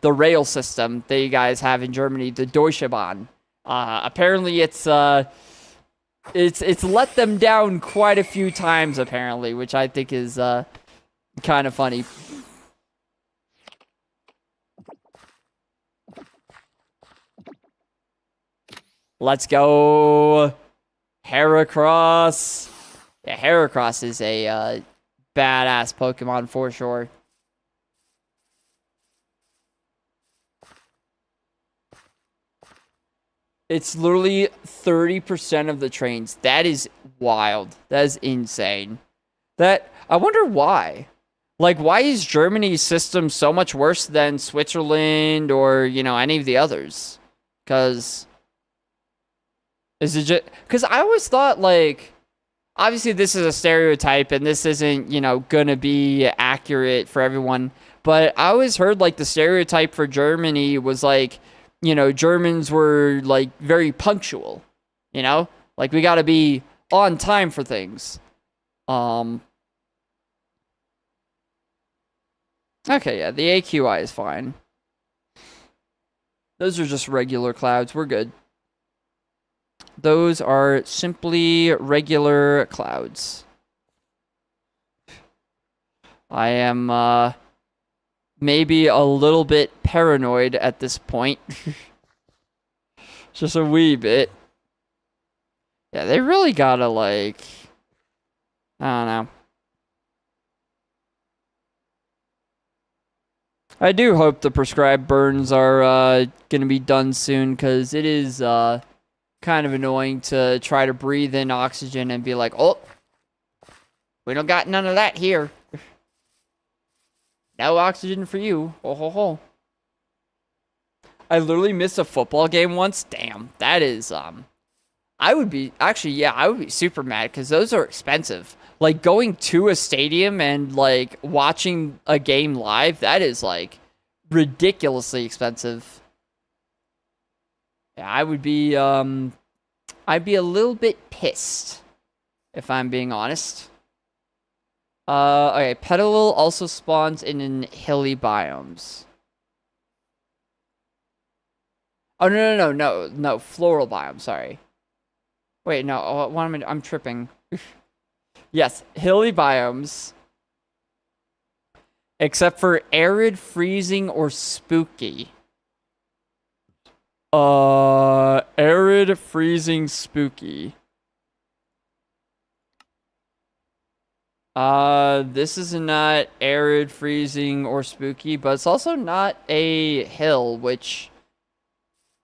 rail system that you guys have in Germany, the Deutsche Bahn. Apparently it's let them down quite a few times, apparently, which I think is kind of funny. Let's go, Heracross. Yeah, Heracross is a badass Pokemon for sure. It's literally 30% of the trains. That is wild. That is insane. That I wonder why. Like, why is Germany's system so much worse than Switzerland or, you know, any of the others? Because is it just because I always thought, like, obviously this is a stereotype and this isn't, you know, gonna be accurate for everyone, but I always heard like the stereotype for Germany was like, you know, Germans were like very punctual, you know, like we gotta be on time for things. Okay, yeah, the AQI is fine. Those are just regular clouds. We're good. Those are simply regular clouds. I am maybe a little bit paranoid at this point. Just a wee bit. Yeah, they really gotta, like... I don't know. I do hope the prescribed burns are gonna be done soon, because it is kind of annoying to try to breathe in oxygen and be like, oh, we don't got none of that here. No oxygen for you. Ho ho ho. I literally missed a football game once. Damn, that is I would be super mad because those are expensive. Like going to a stadium and like watching a game live, that is like ridiculously expensive. Yeah, I'd be a little bit pissed if I'm being honest. Okay, Petalil also spawns in hilly biomes. Oh, no, floral biome, sorry. Wait, no, what am I'm tripping. Yes, hilly biomes. Except for arid, freezing, or spooky. Arid, freezing, spooky. This is not arid, freezing, or spooky, but it's also not a hill, which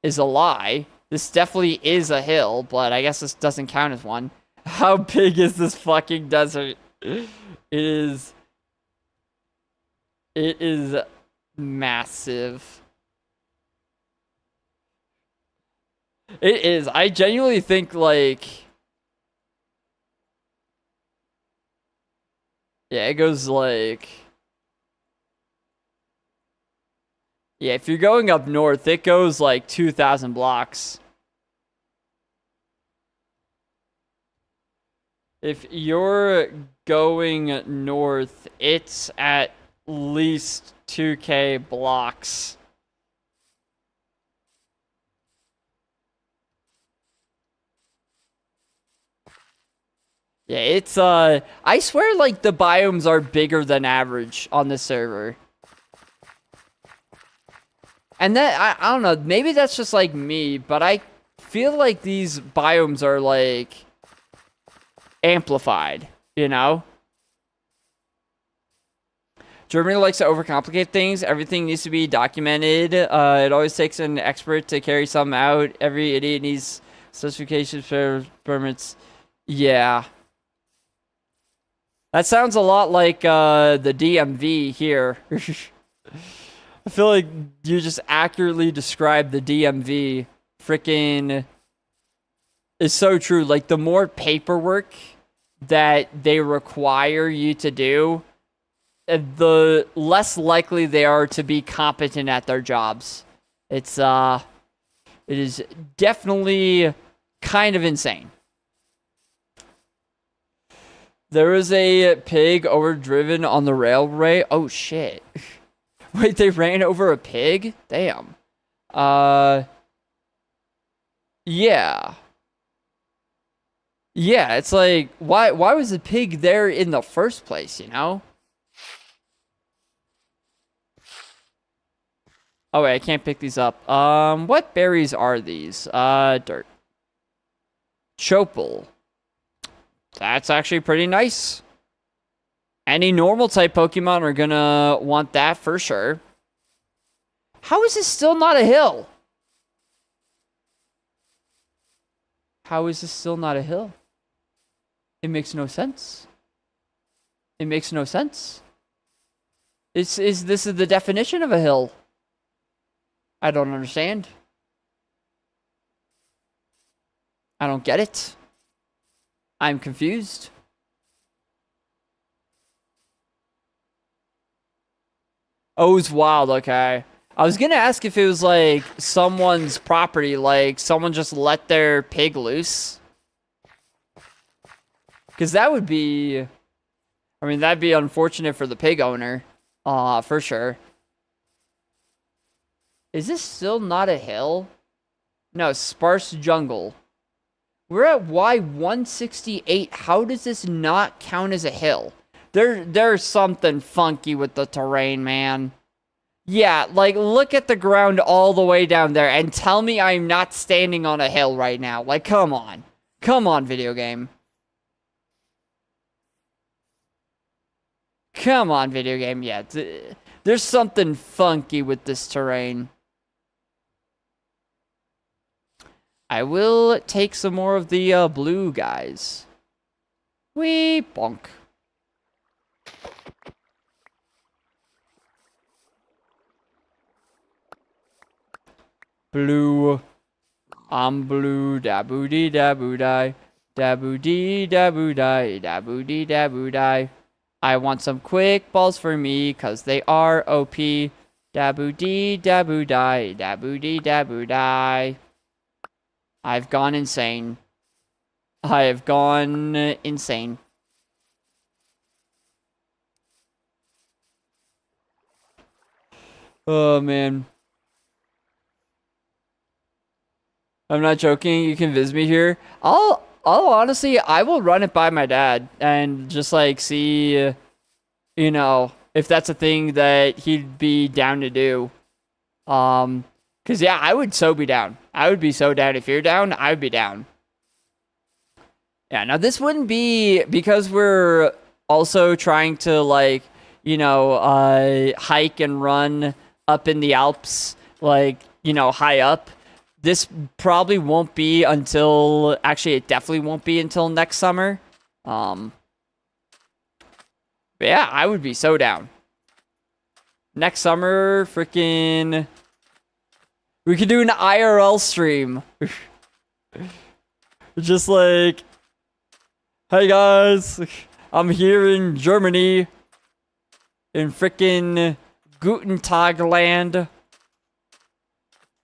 is a lie. This definitely is a hill, but I guess this doesn't count as one. How big is this fucking desert? It is massive. It is. I genuinely think, like... Yeah, it goes like... Yeah, if you're going up north, it goes like 2,000 blocks. If you're going north, it's at least 2K blocks. Yeah, it's, I swear, like, the biomes are bigger than average on this server. And that, I don't know, maybe that's just, like, me, but I feel like these biomes are, like, amplified, you know? Germany likes to overcomplicate things. Everything needs to be documented. It always takes an expert to carry something out. Every idiot needs specifications for permits. Yeah. That sounds a lot like the DMV here. I feel like you just accurately described the DMV. Freaking... It's so true. Like, the more paperwork that they require you to do, the less likely they are to be competent at their jobs. It is definitely kind of insane. There was a pig overdriven on the railway. Oh, shit. Wait, they ran over a pig? Damn. Yeah. Yeah, it's like, why was the pig there in the first place, you know? Oh, wait, I can't pick these up. What berries are these? Dirt. Chopal. That's actually pretty nice. Any normal type Pokemon are gonna want that for sure. How is this still not a hill? How is this still not a hill? It makes no sense. It makes no sense. This is the definition of a hill. I don't understand. I don't get it. I'm confused. Oh, it's wild, okay. I was gonna ask if it was like someone's property, like someone just let their pig loose. Because that would be... I mean, that'd be unfortunate for the pig owner. For sure. Is this still not a hill? No, sparse jungle. We're at Y168. How does this not count as a hill? There's something funky with the terrain, man. Yeah, like, look at the ground all the way down there and tell me I'm not standing on a hill right now. Like, come on. Come on, video game. Come on, video game. Yeah, there's something funky with this terrain. I will take some more of the blue guys. Wee bonk. Blue. I'm blue. Daboo dee daboo die. Daboo dee daboo die. Daboo dee daboo die. I want some quick balls for me, cause they are OP. Daboo dee daboo die. Daboo dee daboo die. I've gone insane. I have gone insane. Oh, man. I'm not joking. You can visit me here. I'll honestly, I will run it by my dad and just like see, you know, if that's a thing that he'd be down to do. Cause yeah, I would so be down. I would be so down. If you're down, I would be down. Yeah, now this wouldn't be because we're also trying to like, you know, hike and run up in the Alps, like, you know, high up. This probably won't be until, actually it definitely won't be until next summer. But yeah, I would be so down. Next summer, freaking, we could do an IRL stream. Just like, hey guys, I'm here in Germany, in freaking Guten Tag land.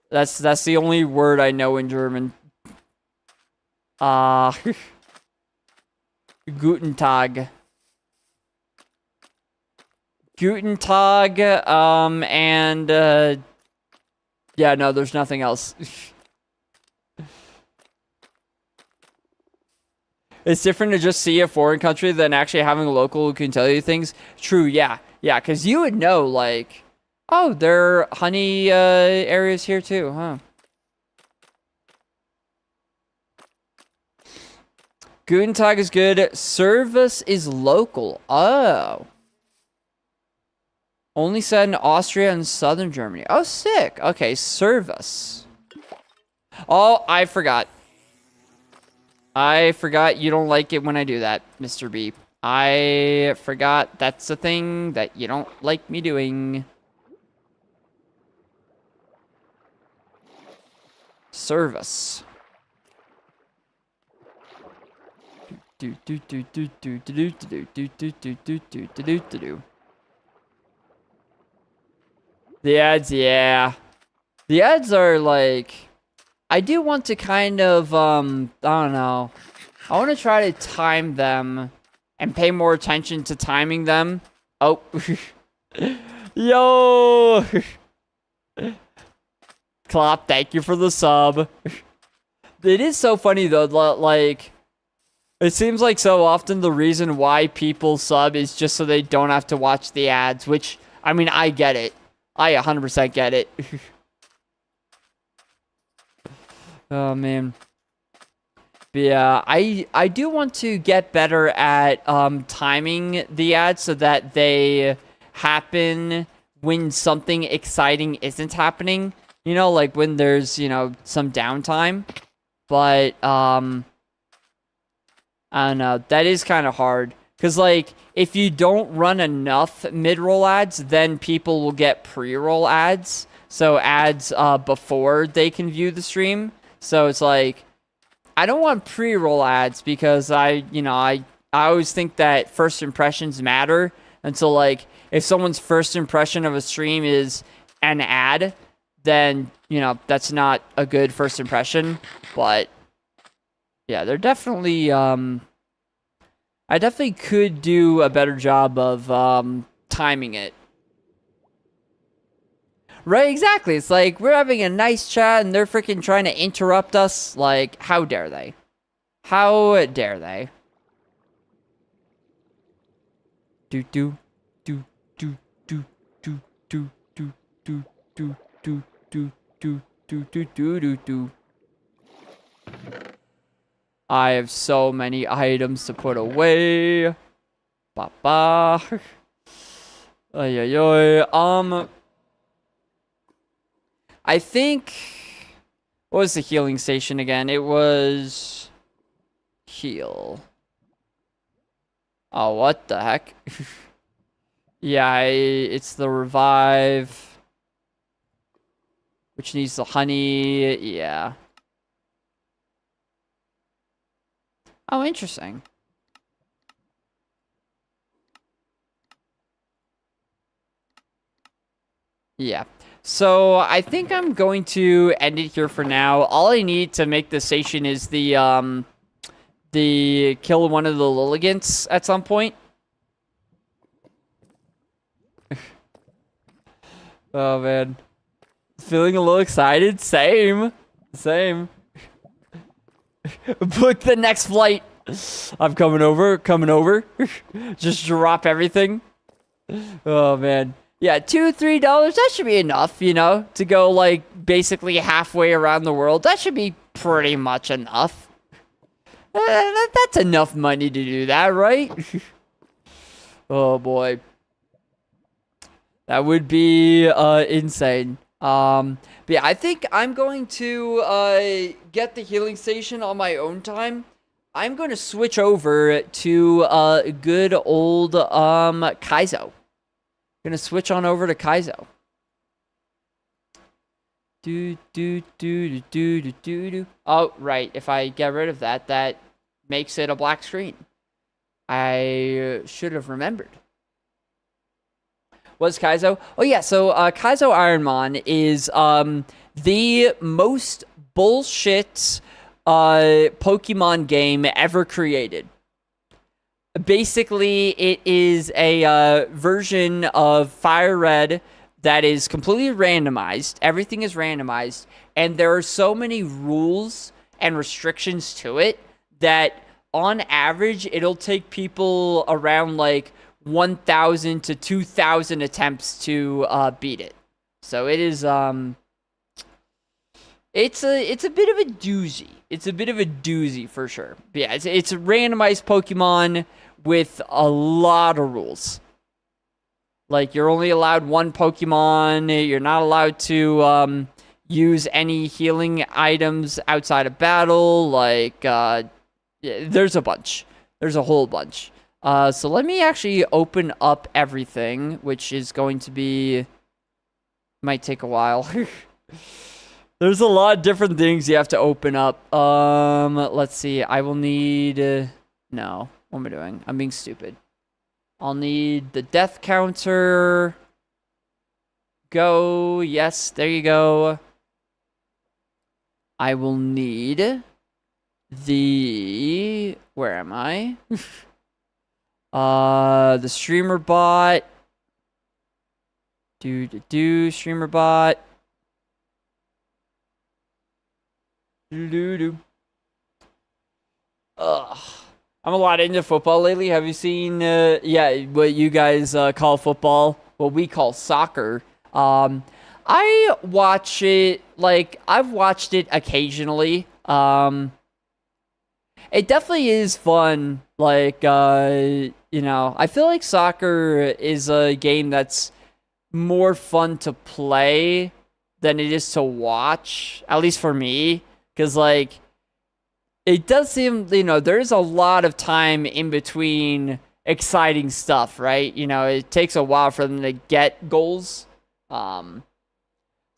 That's the only word I know in German. Guten Tag. Guten Tag, and, yeah, no, there's nothing else. It's different to just see a foreign country than actually having a local who can tell you things. True, yeah. Yeah, because you would know, like, oh, there are honey areas here too, huh? Guten Tag is good. Service is local. Oh. Only said in Austria and southern Germany. Oh, sick. Okay, service. Oh, I forgot. I forgot you don't like it when I do that, Mr. B. I forgot that's a thing that you don't like me doing. Service. The ads, yeah. The ads are like, I do want to kind of, I don't know. I want to try to time them and pay more attention to timing them. Oh. Yo. Clop, thank you for the sub. It is so funny though, like, it seems like so often the reason why people sub is just so they don't have to watch the ads, which, I mean, I get it. I 100% get it. Oh, man. But yeah, I do want to get better at timing the ads so that they happen when something exciting isn't happening. You know, like when there's, you know, some downtime. But, I don't know. That is kind of hard. Because, like, if you don't run enough mid-roll ads, then people will get pre-roll ads. So, ads before they can view the stream. So, it's like, I don't want pre-roll ads because I always think that first impressions matter. And so, like, if someone's first impression of a stream is an ad, then, you know, that's not a good first impression. But, yeah, they're definitely, I definitely could do a better job of timing it. Right, exactly. It's like, we're having a nice chat and they're freaking trying to interrupt us. Like, how dare they? How dare they? Do do do do do do do do do, do, do, do, do, do, do, do, do, do. I have so many items to put away. Ba ba. Ay, ay, ay. I think. What was the healing station again? It was. Heal. Oh, what the heck? Yeah, it's the revive. Which needs the honey. Yeah. Oh, interesting. Yeah. So I think I'm going to end it here for now. All I need to make the station is the kill one of the Lilligants at some point. Oh man. Feeling a little excited? Same. Same. Book the next flight. I'm coming over. Just drop everything. Oh man. Yeah, $2-3, that should be enough, you know, to go like basically halfway around the world. That should be pretty much enough. That's enough money to do that, right? Oh boy. That would be insane. But yeah, I think I'm going to get the healing station on my own time. I'm going to switch over to good old Kaizo. Gonna switch on over to Kaizo. Do. Oh, right. If I get rid of that, that makes it a black screen. I should have remembered. What's Kaizo? Oh yeah, so Kaizo Ironmon is the most bullshit Pokemon game ever created. Basically, it is a version of Fire Red that is completely randomized. Everything is randomized. And there are so many rules and restrictions to it that on average, it'll take people around like 1,000 to 2,000 attempts to beat it. So it is it's a bit of a doozy. It's a bit of a doozy for sure. But yeah, it's a randomized Pokemon with a lot of rules. Like, you're only allowed one Pokemon. You're not allowed to use any healing items outside of battle. Like, yeah, there's a bunch. There's a whole bunch. So let me actually open up everything, which is going to be... might take a while. There's a lot of different things you have to open up. Let's see. I will need... no. What am I doing? I'm being stupid. I'll need the death counter. Go. Yes, there you go. I will need the... where am I? The streamer bot. Streamer bot. Ugh. I'm a lot into football lately. Have you seen, yeah, what you guys call football? What we call soccer. I watch it, like, I've watched it occasionally. It definitely is fun. Like, you know, I feel like soccer is a game that's more fun to play than it is to watch, at least for me. Because, like, it does seem, you know, there's a lot of time in between exciting stuff, right? You know, it takes a while for them to get goals.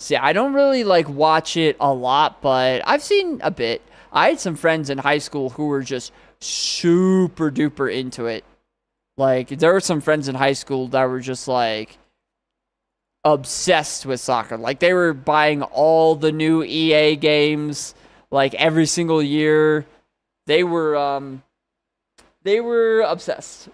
See, I don't really, like, watch it a lot, but I've seen a bit. I had some friends in high school who were just super duper into it. Like, there were some friends in high school that were just, like, obsessed with soccer. Like, they were buying all the new EA games, like, every single year. They were obsessed.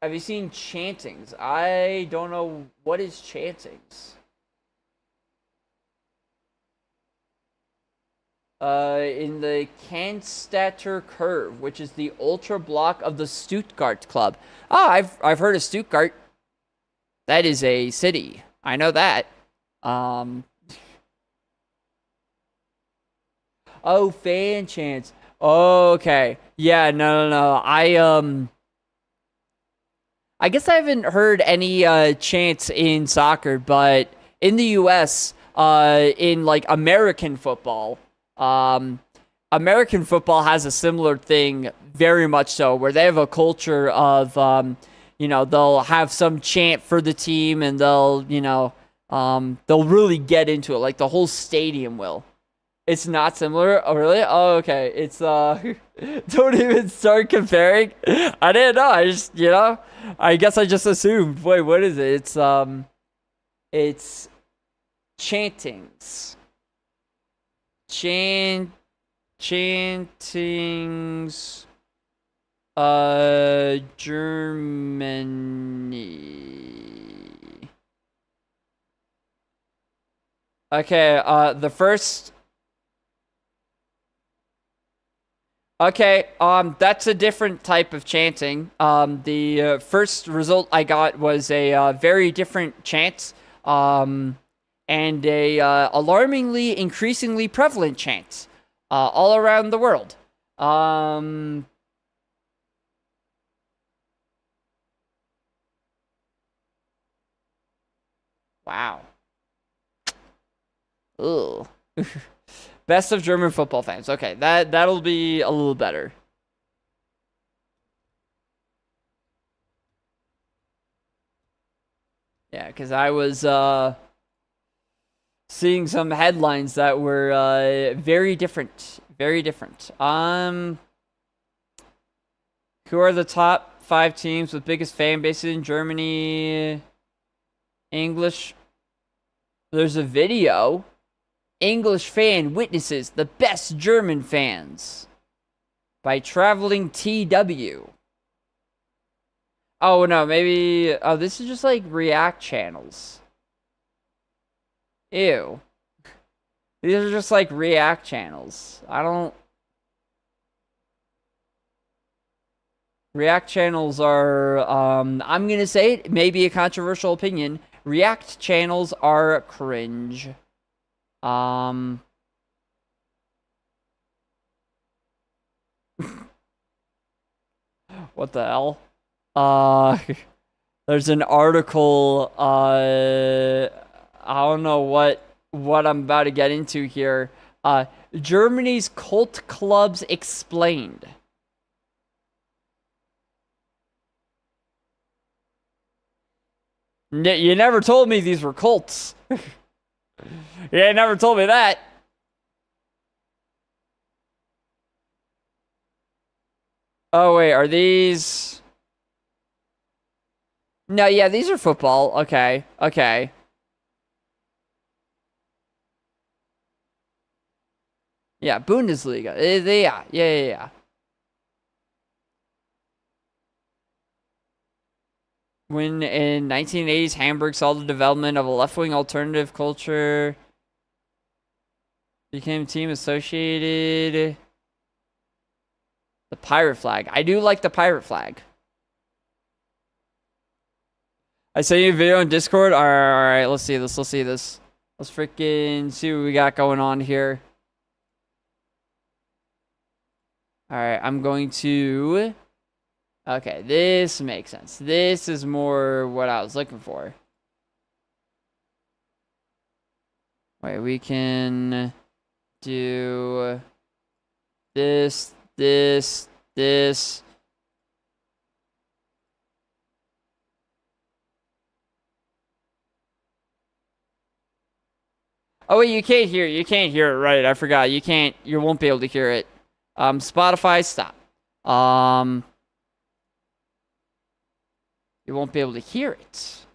Have you seen Chantings? I don't know what is Chantings. in the Cannstatter Curve, which is the ultra block of the Stuttgart Club. Oh, I've heard of Stuttgart. That is a city. I know that. Oh, fan chants. Okay. Yeah, no. I guess I haven't heard any chants in soccer, but in the US, in like American football, American football has a similar thing, very much so, where they have a culture of they'll have some chant for the team, and they'll really get into it, like the whole stadium will. It's not similar? Oh, really? Oh, okay. It's, don't even start comparing. I didn't know. I just, I guess I just assumed. Wait, what is it? It's chantings. Chantings, Germany. Okay, the first... Okay, that's a different type of chanting. The first result I got was a very different chant, and a alarmingly, increasingly prevalent chant all around the world. Wow. Ugh. Best of German football fans. Okay, that'll be a little better. Yeah, because I was seeing some headlines that were very different. Very different. Who are the top 5 teams with biggest fan bases in Germany? English. There's a video. English fan witnesses the best German fans by Traveling TW. Oh, no, maybe... Oh, this is just like React channels. Ew. These are just like React channels. I don't... React channels are... I'm gonna say it, maybe a controversial opinion. React channels are cringe. What the hell? There's an article, I don't know what I'm about to get into here. Germany's cult clubs explained. You never told me these were cults. You never told me that. Oh, wait, are these... No, yeah, these are football. Okay, okay. Yeah, Bundesliga. Yeah. When in 1980s, Hamburg saw the development of a left-wing alternative culture, became team associated. The pirate flag. I do like the pirate flag. I sent you a video on Discord. All right, let's see this. Let's freaking see what we got going on here. All right, I'm going to... Okay, this makes sense. This is more what I was looking for. Wait, we can do this. Oh wait, you can't hear it, right? I forgot. You won't be able to hear it. Spotify, stop. You won't be able to hear it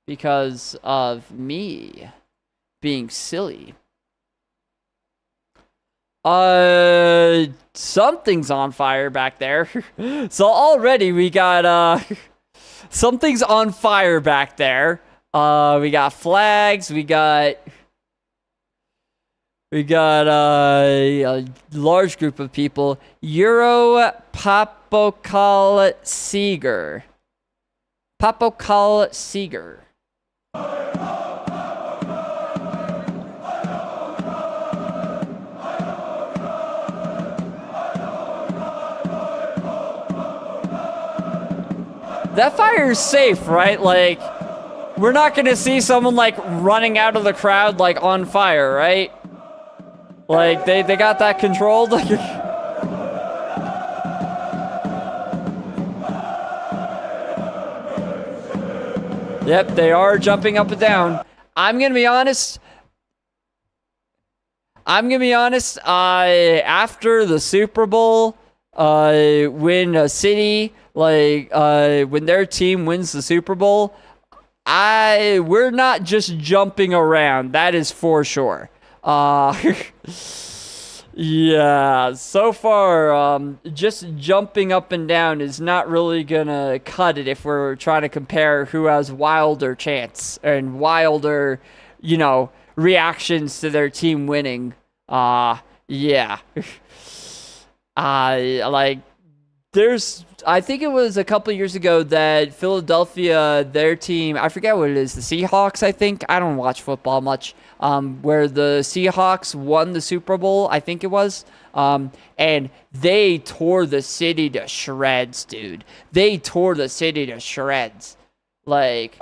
because of me being silly. Something's on fire back there. So already we got something's on fire back there. We got flags, we got We got a large group of people. Euro Papokal Seeger. Papokal Seeger. That fire is safe, right? Like, we're not gonna see someone like running out of the crowd like on fire, right? Like they got that controlled. Yep, they are jumping up and down. I'm gonna be honest. After the Super Bowl, when a city when their team wins the Super Bowl, we're not just jumping around. That is for sure. Yeah, so far, just jumping up and down is not really gonna cut it if we're trying to compare who has wilder chance and wilder, reactions to their team winning. Yeah. I think it was a couple years ago that Philadelphia, their team, I forget what it is, the Seahawks, I think. I don't watch football much. Where the Seahawks won the Super Bowl, I think it was. And they tore the city to shreds, dude. They tore the city to shreds. Like,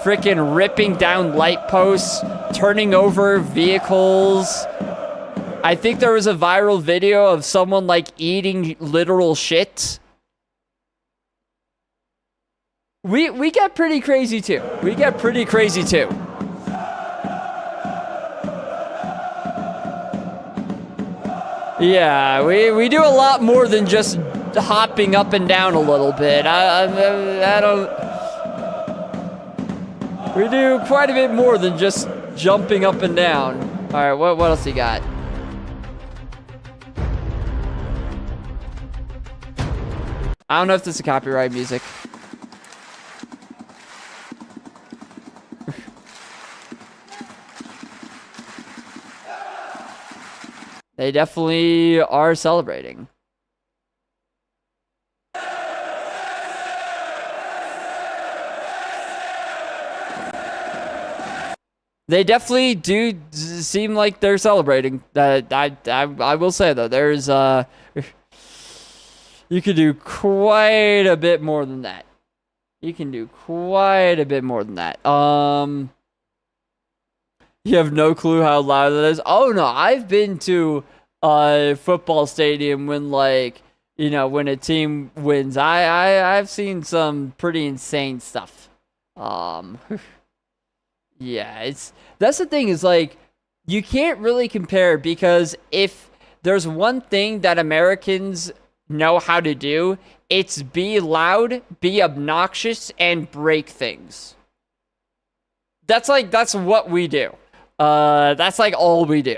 freaking ripping down light posts, turning over vehicles. I think there was a viral video of someone, like, eating literal shit. We get pretty crazy, too. Yeah, we do a lot more than just hopping up and down a little bit. I don't... We do quite a bit more than just jumping up and down. All right, what else you got? I don't know if this is copyright music. They definitely are celebrating. They definitely do seem like they're celebrating. That I will say though, there's you could do quite a bit more than that. You have no clue how loud that is. Oh no, I've been to a football stadium when when a team wins. I've seen some pretty insane stuff. Yeah, that's the thing is you can't really compare, because if there's one thing that Americans know how to do, it's be loud, be obnoxious, and break things. That's what we do. That's all we do.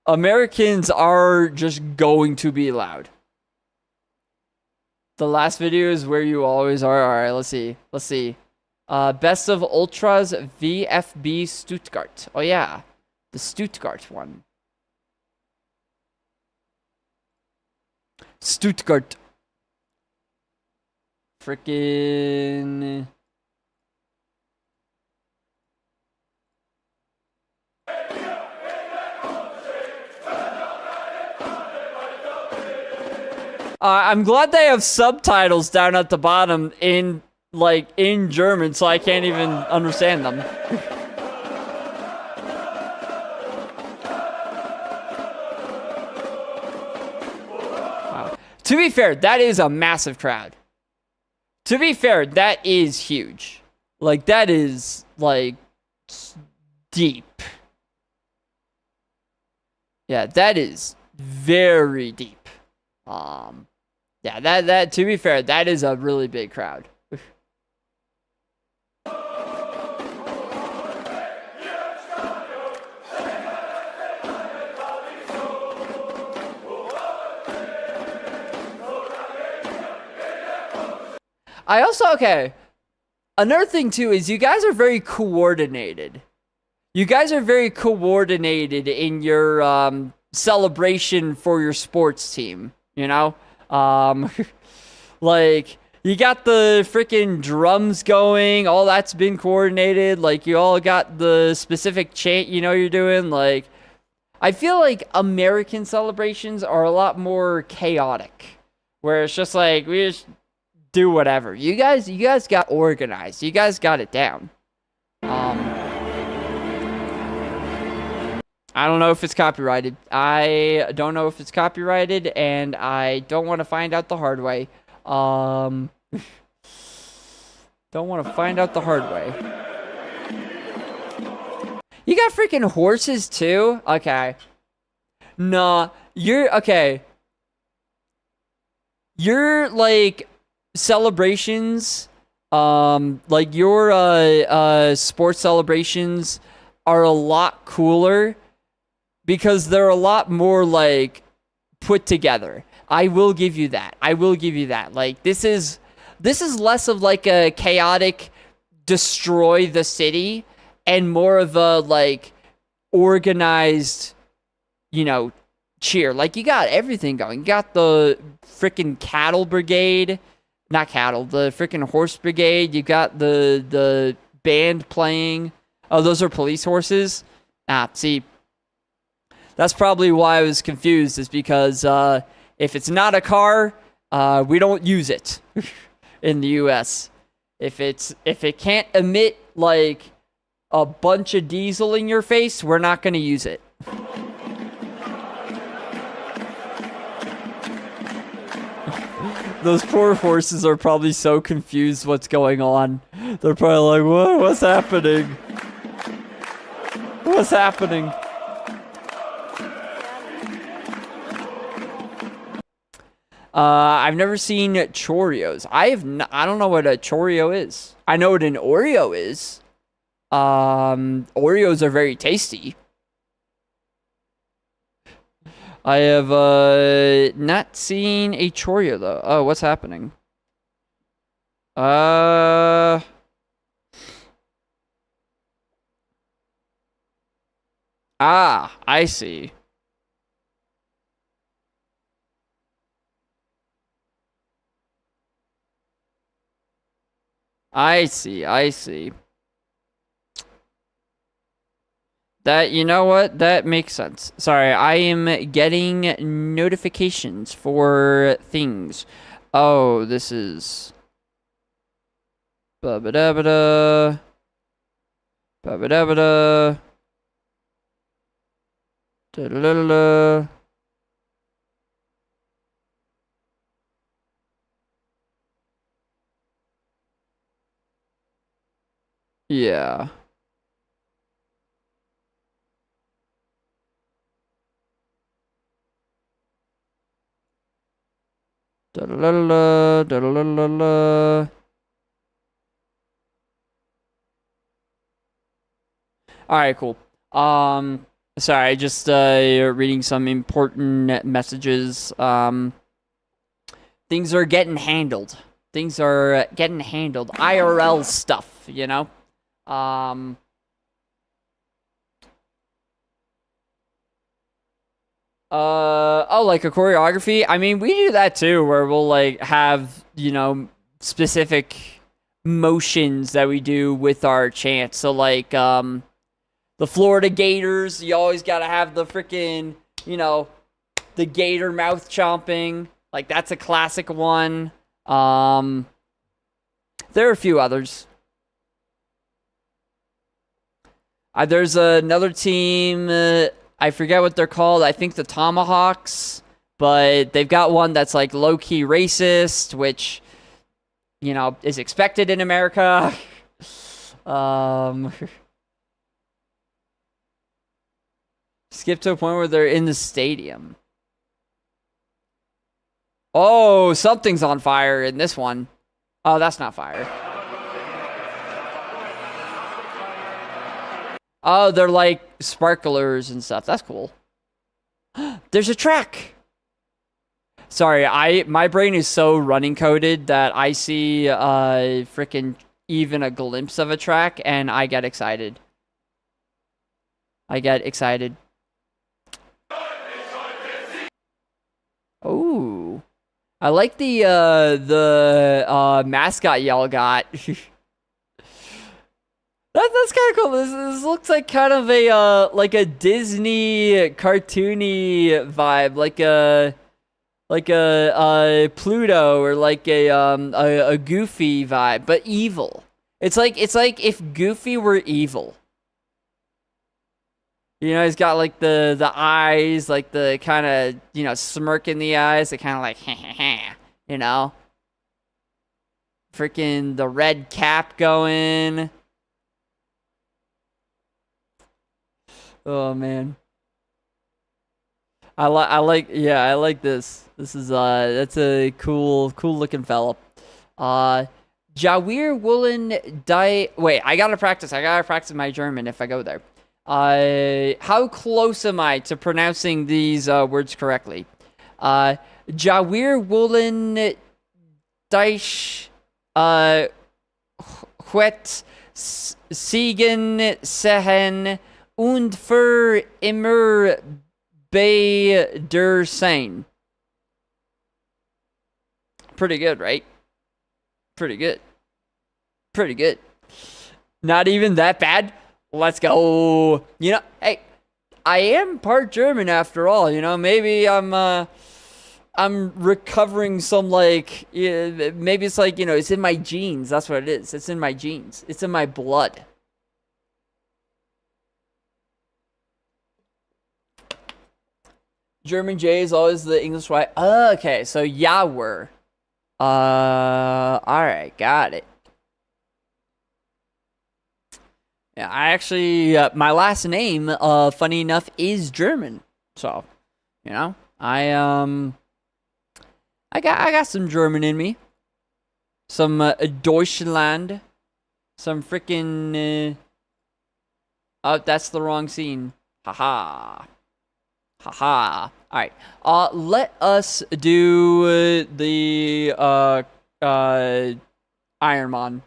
Americans are just going to be loud. The last video is where you always are. All right, let's see. Best of Ultras VfB Stuttgart. Oh yeah, the Stuttgart one. Stuttgart. Frickin'. I'm glad they have subtitles down at the bottom in German, so I can't even understand them. Wow. To be fair, that is a massive crowd. To be fair, that is huge. That is deep. Yeah, that is very deep. Yeah, that to be fair, that is a really big crowd. Okay, another thing too is you guys are very coordinated. you guys are very coordinated in your celebration for your sports team, you know? Like, you got the freaking drums going, all that's been coordinated. Like, you all got the specific chant you're doing. Like, I feel like American celebrations are a lot more chaotic, where it's just like, we just do whatever. You guys got organized. You guys got it down. I don't know if it's copyrighted. I don't know if it's copyrighted, and I don't want to find out the hard way. Don't want to find out the hard way. You got freaking horses too? Okay. Nah, okay. Your, like, celebrations, like, your, sports celebrations are a lot cooler because they're a lot more, like, put together. I will give you that. Like, this is less of, like, a chaotic destroy the city and more of a, like, organized, cheer. Like, you got everything going. You got the freaking cattle brigade. Not cattle, the freaking horse brigade. You got the band playing. Oh, those are police horses? See, that's probably why I was confused, is because if it's not a car, we don't use it in the US. If it can't emit, like, a bunch of diesel in your face, we're not going to use it. Those poor horses are probably so confused what's going on. They're probably like, what's happening? What's happening? I've never seen Cheerios. I don't know what a Choreo is. I know what an Oreo is. Oreos are very tasty. I have not seen a Choreo though. Oh, what's happening? I see. I see. That, you know what? That makes sense. Sorry, I am getting notifications for things. Oh, this is... Ba-ba-da-ba-da. Ba-ba-da-ba-da. Da-da-da-da. Yeah. Da-da-da-da, da-da-da-da-da. Alright, cool. Sorry, just reading some important messages. Things are getting handled. IRL stuff, you know? Oh, like a choreography? I mean, we do that too, where we'll, like, have, specific motions that we do with our chants. So, like, the Florida Gators, you always gotta have the freaking, the gator mouth chomping. Like, that's a classic one. There are a few others. There's another team, I forget what they're called. I think the Tomahawks, but they've got one that's, like, low-key racist, which, is expected in America. Skip to a point where they're in the stadium. Oh, something's on fire in this one. Oh, that's not fire. Oh, they're like sparklers and stuff. That's cool. There's a track. Sorry, my brain is so running coded that I see freaking even a glimpse of a track and I get excited. I get excited. Oh, I like the mascot y'all got. That's kind of cool. This looks like kind of a like a Disney cartoony vibe, like a Pluto or like a Goofy vibe, but evil. It's like if Goofy were evil. You know, he's got like the eyes, like the kind of, you know, smirk in the eyes, the kind of like, you know, freaking the red cap going. Oh man, I like this. This is that's a cool looking fella. Jawir Woolen die. Wait, I gotta practice my German if I go there. How close am I to pronouncing these words correctly? Jawir Woolen Deich Het Siegen Sehen und für immer bei der sein. Pretty good, right? Pretty good. Pretty good. Not even that bad. Let's go. You know, hey, I am part German after all. You know, maybe I'm recovering some like maybe it's like, you know, it's in my genes. That's what it is. It's in my genes. It's in my blood. German J is always the English Y. Okay, so Yawur. Alright, got it. Yeah, I actually, my last name, funny enough, is German. So, you know, I got some German in me. Some, Deutschland. Some freaking, oh, that's the wrong scene. Haha. Haha. Alright. Let us do the Ironmon.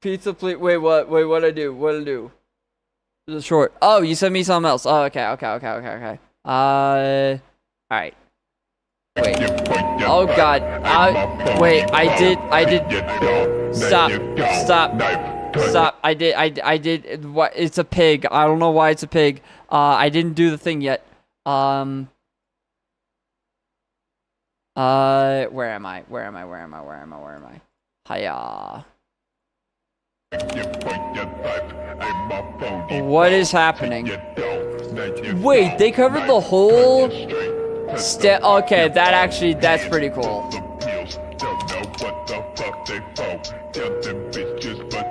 Pizza please. Wait, what? Wait, what'd I do? What'd I do? This is short. Oh, you sent me something else. Oh, okay. Alright. Wait. Oh god. Wait, I did. Stop. I did. What? It's a pig. I don't know why it's a pig. I didn't do the thing yet. Where am I? Hiya. What is happening? Wait, they covered the whole okay, that's pretty cool.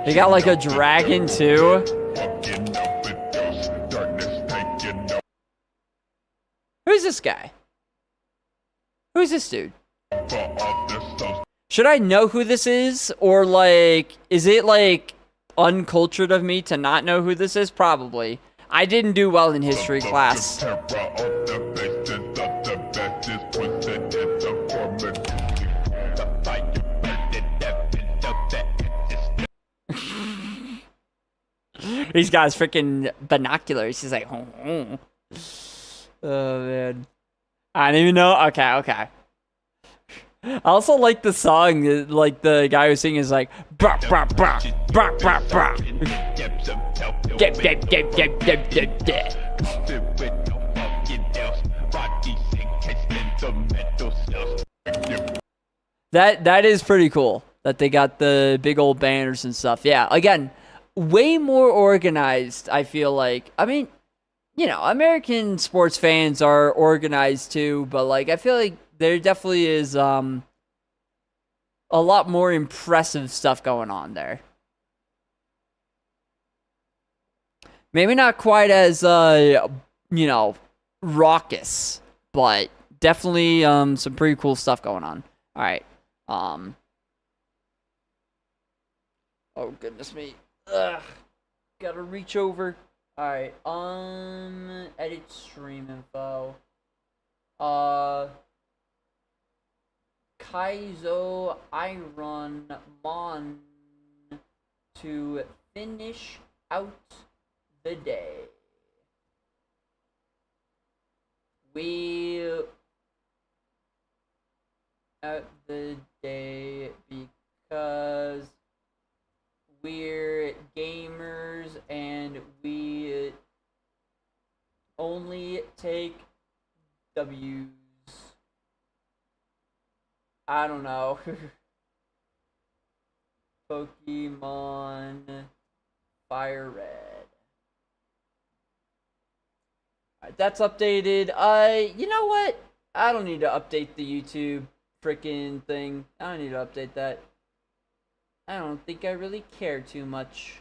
They got like a dragon too. Who's this guy? Who's this dude? Should I know who this is? Or like, is it like uncultured of me to not know who this is? Probably. I didn't do well in history class. He's got his freaking binoculars. He's like, oh man. I don't even know. Okay. I also like the song, like the guy who's singing is like, brah, brah, brah, brah, brah, brah. That is pretty cool that they got the big old banners and stuff. Yeah, again, way more organized, I feel like. I mean, you know, American sports fans are organized too, but like I feel like there definitely is a lot more impressive stuff going on there. Maybe not quite as you know, raucous, but definitely some pretty cool stuff going on. All right. Oh goodness me. Ugh. Gotta reach over. All right. Edit stream info. Kaizo Ironmon to finish out the day. We out the day because we're gamers and we only take W's. I don't know. Pokemon Fire Red. Alright, that's updated. You know what? I don't need to update the YouTube freaking thing. I don't need to update that. I don't think I really care too much.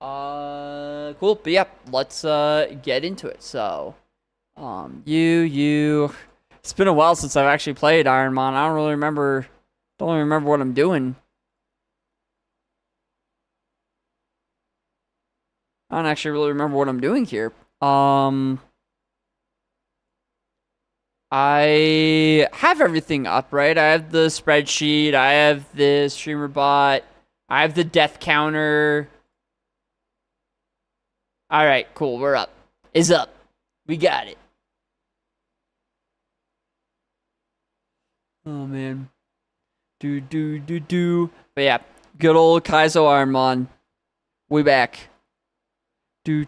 Cool. But yep, let's get into it. So, it's been a while since I've actually played Ironmon. I don't really remember what I'm doing. I don't actually really remember what I'm doing here. I have everything up, right? I have the spreadsheet, I have the streamer bot, I have the death counter. Alright, cool, we're up. It's up. We got it. Oh man. But yeah, good old Kaizo Ironmon. We back. Do.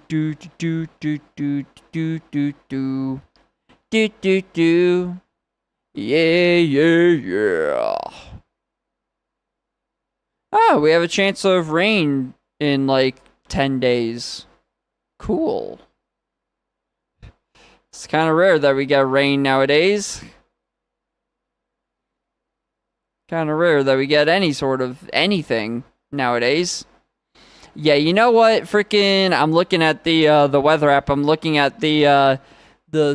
Yeah. Oh, we have a chance of rain in like 10 days. Cool. It's kind of rare that we get rain nowadays. Kind of rare that we get any sort of anything nowadays. Yeah, you know what? Freaking, I'm looking at the weather app. I'm looking at the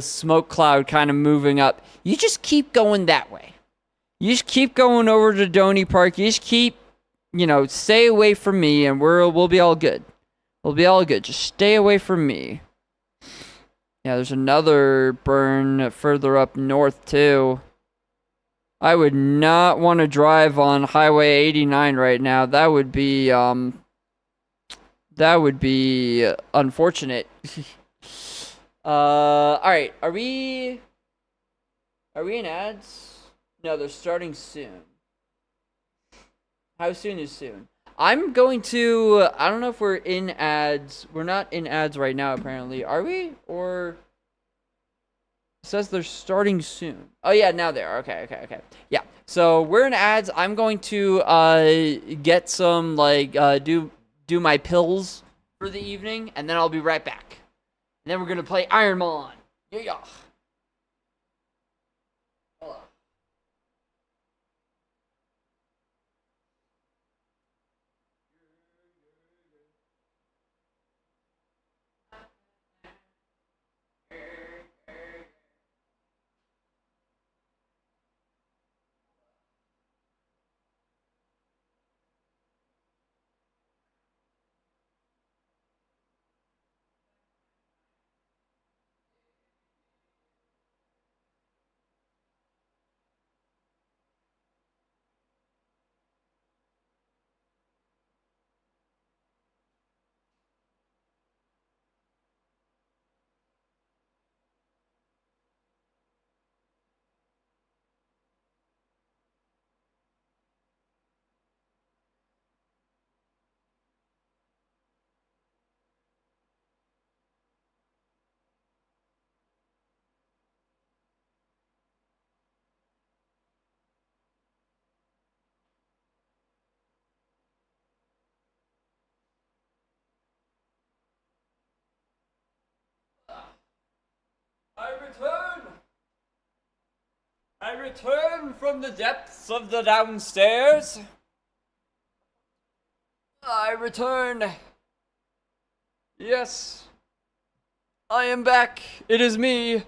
smoke cloud kind of moving up. You just keep going that way. You just keep going over to Donny Park. You just keep, stay away from me, and we'll be all good. We'll be all good. Just stay away from me. Yeah, there's another burn further up north too. I would not want to drive on Highway 89 right now. That would be unfortunate. Alright, are we in ads? No, they're starting soon. How soon is soon? I'm going to, I don't know if we're in ads. We're not in ads right now, apparently. Are we? Or it says they're starting soon. Oh yeah, now they are. Okay. Yeah. So we're in ads. I'm going to get some do my pills for the evening, and then I'll be right back. And then we're gonna play Ironmon. Yeah. Hello. I return from the depths of the downstairs. I return. Yes. I am back. It is me.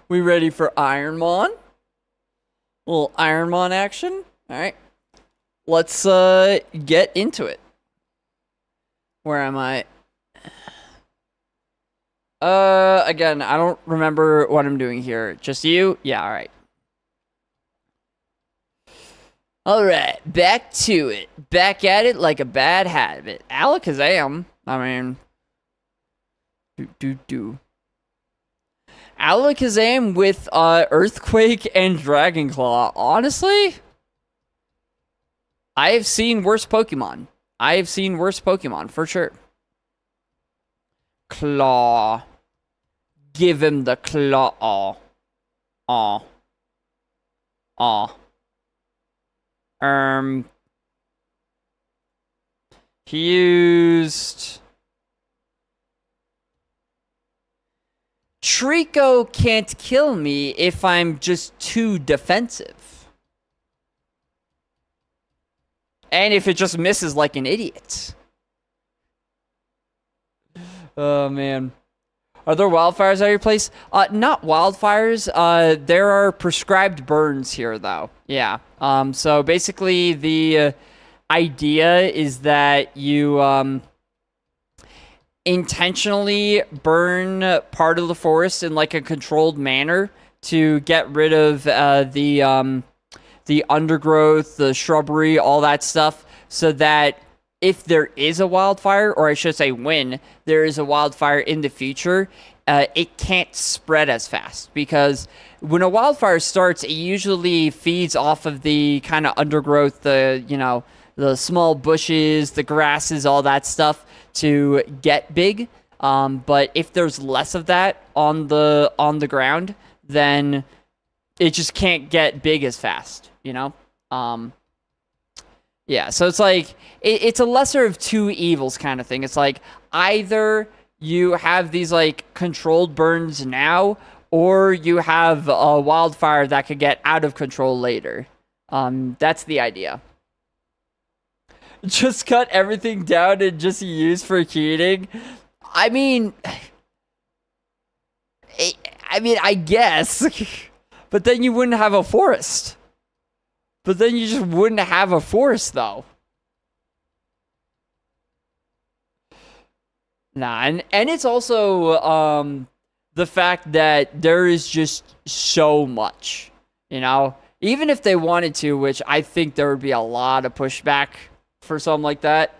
We ready for Ironmon? A little Ironmon action? Alright. Let's get into it. Where am I? Again, I don't remember what I'm doing here. Just you? Yeah, alright. Alright, back to it. Back at it like a bad habit. Alakazam. I mean... Alakazam with Earthquake and Dragon Claw. Honestly, I have seen worse Pokemon. For sure. Claw. Give him the claw. Aw. He used... Trico can't kill me if I'm just too defensive. And if it just misses like an idiot. Oh, man. Are there wildfires at your place? Not wildfires. There are prescribed burns here, though. Yeah. So basically, the idea is that you intentionally burn part of the forest in like a controlled manner to get rid of the undergrowth, the shrubbery, all that stuff, so that if there is a wildfire, or I should say when there is a wildfire in the future, it can't spread as fast. Because when a wildfire starts, it usually feeds off of the kind of undergrowth, the small bushes, the grasses, all that stuff to get big. But if there's less of that on the ground, then it just can't get big as fast, Yeah, so it's like, it's a lesser of two evils kind of thing. It's like, either you have these, like, controlled burns now, or you have a wildfire that could get out of control later. That's the idea. Just cut everything down and just use for heating? I mean, I guess. But then you wouldn't have a forest. But then you just wouldn't have a forest, though. Nah, and it's also the fact that there is just so much, Even if they wanted to, which I think there would be a lot of pushback for something like that.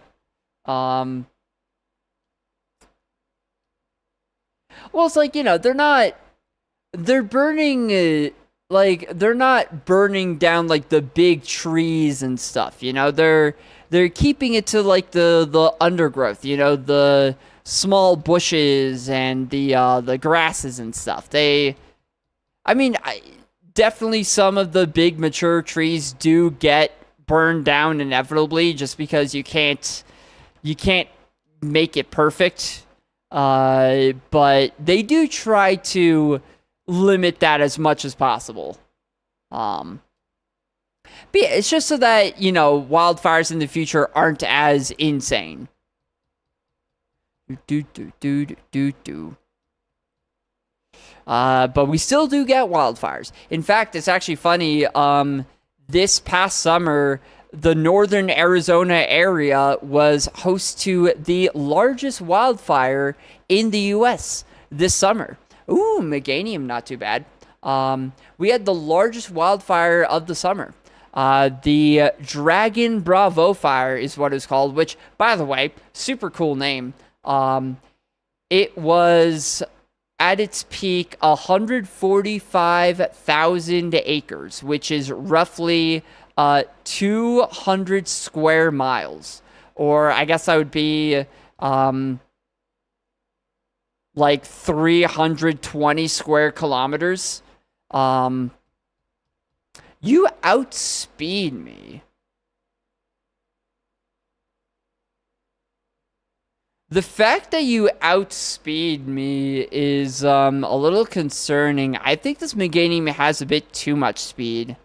Well, it's like, they're burning... they're not burning down, like, the big trees and stuff, They're keeping it to, like, the undergrowth, the small bushes and the grasses and stuff. Definitely some of the big mature trees do get burned down inevitably, just because you can't make it perfect. But they do try to limit that as much as possible. But yeah, it's just so that, wildfires in the future aren't as insane. But we still do get wildfires. In fact, it's actually funny, this past summer, the northern Arizona area was host to the largest wildfire in the U.S. this summer. Ooh, Meganium, not too bad. We had the largest wildfire of the summer. The Dragon Bravo Fire is what it's called, which, by the way, super cool name. It was, at its peak, 145,000 acres, which is roughly 200 square miles. Or I guess that would be... like 320 square kilometers. You outspeed me. The fact that you outspeed me is a little concerning. I think this Meganium has a bit too much speed,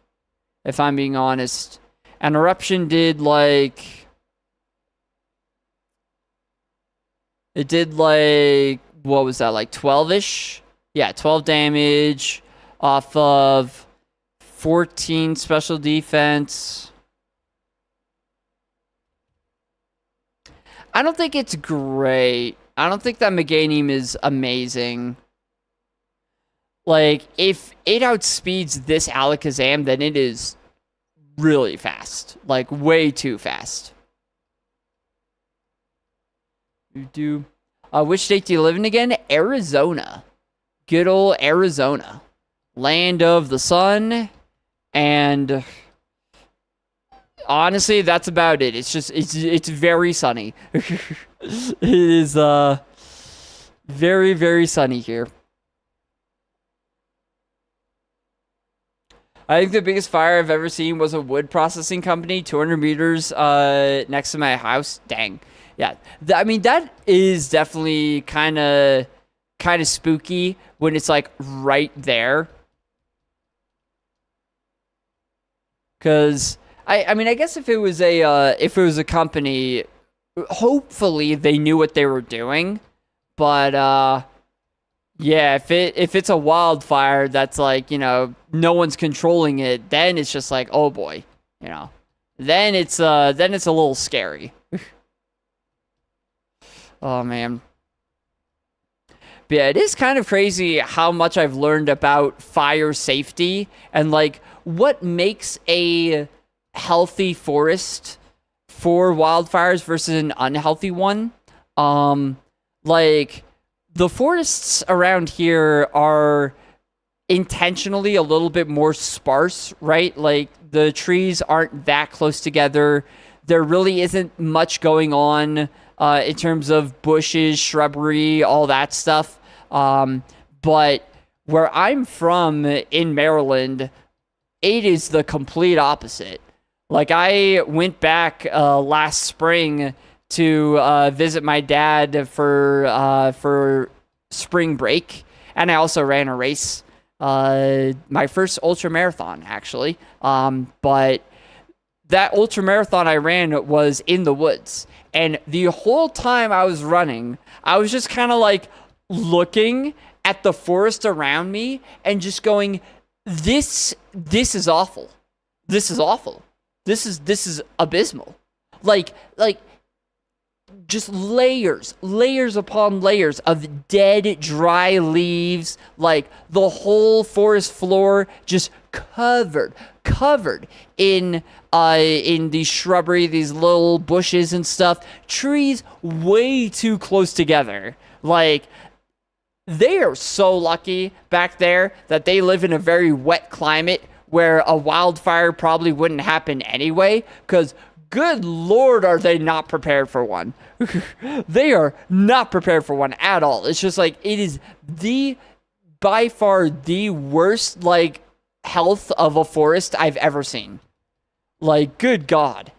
if I'm being honest. An eruption did like... It did like... What was that, like 12-ish? Yeah, 12 damage off of 14 special defense. I don't think it's great. I don't think that Meganium is amazing. Like, if it outspeeds this Alakazam, then it is really fast. Like, way too fast. Which state do you live in again? Arizona. Good old Arizona. Land of the sun. And honestly, that's about it. It's just, it's very sunny. It is, very, very sunny here. I think the biggest fire I've ever seen was a wood processing company, 200 meters next to my house. Dang. Yeah. I mean, that is definitely kind of spooky when it's like right there. Because I mean, I guess if it was a company, hopefully they knew what they were doing. But yeah, if it's a wildfire that's like, no one's controlling it, then it's just like, oh boy, then it's a little scary. Oh man. But yeah, it is kind of crazy how much I've learned about fire safety and like what makes a healthy forest for wildfires versus an unhealthy one. Like the forests around here are intentionally a little bit more sparse, right? Like the trees aren't that close together. There really isn't much going on in terms of bushes, shrubbery, all that stuff. But where I'm from in Maryland, it is the complete opposite. Like I went back last spring to visit my dad for spring break, and I also ran a race, my first ultra marathon actually. But that ultra marathon I ran was in the woods, and the whole time I was running, I was just kind of like looking at the forest around me and just going, "This is awful. This is awful. This is abysmal." Like just layers upon layers of dead, dry leaves, like the whole forest floor just covered in these shrubbery, these little bushes and stuff, trees way too close together. Like they are so lucky back there that they live in a very wet climate where a wildfire probably wouldn't happen anyway, because good Lord, are they not prepared for one. They are not prepared for one at all. It's just like, it is by far the worst, like, health of a forest I've ever seen. Like, good God.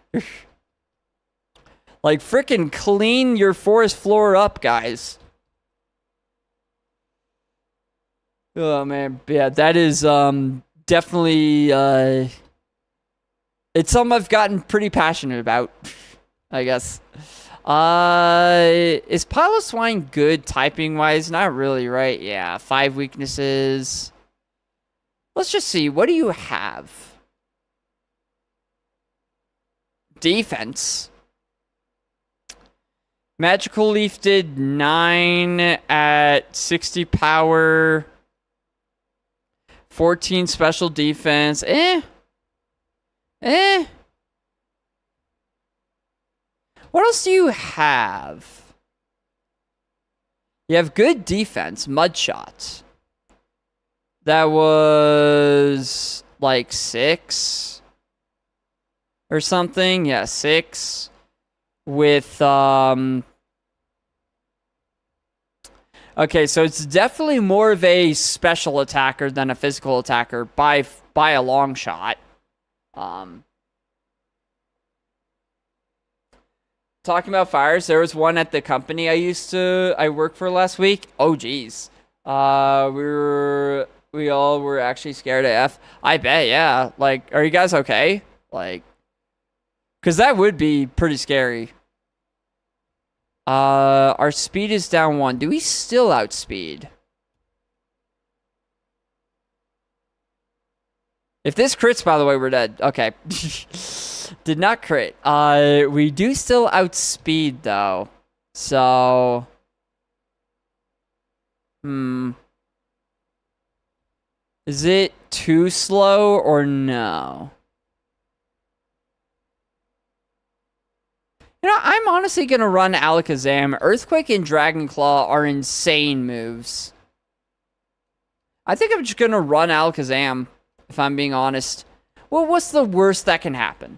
Like, frickin' clean your forest floor up, guys. Oh, man. Yeah, that is, definitely, it's something I've gotten pretty passionate about, I guess. Is Piloswine good typing-wise? Not really, right? Yeah, 5 weaknesses. Let's just see. What do you have? Defense. Magical Leaf did 9 at 60 power. 14 special defense. What else do you have? You have good defense, Mudshot. That was like 6 or something. Yeah, 6 with okay, so it's definitely more of a special attacker than a physical attacker by a long shot. Talking about fires, there was one at the company I worked for last week. Oh geez. We all were actually scared AF. I bet, yeah. Like, are you guys okay? Like, cause that would be pretty scary. Our speed is down 1. Do we still outspeed? If this crits, by the way, we're dead. Okay. Did not crit. We do still outspeed, though. So... Is it too slow or no? I'm honestly gonna run Alakazam. Earthquake and Dragon Claw are insane moves. I think I'm just gonna run Alakazam, if I'm being honest. Well, what's the worst that can happen?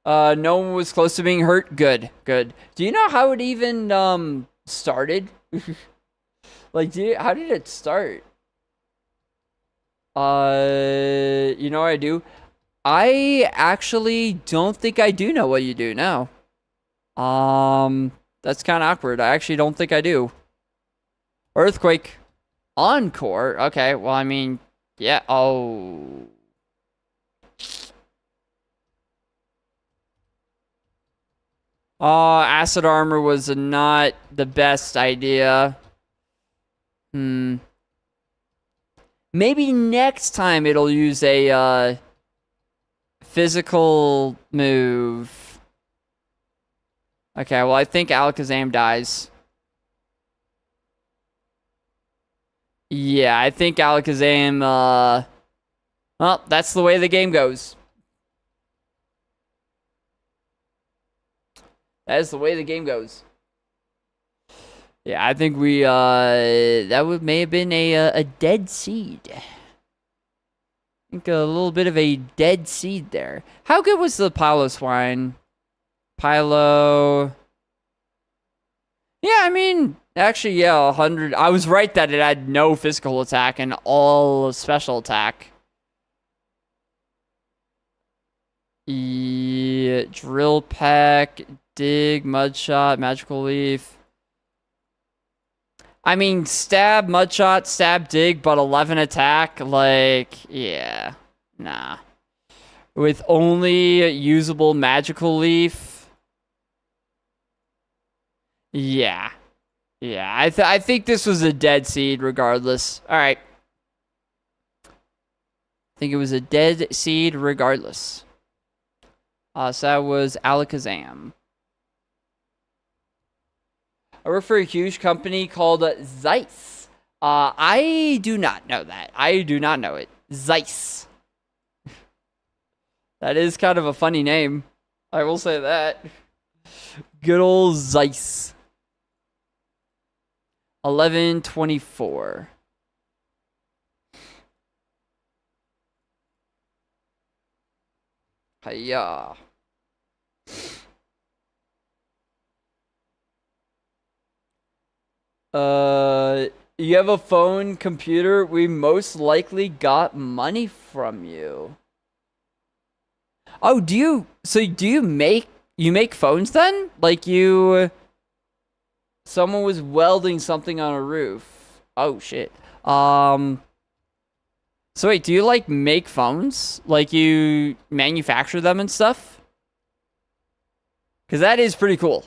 No one was close to being hurt. Good, good. Do you know how it even started? Like, how did it start? You know what I do? I actually don't think I do know what you do now. That's kind of awkward. I actually don't think I do. Earthquake. Encore? Okay, well, I mean, yeah. Oh. Acid armor was not the best idea. Maybe next time it'll use a, physical move. Okay, well, I think Alakazam dies. Yeah, I think Alakazam, well, that's the way the game goes. That is the way the game goes. Yeah, I think we, that may have been a dead seed. I think a little bit of a dead seed there. How good was the Piloswine? Pylo. Yeah, I mean, actually, yeah, 100. I was right that it had no physical attack and all special attack. Yeah, Drill Peck, Dig, Mudshot, Magical Leaf. I mean, Stab, Mudshot, Stab, Dig, but 11 attack, like, yeah, nah. With only usable Magical Leaf. Yeah. Yeah, I think this was a dead seed regardless. Alright. I think it was a dead seed regardless. So that was Alakazam. I work for a huge company called Zeiss. I do not know that. I do not know it. Zeiss. That is kind of a funny name. I will say that. Good old Zeiss. 1124. Hiya. You have a phone, computer, we most likely got money from you. Oh, do you make phones then? Like someone was welding something on a roof. Oh shit. So wait, do you like make phones? Like you manufacture them and stuff? Cause that is pretty cool.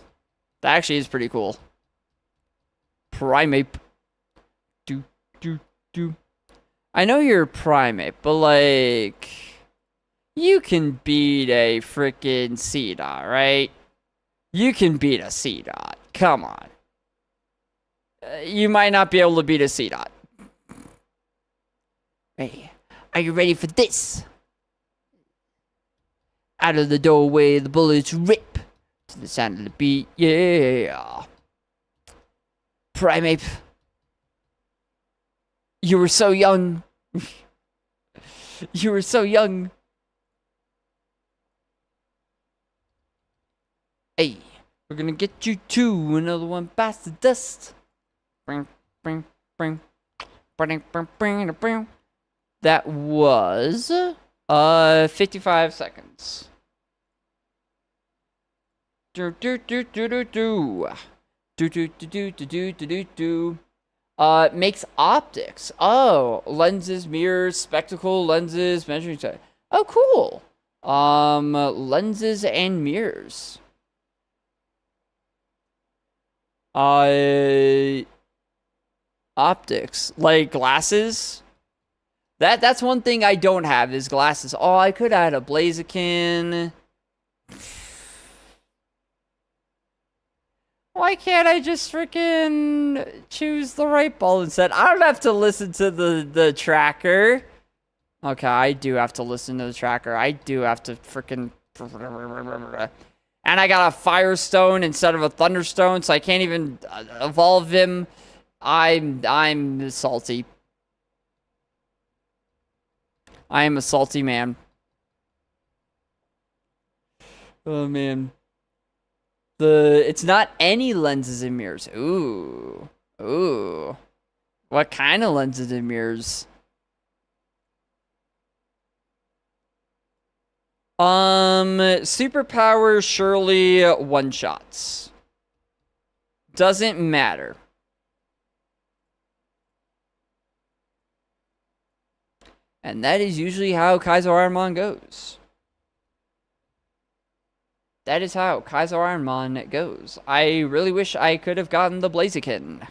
That actually is pretty cool. Primate. I know you're a primate, but like, you can beat a freaking C-Dot, right? You can beat a C-Dot. Come on. You might not be able to beat a C-Dot. Hey, are you ready for this? Out of the doorway, the bullets rip to the sound of the beat. Yeah. Primate. You were so young. You were so young. Hey, we're gonna get you too. Another one bites the dust. That was 55 seconds. Makes optics. Oh, lenses, mirrors, spectacle, lenses, measuring type. Oh, cool. Lenses and mirrors. Optics, like glasses. That's one thing I don't have is glasses. Oh, I could add a Blaziken. Why can't I just freaking choose the right ball instead? I don't have to listen to the tracker. Okay, I do have to listen to the tracker. I do have to freaking And I got a Firestone instead of a Thunderstone, so I can't even evolve him. I'm salty. I am a salty man. Oh, man. It's not any lenses and mirrors. Ooh. Ooh. What kind of lenses and mirrors? Superpower surely one-shots. Doesn't matter. And that is usually how Kaizo Ironmon goes. That is how Kaizo Ironmon goes. I really wish I could have gotten the Blaziken.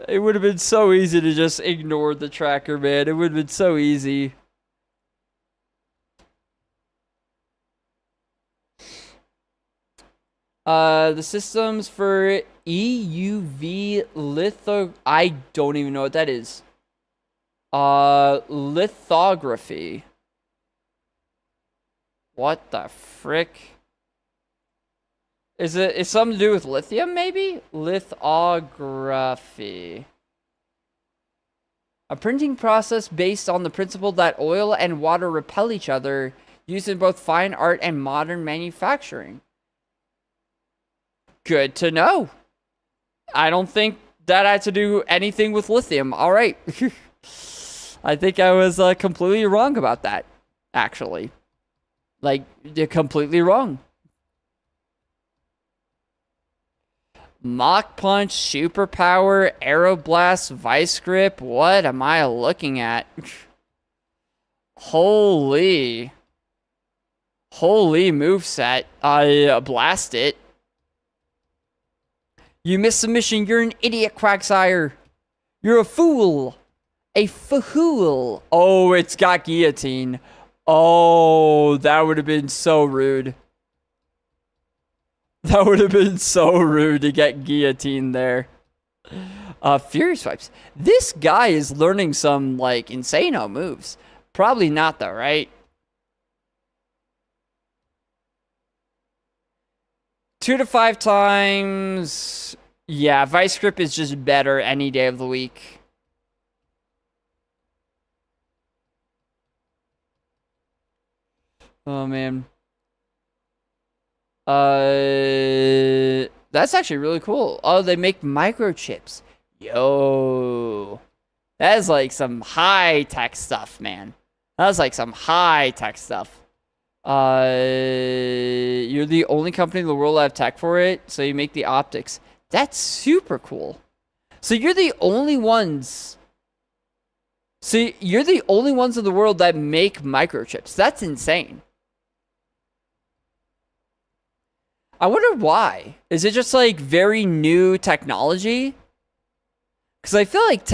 It would have been so easy to just ignore the tracker, man. It would have been so easy. The systems for EUV litho... I don't even know what that is. Lithography. What the frick? Is it something to do with lithium, maybe? Lithography. A printing process based on the principle that oil and water repel each other, used in both fine art and modern manufacturing. Good to know. I don't think that had to do anything with lithium. All right. I think I was completely wrong about that, actually. Like, you're completely wrong. Mach Punch, Superpower, Aeroblast, Vice Grip. What am I looking at? Holy moveset. Blast it. You missed the mission. You're an idiot, Quagsire. You're a fool. A fool. Oh, it's got Guillotine. Oh, that would have been so rude. That would have been so rude to get Guillotine there. Fury Swipes. This guy is learning some, like, insano moves. Probably not, though, right? 2 to 5 times. Yeah, Vice Grip is just better any day of the week. Oh, man. That's actually really cool. Oh, they make microchips. Yo. That is like some high-tech stuff, man. That's like some high-tech stuff. You're the only company in the world that have tech for it, so you make the optics. That's super cool. So you're the only ones... See, you're the only ones in the world that make microchips. That's insane. I wonder why. Is it just like very new technology? Because I feel like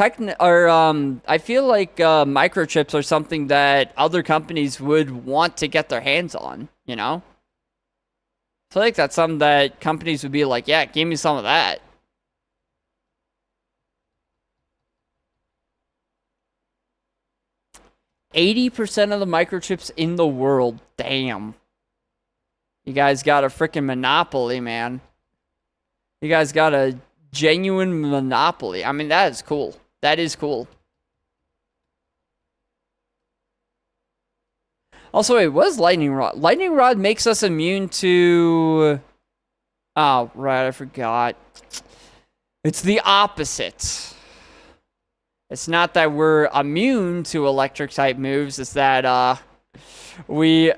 microchips are something that other companies would want to get their hands on, you know? I feel like that's something that companies would be like, yeah, give me some of that. %80 of the microchips in the world. Damn. You guys got a freaking monopoly, man. You guys got a genuine monopoly. I mean, that is cool. That is cool. Also, wait, what is Lightning Rod? Lightning Rod makes us immune to... Oh, right, I forgot. It's the opposite. It's not that we're immune to electric-type moves. It's that we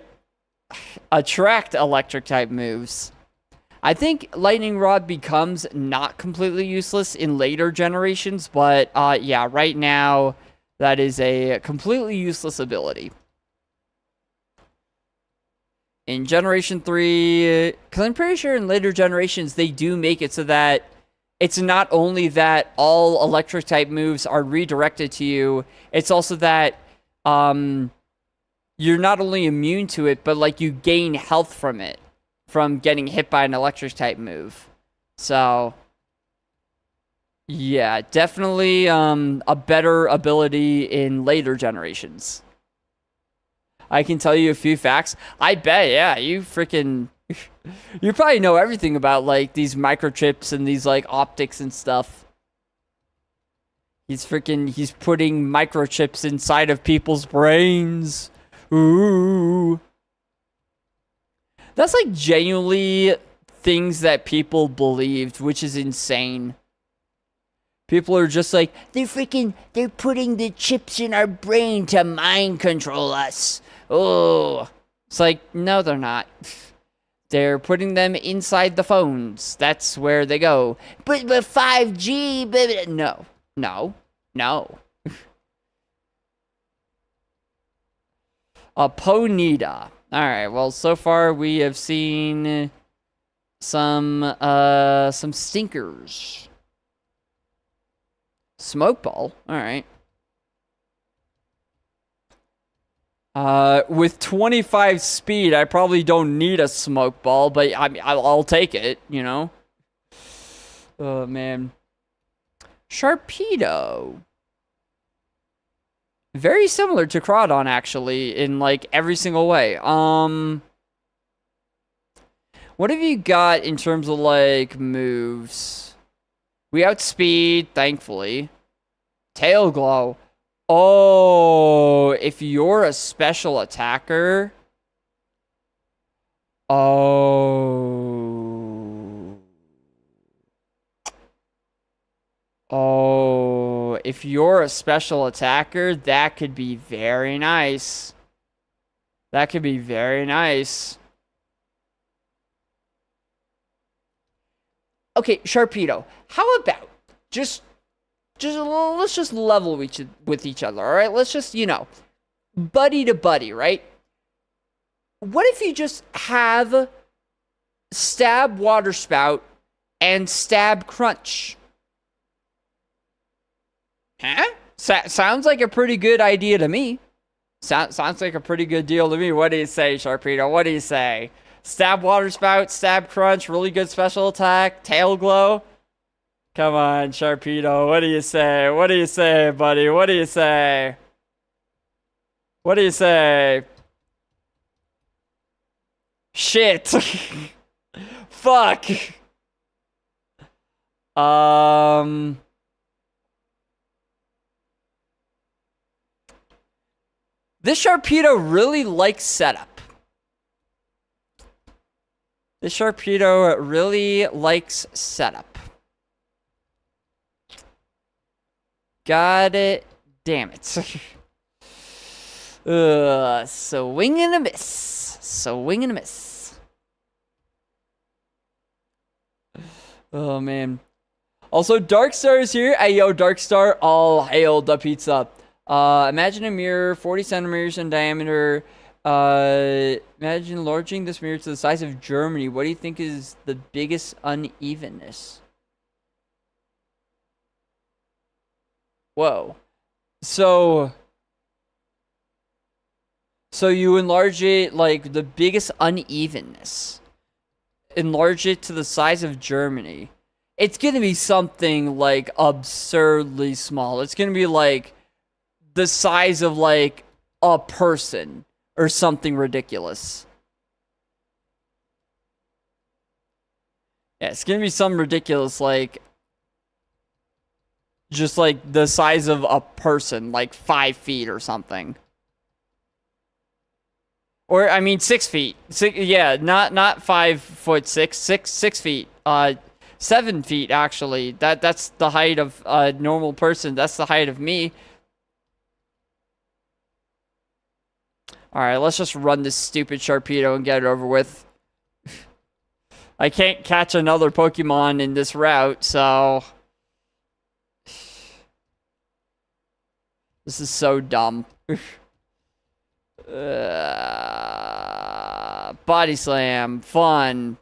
attract electric-type moves. I think Lightning Rod becomes not completely useless in later generations, but yeah, right now, that is a completely useless ability. In Generation 3, because I'm pretty sure in later generations, they do make it so that it's not only that all electric-type moves are redirected to you, it's also that you're not only immune to it, but like you gain health from it, from getting hit by an electric-type move. So, yeah, definitely a better ability in later generations. I can tell you a few facts. I bet, yeah, you freaking... You probably know everything about, like, these microchips and these, like, optics and stuff. He's putting microchips inside of people's brains. Ooh. That's, like, genuinely things that people believed, which is insane. People are just like, they're putting the chips in our brain to mind control us. Oh. It's like, no, they're not. They're putting them inside the phones. That's where they go. But 5G, baby. No. Ponita. Alright, well, so far we have seen some stinkers. Smoke ball. Alright. With 25 speed, I probably don't need a smoke ball, but I'll take it, you know? Oh, man. Sharpedo. Very similar to Crawdon, actually, in, like, every single way. What have you got in terms of, like, moves? We outspeed, thankfully. Tail Glow. Oh, if you're a special attacker. Oh, if you're a special attacker, that could be very nice. That could be very nice. Okay, Sharpedo, how about let's just level with each other, all right? Let's just, you know, buddy to buddy, right? What if you just have Stab Water Spout and Stab Crunch? Huh? Sounds like a pretty good idea to me. Sounds like a pretty good deal to me. What do you say, Sharpedo? What do you say? Stab Water Spout, Stab Crunch, really good special attack, Tail Glow. Come on, Sharpedo. What do you say? What do you say, buddy? What do you say? What do you say? Shit. Fuck. This Sharpedo really likes setup. This Sharpedo really likes setup. God damn it. Swing and a miss. Swing and a miss. Oh, man. Also, Darkstar is here. Hey, yo, Darkstar. All hail the pizza. Imagine a mirror 40 centimeters in diameter. Imagine enlarging this mirror to the size of Germany. What do you think is the biggest unevenness? Whoa. So you enlarge it, like, the biggest unevenness. Enlarge it to the size of Germany. It's gonna be something, like, absurdly small. It's gonna be, like, the size of, like, a person. Or something ridiculous. Yeah, it's gonna be something ridiculous, like... Just, like, the size of a person, like 5 feet or something. Or, I mean, 6 feet. Yeah, not 5 foot 6. 6 feet. 7 feet, actually. That's the height of a normal person. That's the height of me. Alright, let's just run this stupid Sharpedo and get it over with. I can't catch another Pokemon in this route, so... This is so dumb. Body Slam. Fun.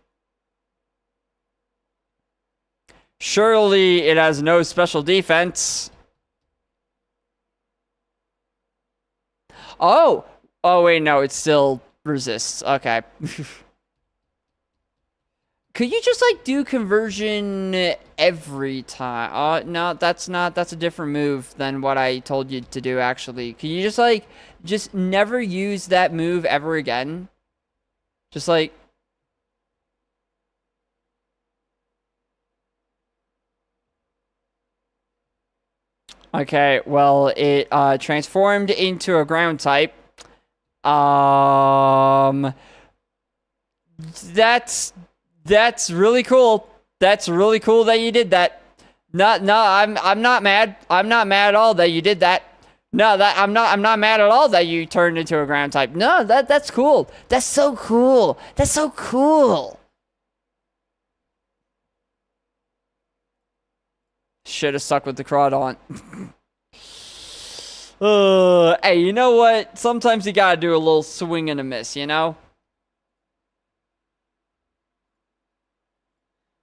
Surely it has no special defense. Oh! Oh, wait, no, it still resists. Okay. Could you just like do conversion every time? No, that's not. That's a different move than what I told you to do. Actually, can you just like just never use that move ever again? Just like. Okay, well, it transformed into a ground type. Um, that's really cool. That's really cool that you did that. No, I'm not mad. I'm not mad at all that you did that. No, I'm not mad at all that you turned into a ground type. No, that's cool. That's so cool. That's so cool. Should have stuck with the Crawdaunt. Hey, you know what? Sometimes you gotta do a little swing and a miss, you know?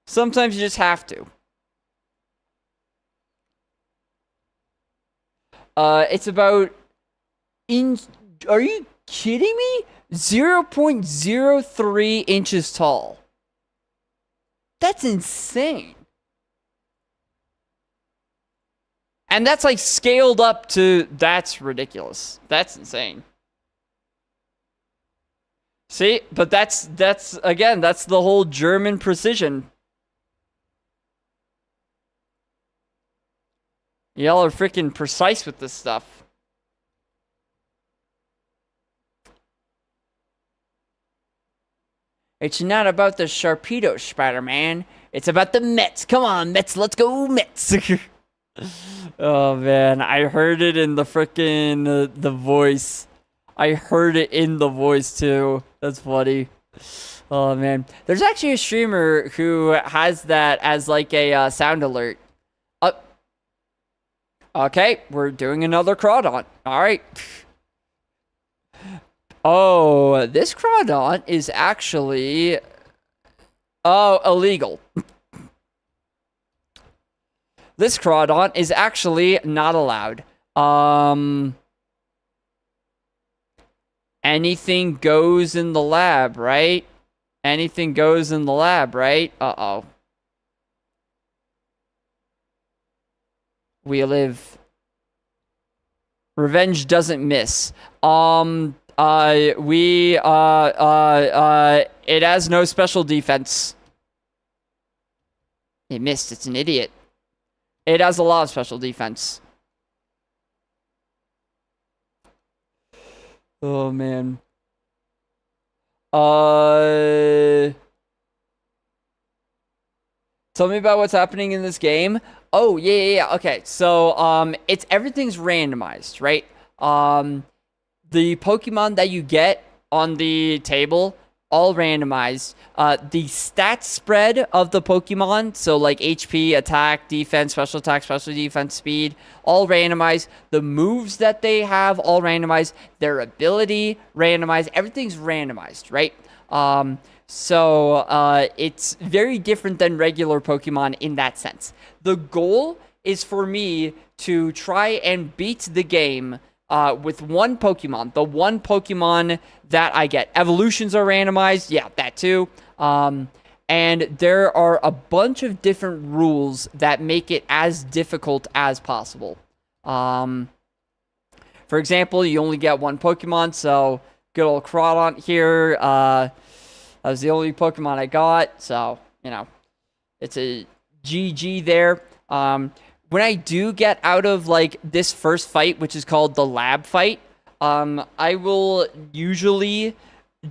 Sometimes you just have to. It's about are you kidding me? 0.03 inches tall. That's insane. And that's like scaled up to, that's ridiculous. That's insane. See, but that's again, that's the whole German precision. Y'all are freaking precise with this stuff. It's not about the Sharpedo, Spider-Man. It's about the Mets. Come on, Mets. Let's go, Mets. Oh, man. I heard it in the freaking the voice. I heard it in the voice, too. That's funny. Oh, man. There's actually a streamer who has that as like a sound alert. Okay, we're doing another Crawdaunt. All right. Oh, this Crawdaunt is actually illegal. This Crawdaunt is actually not allowed. Anything goes in the lab, right? Anything goes in the lab, right? Uh-oh. We live. Revenge doesn't miss. It has no special defense. It missed. It's an idiot. It has a lot of special defense. Oh, man. Tell me about what's happening in this game. Oh, yeah. Okay, so, everything's randomized, right? The Pokemon that you get on the table, all randomized. The stat spread of the Pokemon, so like HP, attack, defense, special attack, special defense, speed, all randomized. The moves that they have, all randomized. Their ability, randomized. Everything's randomized, right? So it's very different than regular Pokemon in that sense. The goal is for me to try and beat the game with one Pokemon. The one Pokemon that I get. Evolutions are randomized. Yeah, that too. And there are a bunch of different rules that make it as difficult as possible. For example, you only get one Pokemon, so good old Crawdaunt here. That was the only Pokemon I got, so, you know, it's a GG there. When I do get out of, like, this first fight, which is called the lab fight, I will usually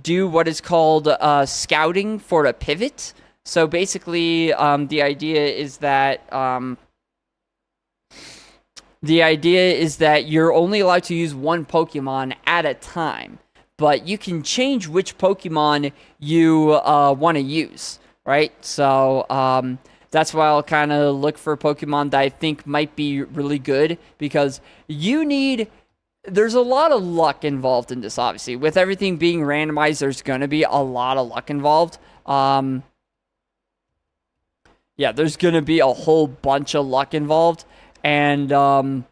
do what is called scouting for a pivot. So basically, the idea is that you're only allowed to use one Pokemon at a time. But you can change which Pokemon you want to use, right? So that's why I'll kind of look for Pokemon that I think might be really good, because there's a lot of luck involved in this, obviously. With everything being randomized, there's going to be a lot of luck involved. Yeah, there's going to be a whole bunch of luck involved. And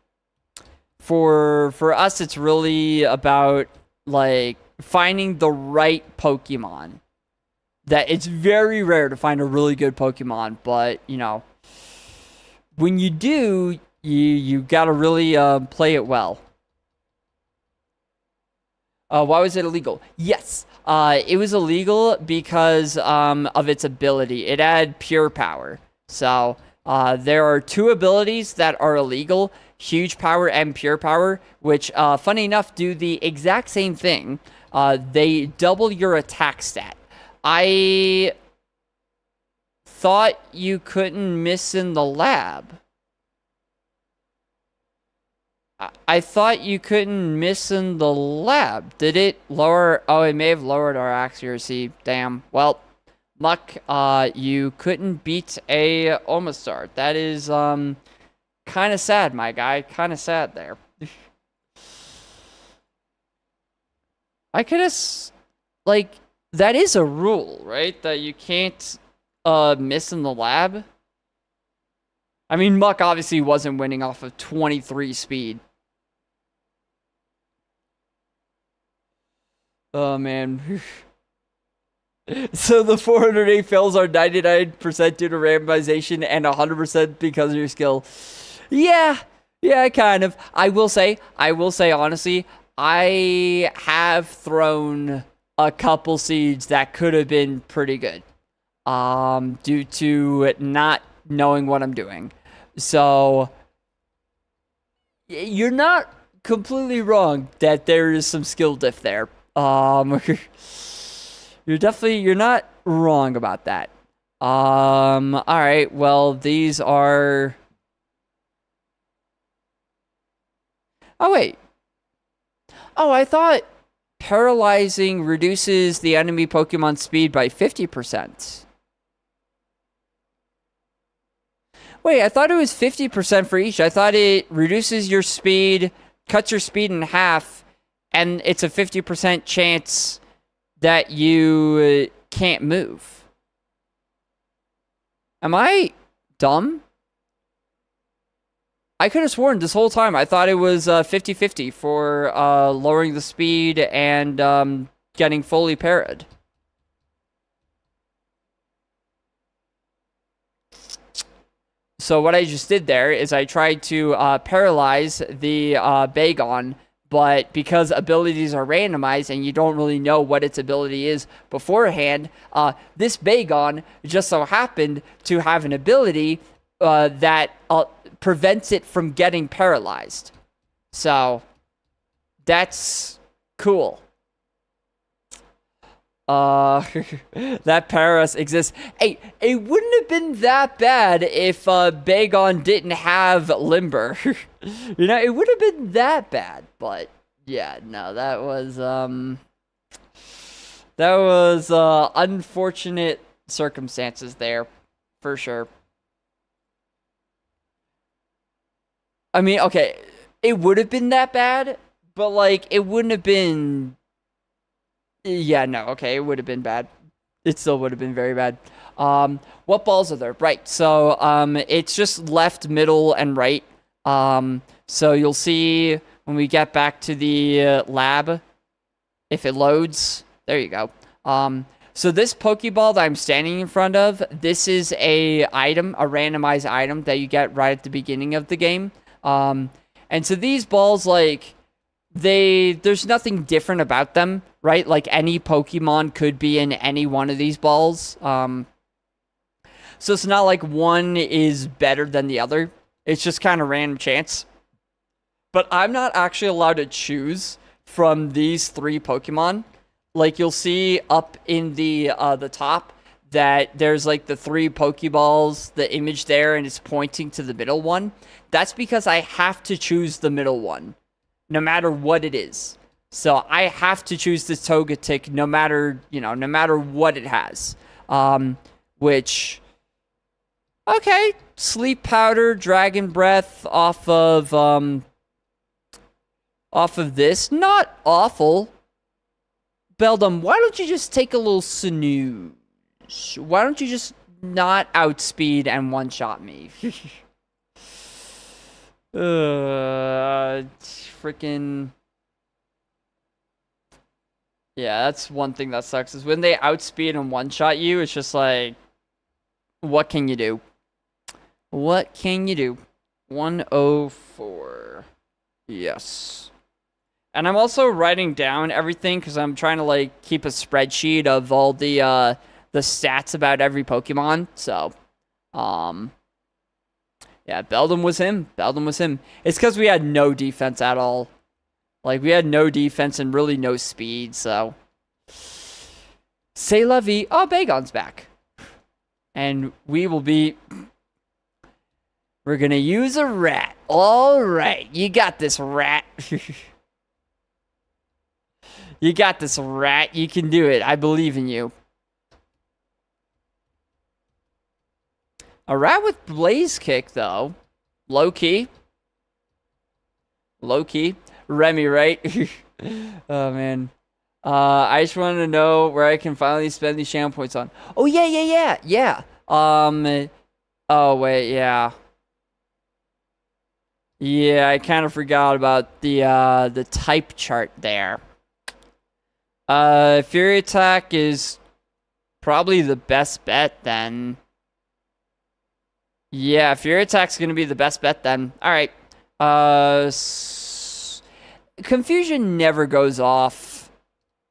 for us, it's really about, like, finding the right Pokemon. that it's very rare to find a really good Pokemon, but you know, when you do, you gotta really play it well. Why was it illegal? Yes, it was illegal because of its ability. It had pure power. So there are two abilities that are illegal: huge power and pure power, which, funny enough, do the exact same thing. They double your attack stat. I thought you couldn't miss in the lab. I thought you couldn't miss in the lab. Did it lower? Oh, it may have lowered our accuracy. Damn. Well, Muck, you couldn't beat a Omastar. That is, kind of sad, my guy. Kind of sad there. I could have, like, that is a rule, right? That you can't, miss in the lab. I mean, Muck obviously wasn't winning off of 23 speed. Oh, man. So the 408 fails are 99% due to randomization and 100% because of your skill. Yeah, kind of. I will say, honestly, I have thrown a couple seeds that could have been pretty good. Due to not knowing what I'm doing. So, you're not completely wrong that there is some skill diff there. You're not wrong about that. Alright, well, these are... Oh, wait. Oh, I thought paralyzing reduces the enemy Pokemon speed by 50%. Wait, I thought it was 50% for each. I thought it reduces your speed, cuts your speed in half, and it's a 50% chance that you can't move. Am I dumb? I could have sworn this whole time I thought it was 50-50 for lowering the speed and getting fully parried. So what I just did there is I tried to paralyze the Bagon, but because abilities are randomized and you don't really know what its ability is beforehand, this Bagon just so happened to have an ability that prevents it from getting paralyzed. So that's cool. That Paras exists. Hey, it wouldn't have been that bad if Bagon didn't have Limber. You know, it would have been that bad, but yeah, no, that was unfortunate circumstances there, for sure. I mean, okay, it would have been that bad, but like it wouldn't have been. Yeah, no, okay, it would have been bad. It still would have been very bad. What balls are there? Right, so it's just left, middle, and right. So you'll see when we get back to the lab, if it loads. There you go. So this Pokeball that I'm standing in front of, this is a item, a randomized item that you get right at the beginning of the game. And so these balls, like, there's nothing different about them, right? Like any Pokemon could be in any one of these balls. So it's not like one is better than the other. It's just kind of random chance. But I'm not actually allowed to choose from these three Pokemon. Like you'll see up in the top that there's like the three Pokeballs, the image there, and it's pointing to the middle one. That's because I have to choose the middle one, no matter what it is. So I have to choose this Togetic no matter what it has. Which, okay, Sleep Powder, Dragon Breath off of this. Not awful. Beldum, why don't you just take a little snooze? Why don't you just not outspeed and one-shot me? Freaking... Yeah, that's one thing that sucks is when they outspeed and one-shot you, it's just like, what can you do? What can you do? 104. Yes. And I'm also writing down everything because I'm trying to like keep a spreadsheet of all the stats about every Pokemon. So, yeah, Beldum was him. Beldum was him. It's because we had no defense at all. Like, we had no defense and really no speed, so. C'est la vie. Oh, Bagon's back. And we will be... We're gonna use a rat. Alright, you got this, rat. You got this, rat. You can do it. I believe in you. A rat with Blaze Kick, though. Low key. Low key. Remy, right? Oh, man. I just wanted to know where I can finally spend these channel points on. Oh, yeah. Oh, wait, yeah. Yeah, I kind of forgot about the type chart there. Fury Attack is probably the best bet, then. Yeah, Fury Attack's gonna be the best bet, then. Alright. Confusion never goes off.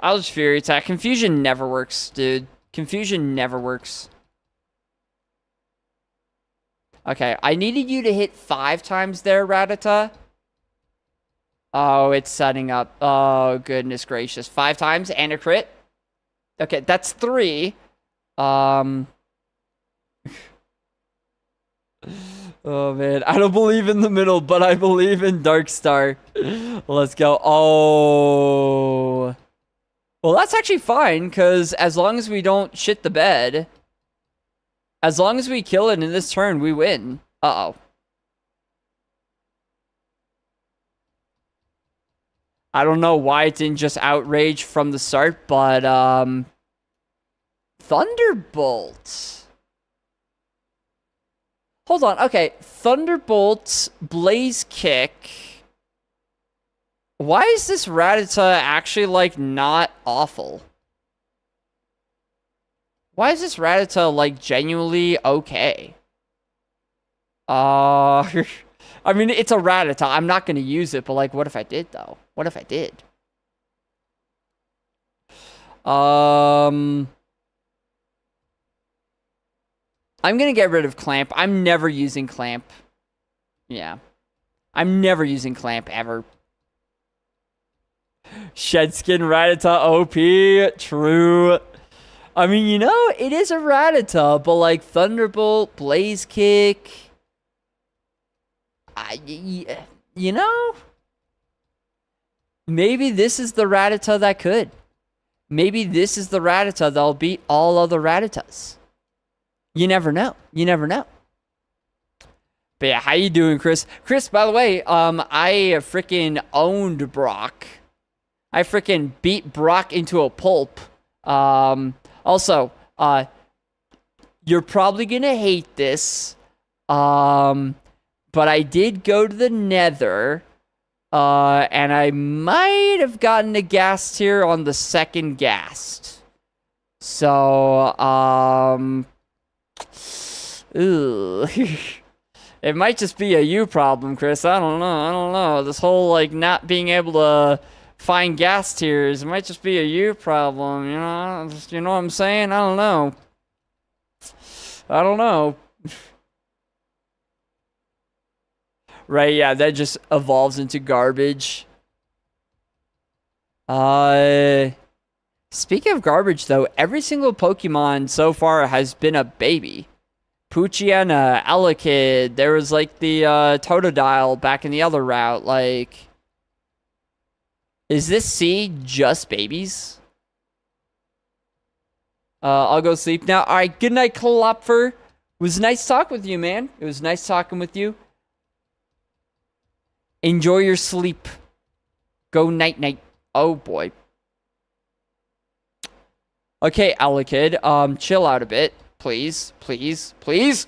I'll just Fury Attack. Confusion never works, dude. Confusion never works. Okay, I needed you to hit 5 times there, Rattata. Oh, it's setting up. Oh, goodness gracious. 5 times and a crit? Okay, that's 3. Oh, man. I don't believe in the middle, but I believe in Darkstar. Let's go. Oh. Well, that's actually fine, because as long as we don't shit the bed, as long as we kill it in this turn, we win. Uh-oh. I don't know why it didn't just outrage from the start, but, Thunderbolt. Hold on, okay. Thunderbolt, Blaze Kick. Why is this Rattata actually, like, not awful? Why is this Rattata, like, genuinely okay? I mean, it's a Rattata. I'm not going to use it, but, like, what if I did, though? What if I did? I'm going to get rid of Clamp. I'm never using Clamp. Yeah. I'm never using Clamp, ever. Shedskin Rattata OP. True. I mean, you know, it is a Rattata, but like Thunderbolt, Blaze Kick. You know? Maybe this is the Rattata that could. Maybe this is the Rattata that'll beat all other Rattatas. You never know. You never know. But yeah, how you doing, Chris? Chris, by the way, I freaking owned Brock. I freaking beat Brock into a pulp. Also, you're probably gonna hate this. But I did go to the Nether. And I might have gotten a ghast here on the second ghast. So, ooh. It might just be a you problem, Chris. I don't know. This whole, like, not being able to find ghast tiers, it might just be a you problem, you know? You know what I'm saying? I don't know. Right, yeah, that just evolves into garbage. Speaking of garbage, though, every single Pokemon so far has been a baby. Poochyena, Elekid, there was, like, the, Totodile back in the other route, like... Is this C just babies? I'll go sleep now. Alright, good night, Klopfer. It was nice talking with you, man. It was nice talking with you. Enjoy your sleep. Go night-night. Oh, boy. Okay, Elekid, chill out a bit. Please, please, please.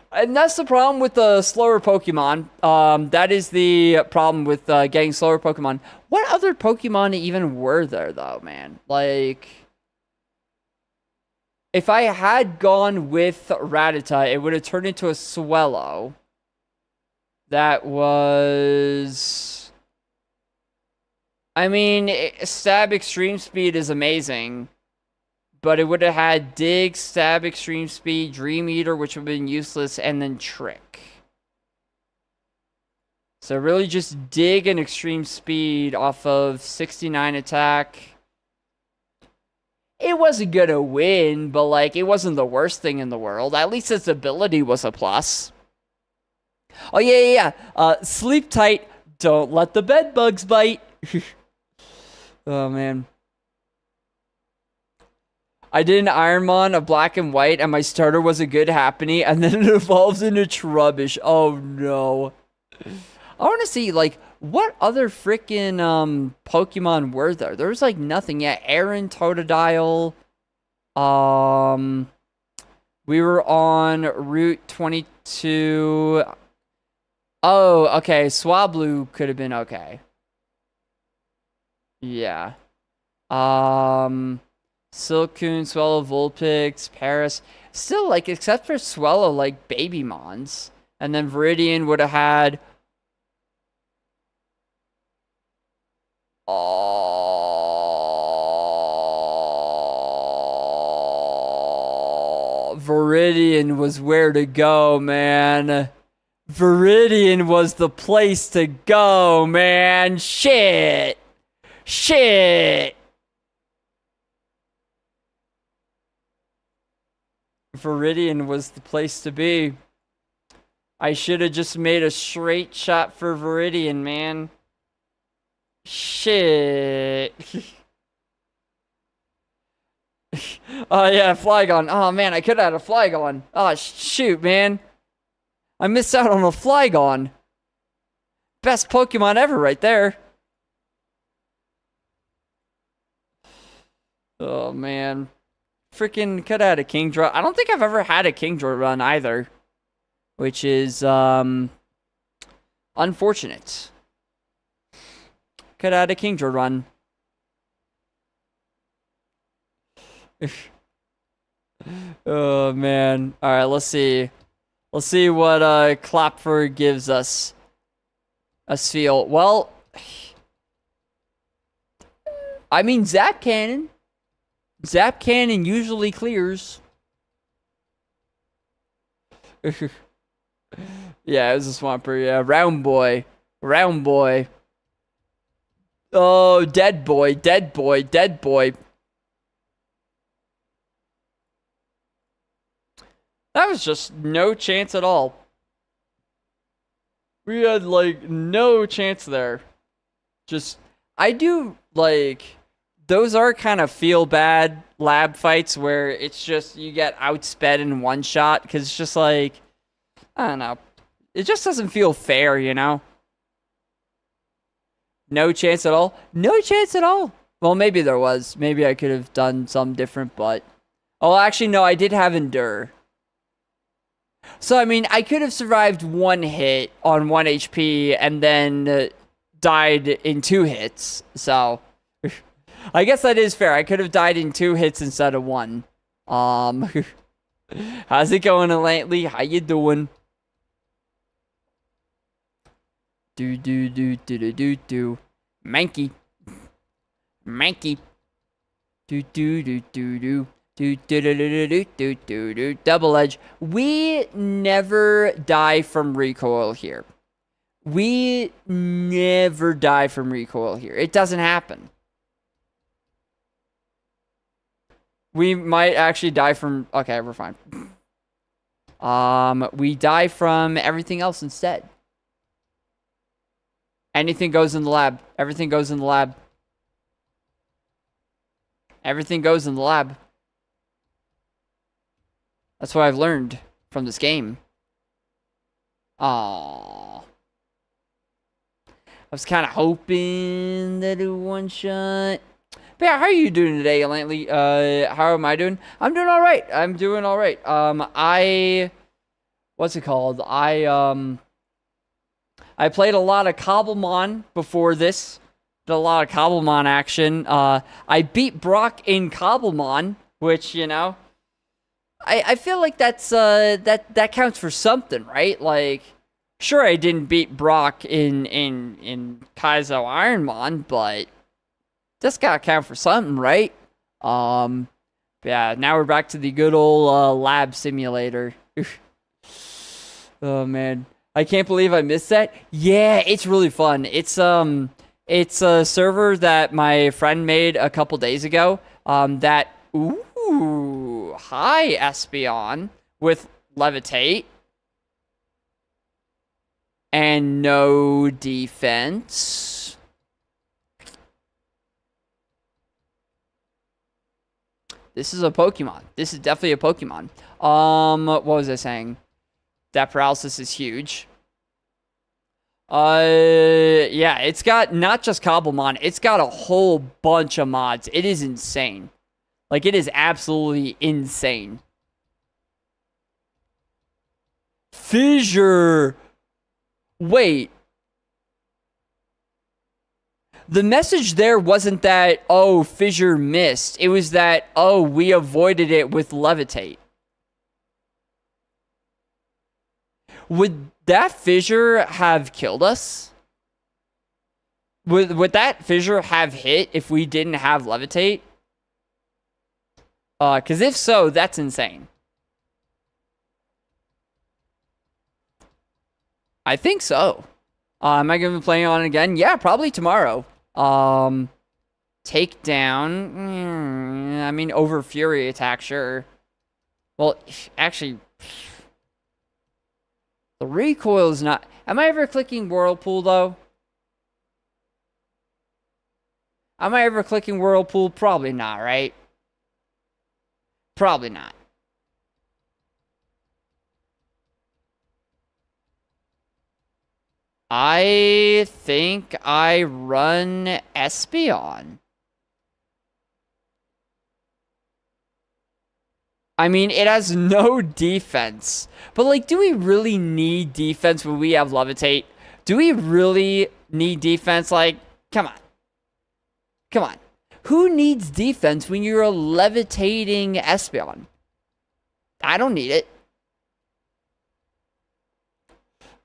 And that's the problem with the slower Pokemon. That is the problem with getting slower Pokemon. What other Pokemon even were there, though, man? Like, if I had gone with Rattata, it would have turned into a Swellow. That was... I mean, Stab Extreme Speed is amazing. But it would have had Dig, Stab, Extreme Speed, Dream Eater, which would have been useless, and then Trick. So really just Dig and Extreme Speed off of 69 attack. It wasn't gonna win, but like, it wasn't the worst thing in the world. At least its ability was a plus. Oh, yeah. Sleep tight. Don't let the bed bugs bite. Oh, man. I did an Ironmon of black and white, and my starter was a good Happiny, and then it evolves into Trubbish. Oh, no. I want to see, like, what other freaking Pokemon were there? There was, like, nothing yet. Aaron, Totodile. We were on Route 22. Oh, okay. Swablu could have been okay. Yeah. Silcoon, Swellow, Vulpix, Paris. Still, like, except for Swellow, like, Babymons. And then Viridian would have had... Oh... Viridian was where to go, man. Viridian was the place to go, man. Shit. Viridian was the place to be. I should have just made a straight shot for Viridian, man. Shit. Oh, yeah, Flygon. Oh, man, I could have had a Flygon. Oh, shoot, man. I missed out on a Flygon. Best Pokemon ever right there. Oh, man. Freaking could have had a Kingdra. I don't think I've ever had a Kingdra run either. Which is, unfortunate. Could have had a Kingdra run. Oh, man. Alright, let's see. Let's see what Klopfer gives us. A seal. Well, I mean, Zap Cannon. Zap Cannon usually clears. Yeah, it was a Swampert. Yeah, Round Boy. Oh, Dead Boy. That was just no chance at all. We had, like, no chance there. Just, I do, like, those are kind of feel-bad lab fights where it's just, you get outsped in one shot, because it's just like, I don't know. It just doesn't feel fair, you know? No chance at all? No chance at all. Well, maybe there was. Maybe I could have done some different, but... Oh, actually, no, I did have Endure. So, I mean, I could have survived one hit on 1 HP and then died in 2 hits. So, I guess that is fair. I could have died in 2 hits instead of 1. How's it going, Lantley? How you doing? Do. Mankey. Do. Double Edge. We never die from recoil here. It doesn't happen. We might actually die from... Okay, we're fine. We die from everything else instead. Anything goes in the lab. Everything goes in the lab. That's what I've learned from this game. Aww. I was kind of hoping that it would one shot. But yeah, how are you doing today, Lantley? How am I doing? I'm doing all right. I what's it called? I played a lot of Cobblemon before this. Did a lot of Cobblemon action. I beat Brock in Cobblemon, which, you know, I feel like that counts for something, right? Like, sure, I didn't beat Brock in Kaizo Ironmon, but that's gotta count for something, right? Yeah, now we're back to the good old lab simulator. Oh man, I can't believe I missed that. Yeah, it's really fun. It's a server that my friend made a couple days ago. That ooh, hi Espeon with levitate and no defense. This is a Pokemon. This is definitely a Pokemon. What was I saying? That paralysis is huge. Yeah, it's got not just Cobblemon, it's got a whole bunch of mods. It is insane. Like, it is absolutely insane. Fissure. Wait. The message there wasn't that, oh, Fissure missed. It was that, oh, we avoided it with levitate. Would that Fissure have killed us? Would that Fissure have hit if we didn't have levitate? Because if so, that's insane. I think so. Am I going to be playing on it again? Yeah, probably tomorrow. Takedown. I mean, over Fury attack, sure. Well, actually, the recoil is not... Am I ever clicking Whirlpool, though? Am I ever clicking Whirlpool? Probably not, right? Probably not. I think I run Espeon. I mean, it has no defense. But, like, do we really need defense when we have levitate? Do we really need defense? Like, come on. Come on. Who needs defense when you're a levitating Espeon? I don't need it.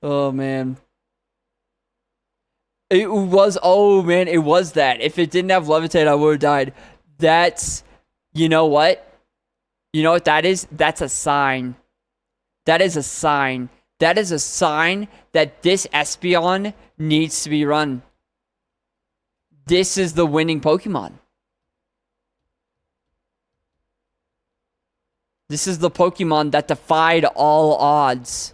Oh, man. It was, oh, man, it was that. If it didn't have levitate, I would have died. That's, you know what? You know what that is? That's a sign. That is a sign. That is a sign that this Espeon needs to be run. This is the winning Pokemon. This is the Pokemon that defied all odds.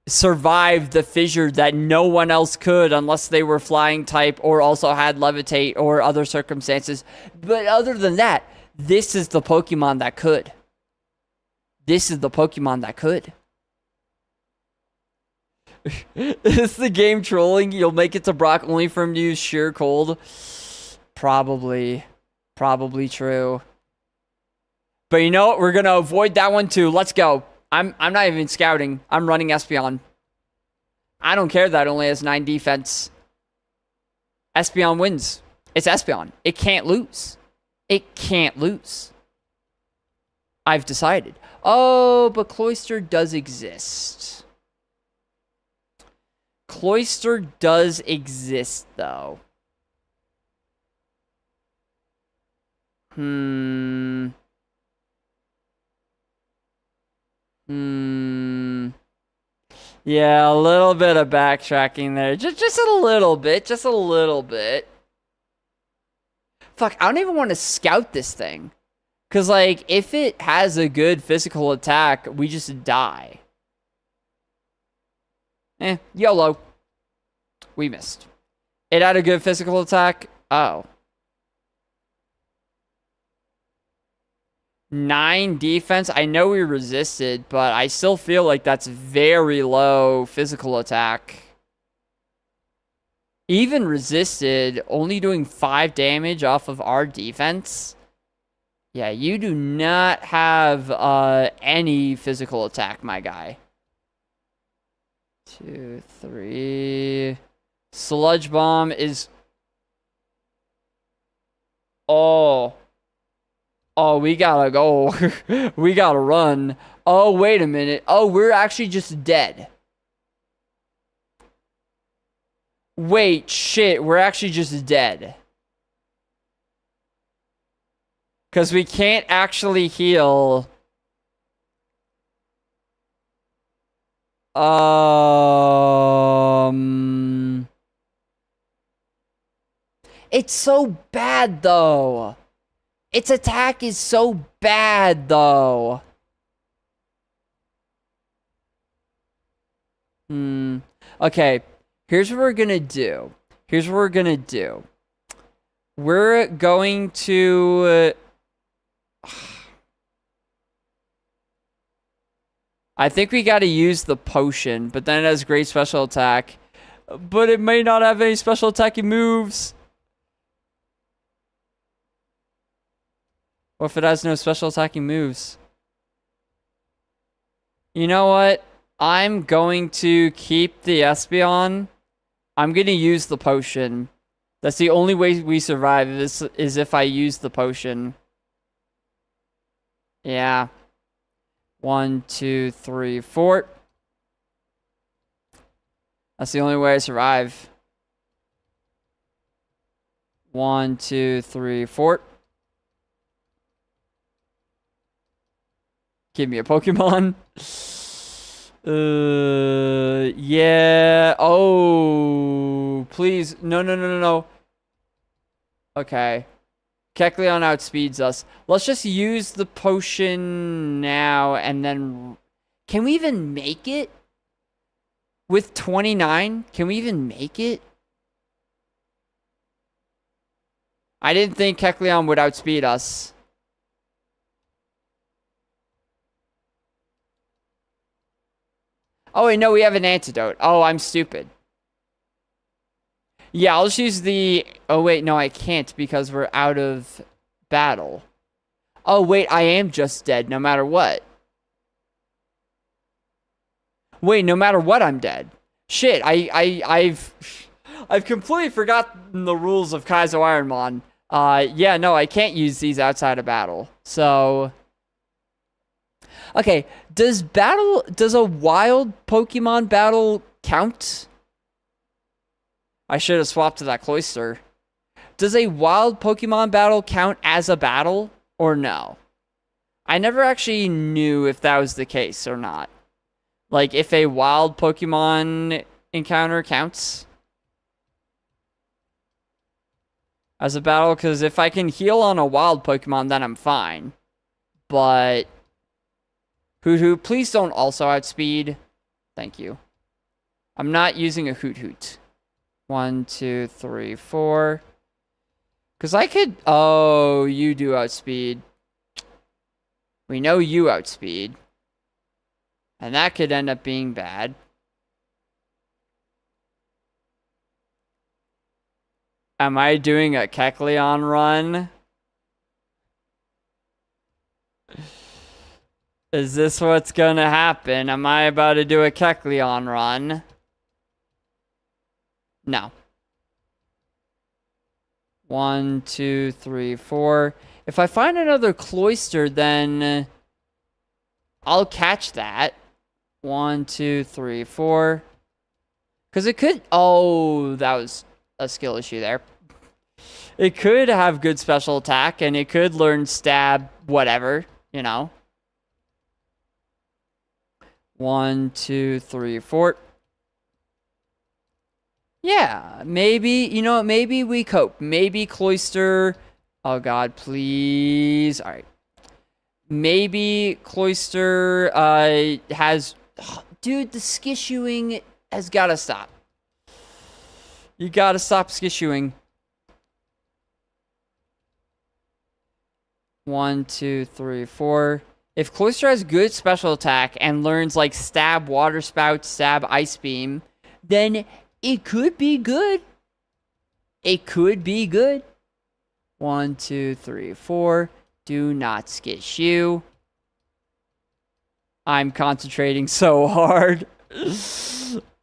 Survived the fissure that no one else could unless they were flying type or also had levitate or other circumstances. But other than that, this is the Pokemon that could. This is the Pokemon that could. Is the game trolling? You'll make it to Brock only for him to use sheer cold? Probably. Probably true. But you know what? We're going to avoid that one too. Let's go. I'm not even scouting. I'm running Espeon. I don't care that it only has 9 defense. Espeon wins. It's Espeon. It can't lose. It can't lose. I've decided. Oh, but Cloyster does exist. Cloyster does exist, though. Yeah, a little bit of backtracking there. Just a little bit. Just a little bit. Fuck, I don't even want to scout this thing. Because, like, if it has a good physical attack, we just die. YOLO. We missed. It had a good physical attack. Oh. 9 defense. I know we resisted, but I still feel like that's very low physical attack. Even resisted, only doing 5 damage off of our defense. Yeah, you do not have any physical attack, my guy. 2, 3. Sludge Bomb is... Oh. Oh, we gotta go. We gotta run. Oh, wait a minute. Oh, we're actually just dead. Wait, shit. We're actually just dead. Because we can't actually heal. It's so bad, though. Its attack is so bad, though. Okay, here's what we're gonna do. We're going to... I think we gotta use the potion, but then it has great special attack. But it may not have any special attacking moves. What if it has no special attacking moves? You know what? I'm going to keep the Espeon. I'm going to use the potion. That's the only way we survive is if I use the potion. Yeah. 1, 2, 3, 4. That's the only way I survive. 1, 2, 3, 4. Give me a Pokemon. Yeah. Oh, please. No. Okay. Kecleon outspeeds us. Let's just use the potion now and then... Can we even make it? With 29? Can we even make it? I didn't think Kecleon would outspeed us. Oh, wait, no, we have an antidote. Oh, I'm stupid. Yeah, I'll just use the... Oh, wait, no, I can't because we're out of battle. Oh, wait, I am just dead no matter what. Wait, no matter what, I'm dead. Shit, I've completely forgotten the rules of Kaizo Ironmon. Yeah, no, I can't use these outside of battle. So... Okay, does a wild Pokemon battle count? I should have swapped to that Cloyster. Does a wild Pokemon battle count as a battle or no? I never actually knew if that was the case or not. Like, if a wild Pokemon encounter counts as a battle, because if I can heal on a wild Pokemon, then I'm fine. But... Hoot, please don't also outspeed. Thank you. I'm not using a Hoot. 1, 2, 3, 4. Because I could... Oh, you do outspeed. We know you outspeed. And that could end up being bad. Am I doing a Kecleon run? Is this what's gonna happen? Am I about to do a Kecleon run? No. 1, 2, 3, 4. If I find another Cloyster, then I'll catch that. 1, 2, 3, 4. Because it could... Oh, that was a skill issue there. It could have good special attack, and it could learn stab, whatever, you know. 1, 2, 3, 4. Yeah, maybe, you know what, maybe we cope. Maybe Cloyster... Oh, God, please. All right. Maybe Cloyster has... Dude, the skissuing has got to stop. You got to stop skissuing. 1, 2, 3, 4. If Cloyster has good special attack and learns like stab, water spout, stab, ice beam, then it could be good. It could be good. 1, 2, 3, 4. Do not skish you. I'm concentrating so hard.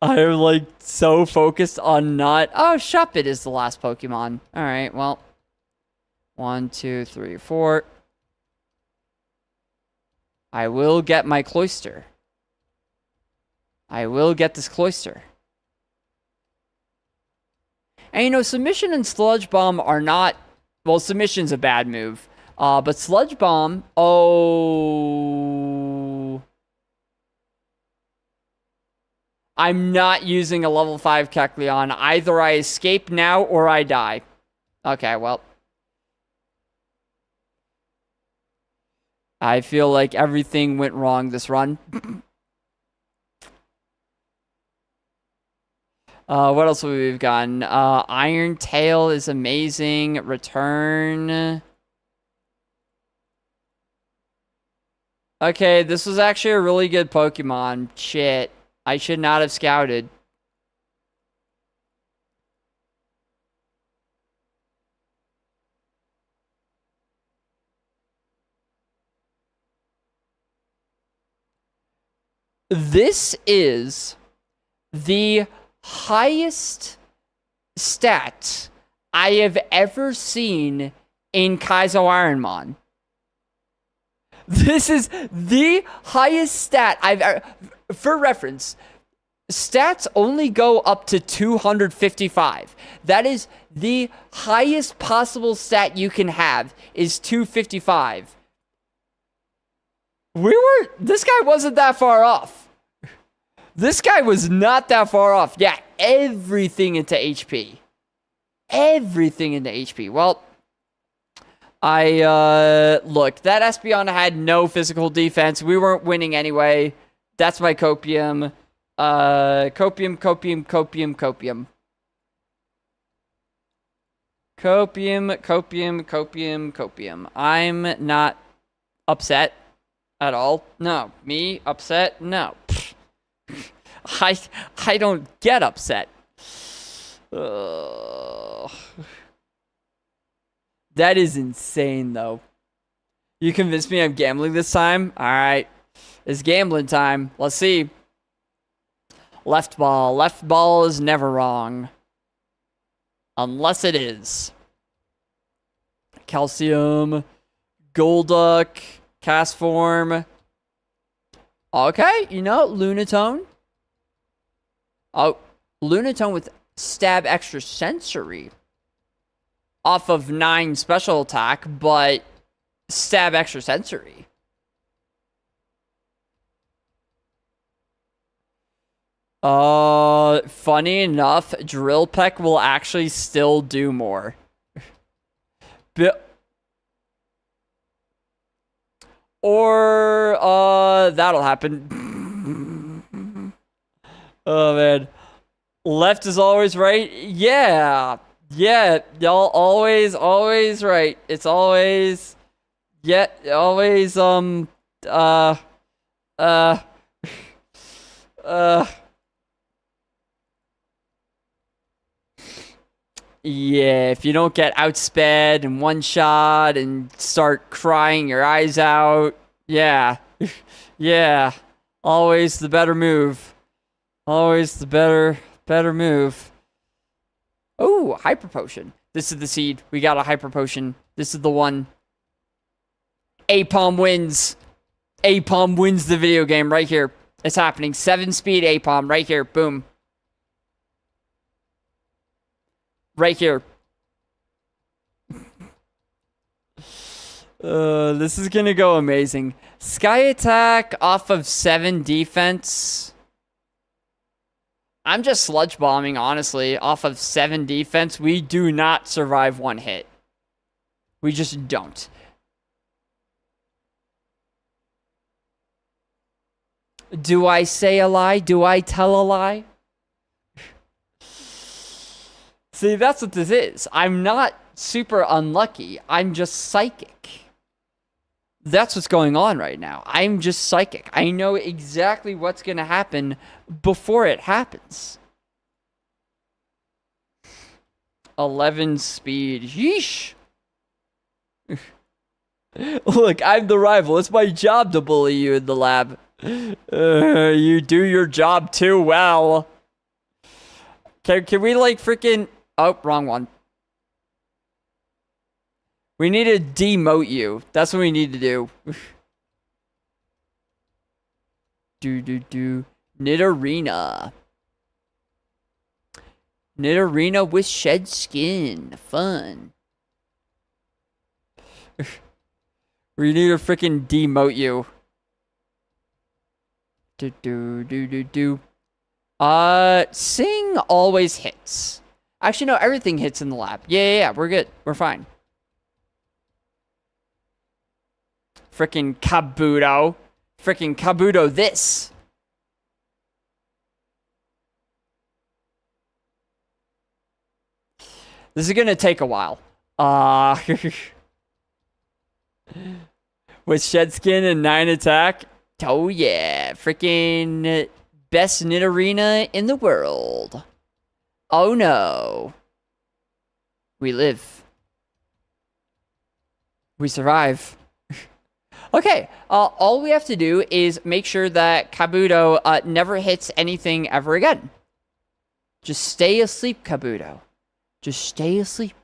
I'm like so focused on not. Oh, Shuppet is the last Pokemon. All right, well, 1, 2, 3, 4. I will get my Cloyster. I will get this Cloyster. And you know, Submission and Sludge Bomb are not. Well, Submission's a bad move. But Sludge Bomb. Oh. I'm not using a level 5 Kecleon. Either I escape now or I die. Okay, well. I feel like everything went wrong this run. What else have we gotten? Iron Tail is amazing. Return. Okay, this was actually a really good Pokemon. Shit. I should not have scouted. This is the highest stat I have ever seen in Kaizo Ironmon. This is the highest stat I've ever... For reference, stats only go up to 255. That is the highest possible stat you can have is 255. This guy wasn't that far off. This guy was not that far off. Yeah, everything into HP. Everything into HP. Well, look, that Espeon had no physical defense. We weren't winning anyway. That's my Copium. Copium. I'm not upset at all. No. Me upset? No. I don't get upset. That is insane, though. You convinced me I'm gambling this time? Alright. It's gambling time. Let's see. Left ball. Left ball is never wrong. Unless it is. Calcium. Golduck. Cast form. Okay, you know, Lunatone. Oh, Lunatone with stab extra sensory. Off of 9 special attack, but stab extra sensory. Funny enough, Drill Peck will actually still do more. Or, that'll happen. Oh, man. Left is always right? Yeah. Yeah, y'all always right. It's always... Yeah, always, yeah, if you don't get outsped and one shot and start crying your eyes out, yeah. Yeah. Always the better move. Always the better move. Oh, Hyper Potion. This is the seed. We got a Hyper Potion. This is the one. Apom wins. Apom wins the video game right here. It's happening. 7-speed Apom right here. Boom. Right here. This is gonna go amazing. Sky Attack off of 7 defense. I'm just sludge bombing, honestly. Off of 7 defense, we do not survive 1 hit. We just don't. Do I say a lie? Do I tell a lie? See, that's what this is. I'm not super unlucky. I'm just psychic. That's what's going on right now. I'm just psychic. I know exactly what's going to happen before it happens. 11 speed. Yeesh. Look, I'm the rival. It's my job to bully you in the lab. You do your job too well. Can we like freaking... Oh, wrong one. We need to demote you. That's what we need to do. Nidorina. Nidorina with shed skin. Fun. We need to freaking demote you. Sing always hits. Actually, no, everything hits in the lab. Yeah, we're good. We're fine. Frickin' Kabuto. Frickin' Kabuto this. This is gonna take a while. With shed skin and 9 attack. Oh yeah, freaking best Nidorina in the world. Oh no. We live. We survive. Okay, all we have to do is make sure that Kabuto never hits anything ever again. Just stay asleep, Kabuto. Just stay asleep.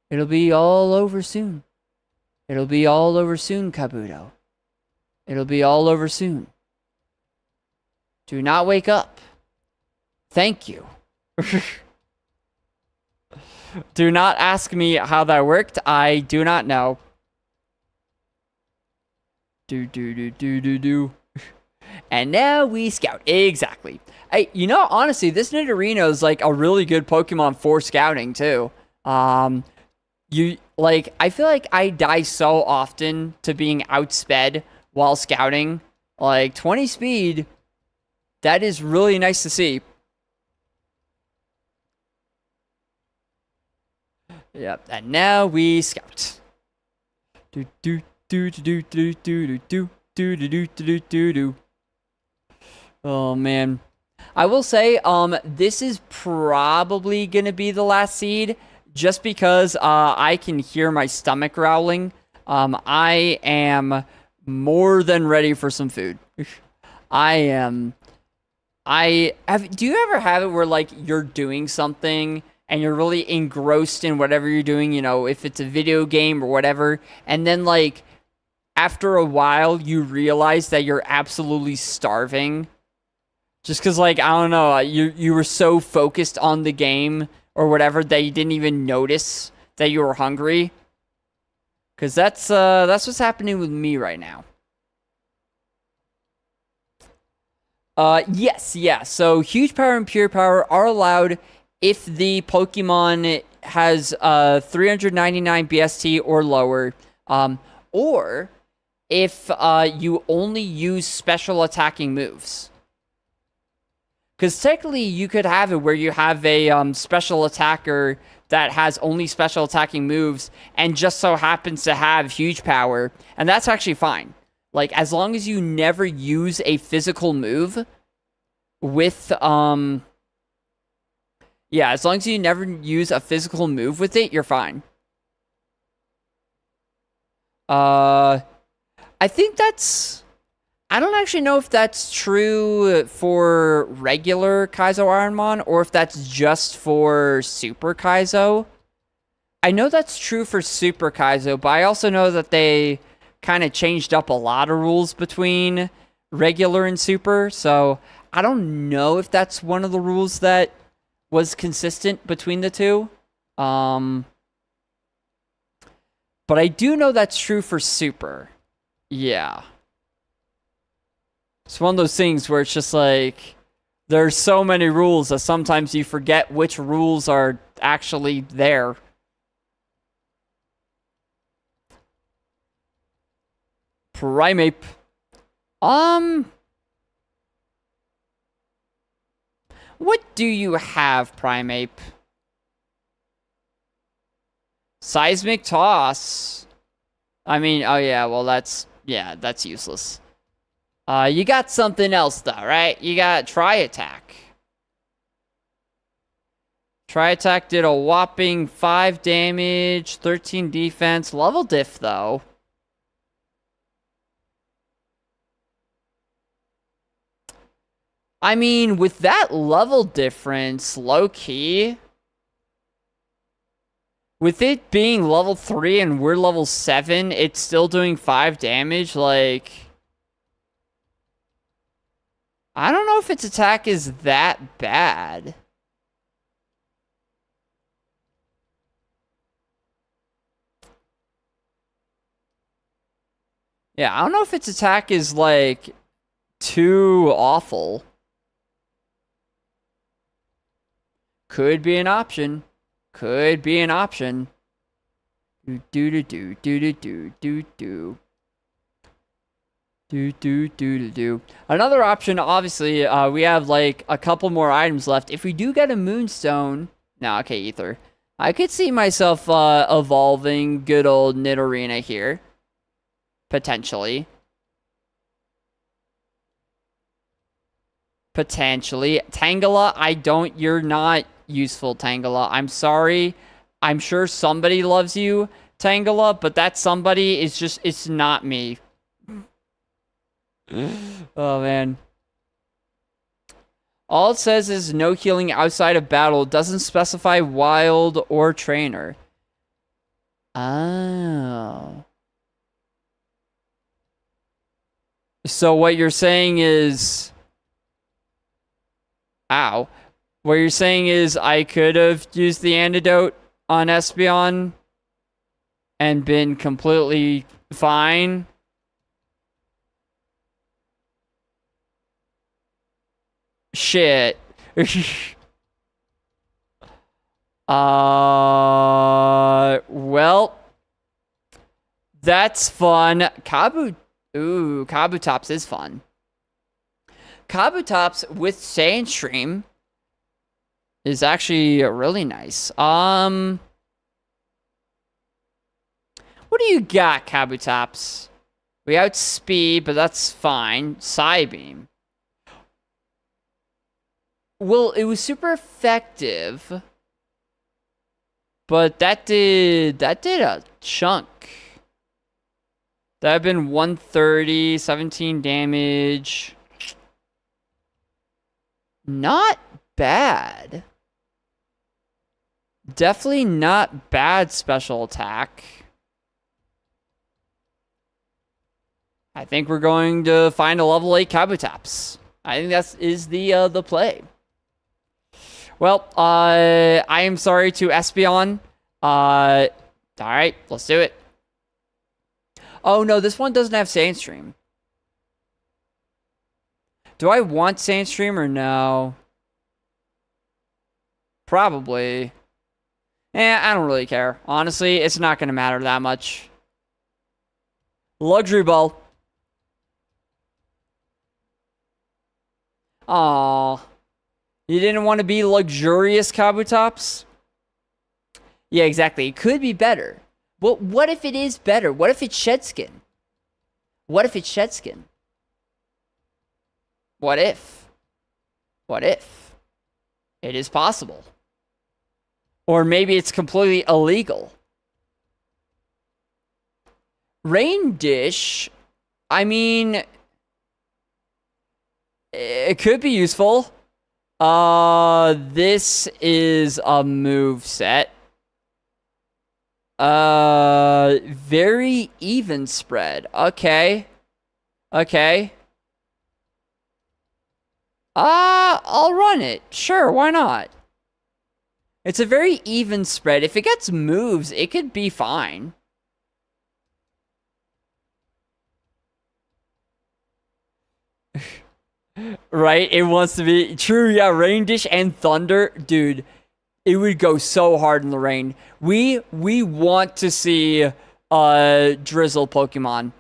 It'll be all over soon. It'll be all over soon, Kabuto. It'll be all over soon. Do not wake up. Thank you. Do not ask me how that worked. I do not know. And now we scout. Exactly. Hey, you know, honestly, this Nidorino is like a really good Pokemon for scouting too. I feel like I die so often to being outsped while scouting. Like 20 speed, that is really nice to see. Yep, and now we scout. Oh man. I will say, this is probably gonna be the last seed, just because I can hear my stomach growling. I am more than ready for some food. Do you ever have it where like you're doing something and you're really engrossed in whatever you're doing, you know, if it's a video game or whatever, and then like after a while you realize that you're absolutely starving just because, like, I don't know, you were so focused on the game or whatever that you didn't even notice that you were hungry? Because that's what's happening with me right now. Yes, yeah. So huge power and pure power are allowed if the Pokemon has 399 BST or lower, or if you only use special attacking moves. Because technically you could have it where you have a special attacker that has only special attacking moves and just so happens to have huge power, and that's actually fine. Like, as long as you never use a physical move with, as long as you never use a physical move with it, you're fine. I think that's... I don't actually know if that's true for regular Kaizo Ironmon or if that's just for Super Kaizo. I know that's true for Super Kaizo, but I also know that they kind of changed up a lot of rules between regular and Super, so I don't know if that's one of the rules that was consistent between the two. But I do know that's true for Super. Yeah. It's one of those things where it's just like, there's so many rules that sometimes you forget which rules are actually there. Primeape. What do you have, Primeape? Seismic Toss. I mean, oh yeah, well that's useless. You got something else though, right? You got Tri-Attack. Tri-Attack did a whopping 5 damage, 13 defense, level diff though. I mean, with that level difference, low-key, with it being level 3 and we're level 7, it's still doing 5 damage, like... I don't know if its attack is that bad. Yeah, I don't know if its attack is, like, too awful. Could be an option. Could be an option. Do do do do do do do do. Do do do do do. Another option, obviously, we have like a couple more items left. If we do get a moonstone, no, okay, ether. I could see myself evolving good old Nidorina here, potentially. Potentially. Tangela, you're not useful, Tangela. I'm sorry. I'm sure somebody loves you, Tangela, but that somebody is just, it's not me. Oh, man. All it says is no healing outside of battle. It doesn't specify wild or trainer. Oh. So what you're saying is... Ow. What you're saying is I could have used the antidote on Espeon and been completely fine. Shit. Well, that's fun. Kabutops is fun. Kabutops with Sandstream is actually really nice. What do you got, Kabutops? We outspeed, but that's fine. Psybeam. Well, it was super effective, but that did a chunk. That had been 130, 17 damage. Not bad. Definitely not bad special attack. I think we're going to find a level 8 Kabutops. I think that is the play. Well, I am sorry to Espeon. Alright, let's do it. Oh no, this one doesn't have Sandstream. Do I want Sandstream or no? Probably. I don't really care. Honestly, it's not going to matter that much. Luxury Ball. Aww. You didn't want to be luxurious, Kabutops? Yeah, exactly. It could be better. Well, what if it is better? What if it's shed skin? What if it's shed skin? What if? What if? It is possible. Or maybe it's completely illegal. Rain Dish, I mean, it could be useful. This is a move set. Very even spread. Okay. Okay. I'll run it. Sure, why not? It's a very even spread. If it gets moves, it could be fine. Right? It wants to be... True, yeah. Rain Dish and Thunder. Dude, it would go so hard in the rain. We want to see Drizzle Pokemon.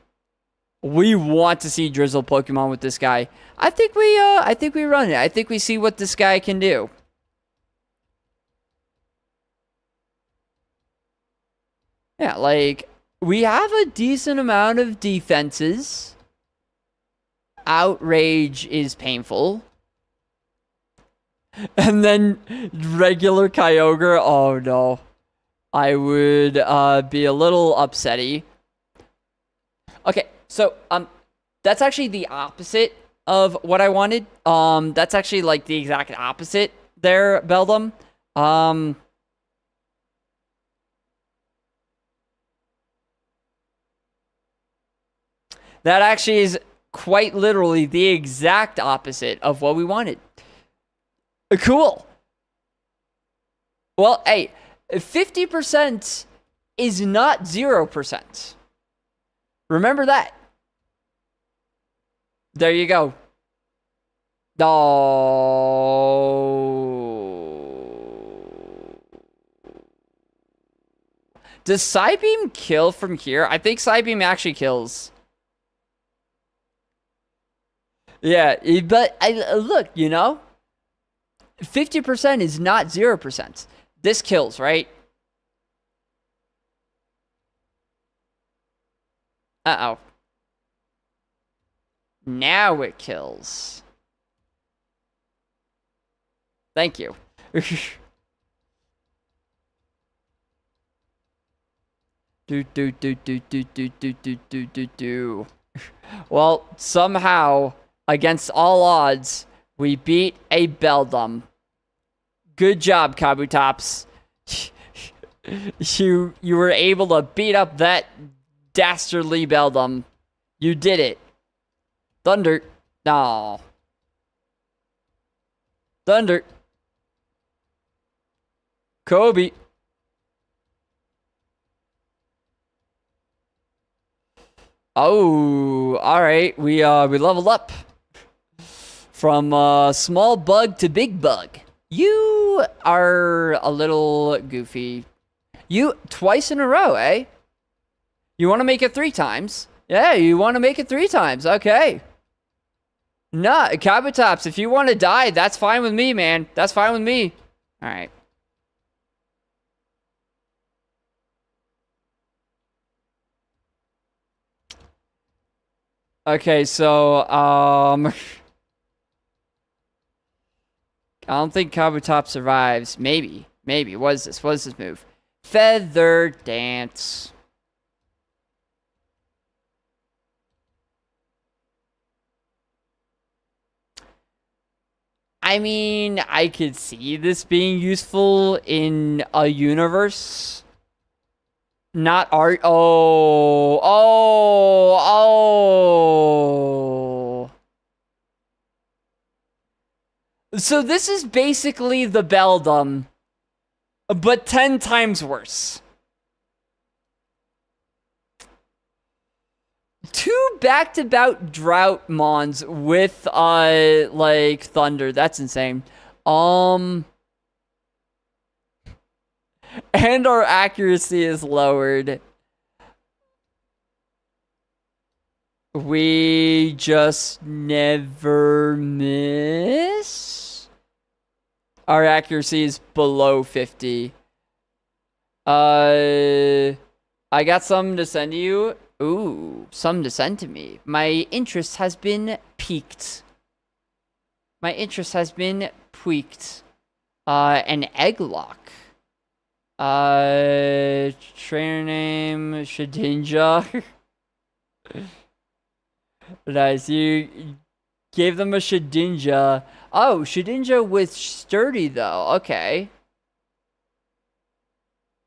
We want to see Drizzle Pokemon with this guy. I think we run it. I think we see what this guy can do. Yeah, like, we have a decent amount of defenses. Outrage is painful. And then regular Kyogre, oh no. I would be a little upsetty. Okay, so that's actually the opposite of what I wanted. That's actually like the exact opposite there, Beldum. That actually is quite literally the exact opposite of what we wanted. Cool. Well, hey, 50% is not 0%. Remember that. There you go. Oh. Does Psybeam kill from here? I think Psybeam actually kills. Yeah, but look, you know, 50% is not 0%. This kills, right? Uh-oh. Now it kills. Thank you. do. Well, somehow, against all odds, we beat a Beldum. Good job, Kabutops. You were able to beat up that dastardly Beldum. You did it. Thunder. No. Thunder. Kobe. Oh, all right. We leveled up from small bug to big bug. You are a little goofy. You twice in a row, eh? You want to make it 3 times? Yeah, you want to make it 3 times. Okay. Nah, Kabutops, if you want to die, that's fine with me, man. That's fine with me. All right. Okay, so, I don't think Kabutops survives. Maybe. What is this? What is this move? Feather Dance. I mean, I could see this being useful in a universe. Not art. Oh. So this is basically the Beldum, but 10 times worse. 2 back-to-back drought mons with like thunder. That's insane. And our accuracy is lowered. We just never miss. Our accuracy is below 50. I got something to send to you. Ooh, something to send to me. My interest has been piqued. My interest has been piqued. An Egglock. Trainer name Shedinja. Nice. You gave them a Shedinja. Oh, Shedinja with sturdy though. Okay.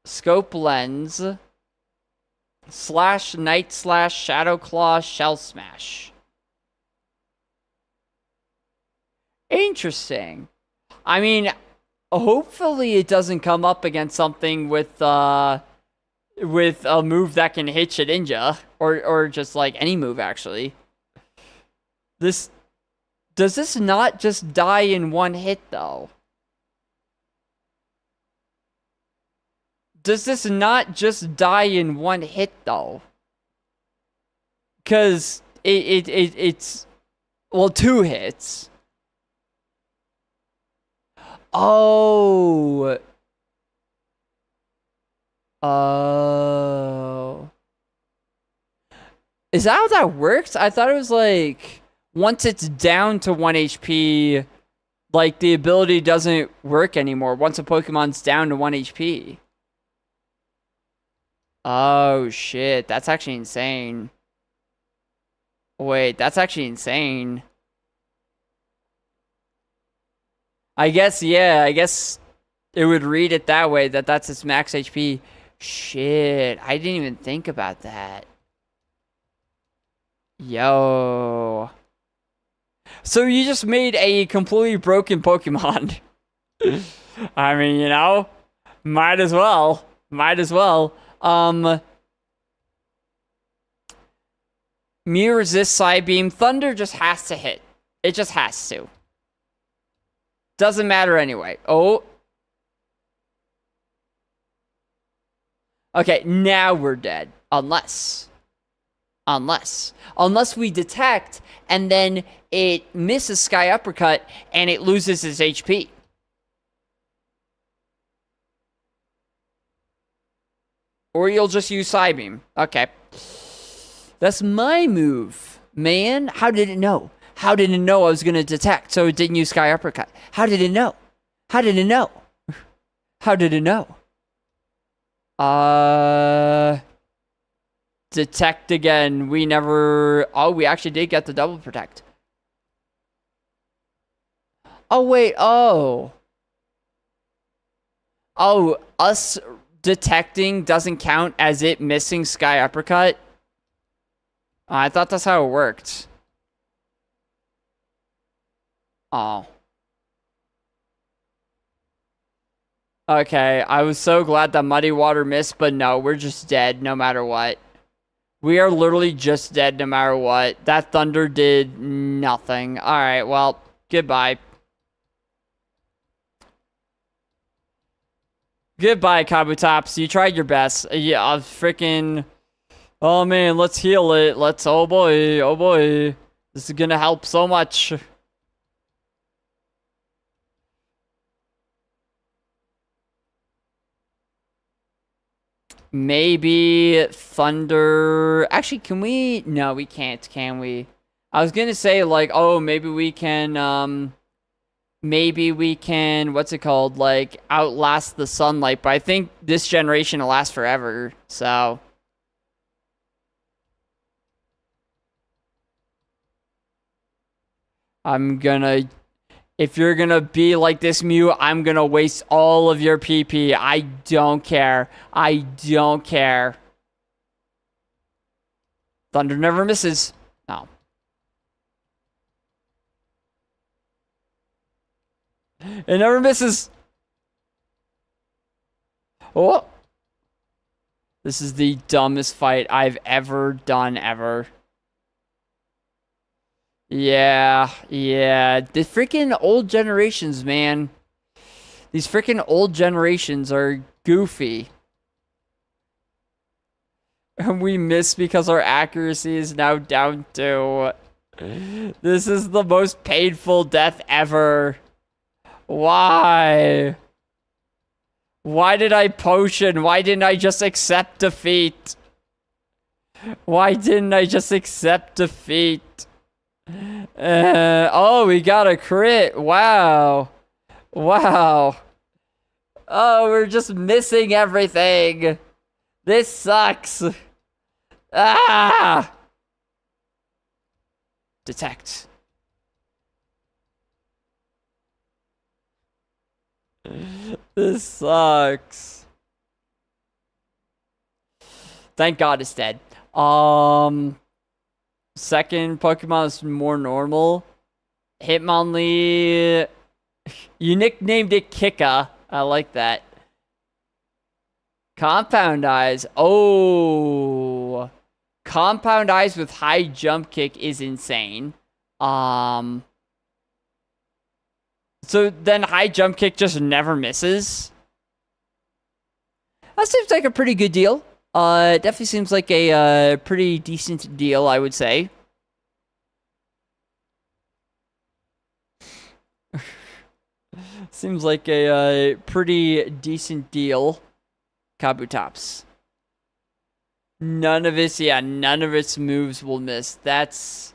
Scope lens. / night / shadow claw shell smash. Interesting. I mean, hopefully it doesn't come up against something with a move that can hit Shedinja, or just like any move actually. Does this not just die in 1 hit though? Does this not just die in 1 hit though? Cause it's well, 2 hits. Oh. Oh. Is that how that works? I thought it was like once it's down to 1 HP, like the ability doesn't work anymore once a Pokemon's down to 1 HP. Oh shit, that's actually insane. Wait, that's actually insane. I guess, yeah, I guess it would read it that way, that that's its max HP. Shit, I didn't even think about that. Yo. So you just made a completely broken Pokemon. I mean, you know, might as well. Might as well. Mew resists Psybeam. Thunder just has to hit. It just has to. Doesn't matter anyway. Oh. Okay, now we're dead. Unless we detect and then it misses Sky Uppercut and it loses its HP. Or you'll just use Psybeam. Okay. That's my move, man. How did it know? How did it know I was going to detect so it didn't use Sky Uppercut? How did it know? How did it know? How did it know? Detect again. We never... Oh, we actually did get the double protect. Oh, wait. Oh. Oh, us detecting doesn't count as it missing Sky Uppercut? I thought that's how it worked. Oh. Okay, I was so glad that Muddy Water missed, but no, we're just dead no matter what. We are literally just dead no matter what. That Thunder did nothing. Alright, well, goodbye. Goodbye, Kabutops. You tried your best. Yeah, freaking... Oh, man, let's heal it. Let's... Oh, boy. Oh, boy. This is gonna help so much. Maybe Thunder... Actually, can we... No, we can't, can we? I was gonna say, like, oh, maybe we can, maybe we can, what's it called? Like, outlast the sunlight. But I think this generation will last forever, so... I'm gonna... If you're gonna be like this, Mew, I'm gonna waste all of your PP. I don't care. I don't care. Thunder never misses. No. It never misses. Oh. This is the dumbest fight I've ever done, ever. Yeah. The freaking old generations, man. These freaking old generations are goofy. And we miss because our accuracy is now down to... This is the most painful death ever. Why? Why did I potion? Why didn't I just accept defeat? Why didn't I just accept defeat? Oh, we got a crit. Wow. Wow. Oh, we're just missing everything. This sucks. Ah! Detect. This sucks. Thank God it's dead. Second Pokemon is more normal. Hitmonlee. You nicknamed it Kika. I like that. Compound Eyes. Oh. Compound Eyes with high jump kick is insane. So then high jump kick just never misses? That seems like a pretty good deal. It definitely seems like a pretty decent deal, I would say. Seems like a pretty decent deal. Kabutops. None of its moves will miss. That's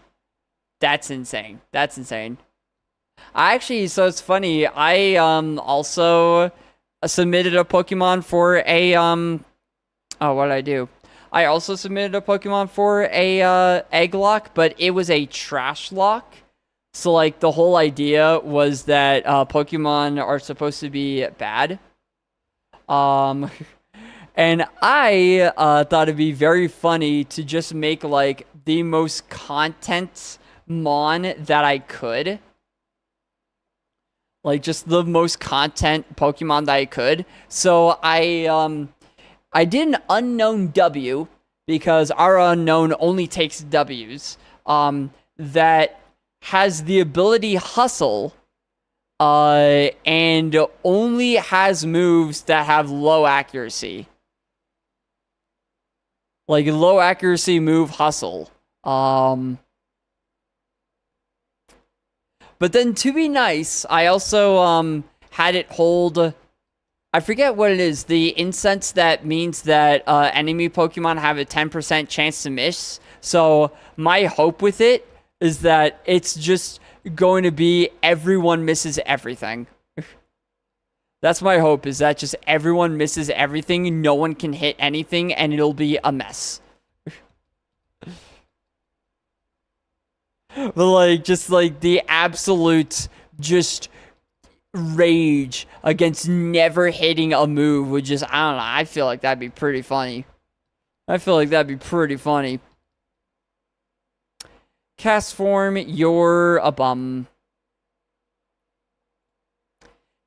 insane. That's insane. Actually, so it's funny. I also submitted a Pokemon for a Oh, what did I do? I also submitted a Pokemon for a egg lock, but it was a trash lock. So like the whole idea was that Pokemon are supposed to be bad. Um, and I thought it'd be very funny to just make like the most content mon that I could. Like just the most content Pokemon that I could. So I did an unknown W because our unknown only takes W's. That has the ability Hustle, and only has moves that have low accuracy. Like low accuracy move Hustle. But then to be nice, I also had it hold. I forget what it is. The incense that means that enemy Pokemon have a 10% chance to miss. So my hope with it is that it's just going to be everyone misses everything. That's my hope, is that just everyone misses everything, no one can hit anything, and it'll be a mess. But like, just like the absolute just rage against never hitting a move would just, I don't know, I feel like that'd be pretty funny. Cast form, you're a bum.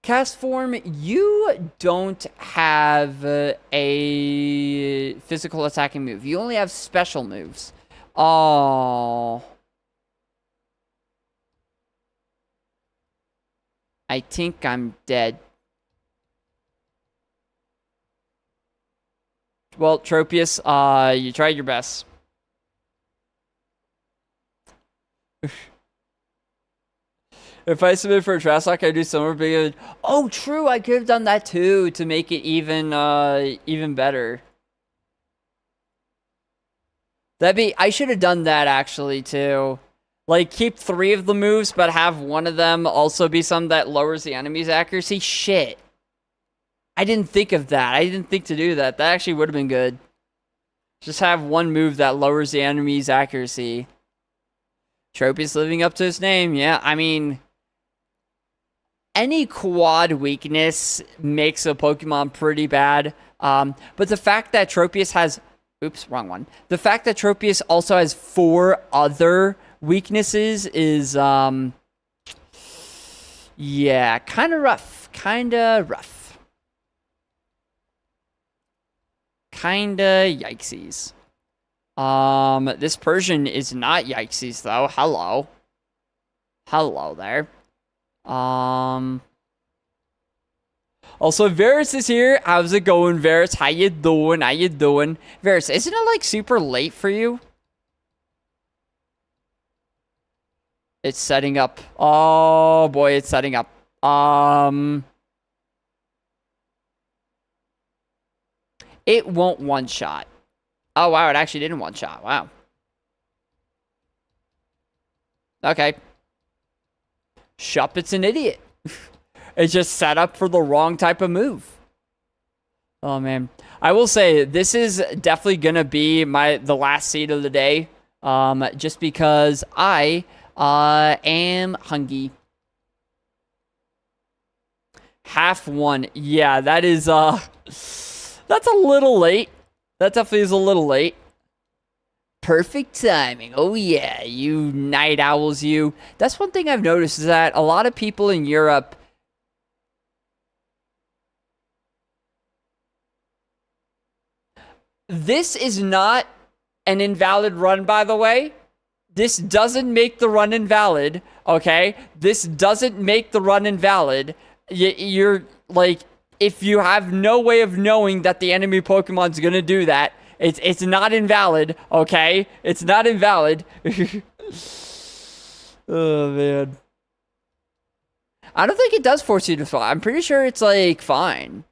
Cast form, you don't have a physical attacking move. You only have special moves. Oh. I think I'm dead. Well, Tropius, you tried your best. If I submit for a trash talk, I do somewhere bigger. Oh, true. I could have done that too to make it even better. I should have done that actually too. Like, keep 3 of the moves, but have one of them also be some that lowers the enemy's accuracy. Shit. I didn't think of that. I didn't think to do that. That actually would have been good. Just have one move that lowers the enemy's accuracy. Tropius living up to his name. Yeah, I mean, any quad weakness makes a Pokemon pretty bad. But the fact that Tropius has... Oops, wrong one. The fact that Tropius also has 4 other weaknesses is, yeah, kind of rough. Kinda yikesies. This Persian is not yikesies, though. Hello there. Also, Varus is here. How's it going, Varus? How you doing? Varus, isn't it, like, super late for you? It's setting up. Oh, boy, it's setting up. It won't one-shot. Oh, wow, it actually didn't one-shot. Wow. Okay. Shuppet's an idiot. It's just set up for the wrong type of move. Oh, man. I will say, this is definitely going to be the last seed of the day. Just because I am hungry. Half one. Yeah, that is, that's a little late. That definitely is a little late. Perfect timing. Oh, yeah, you night owls, you. That's one thing I've noticed is that a lot of people in Europe... This is not an invalid run, by the way. This doesn't make the run invalid, okay? This doesn't make the run invalid. You're, like, if you have no way of knowing that the enemy Pokemon's gonna do that, it's not invalid, okay? It's not invalid. Oh, man. I don't think it does force you to fly. I'm pretty sure it's, like, fine.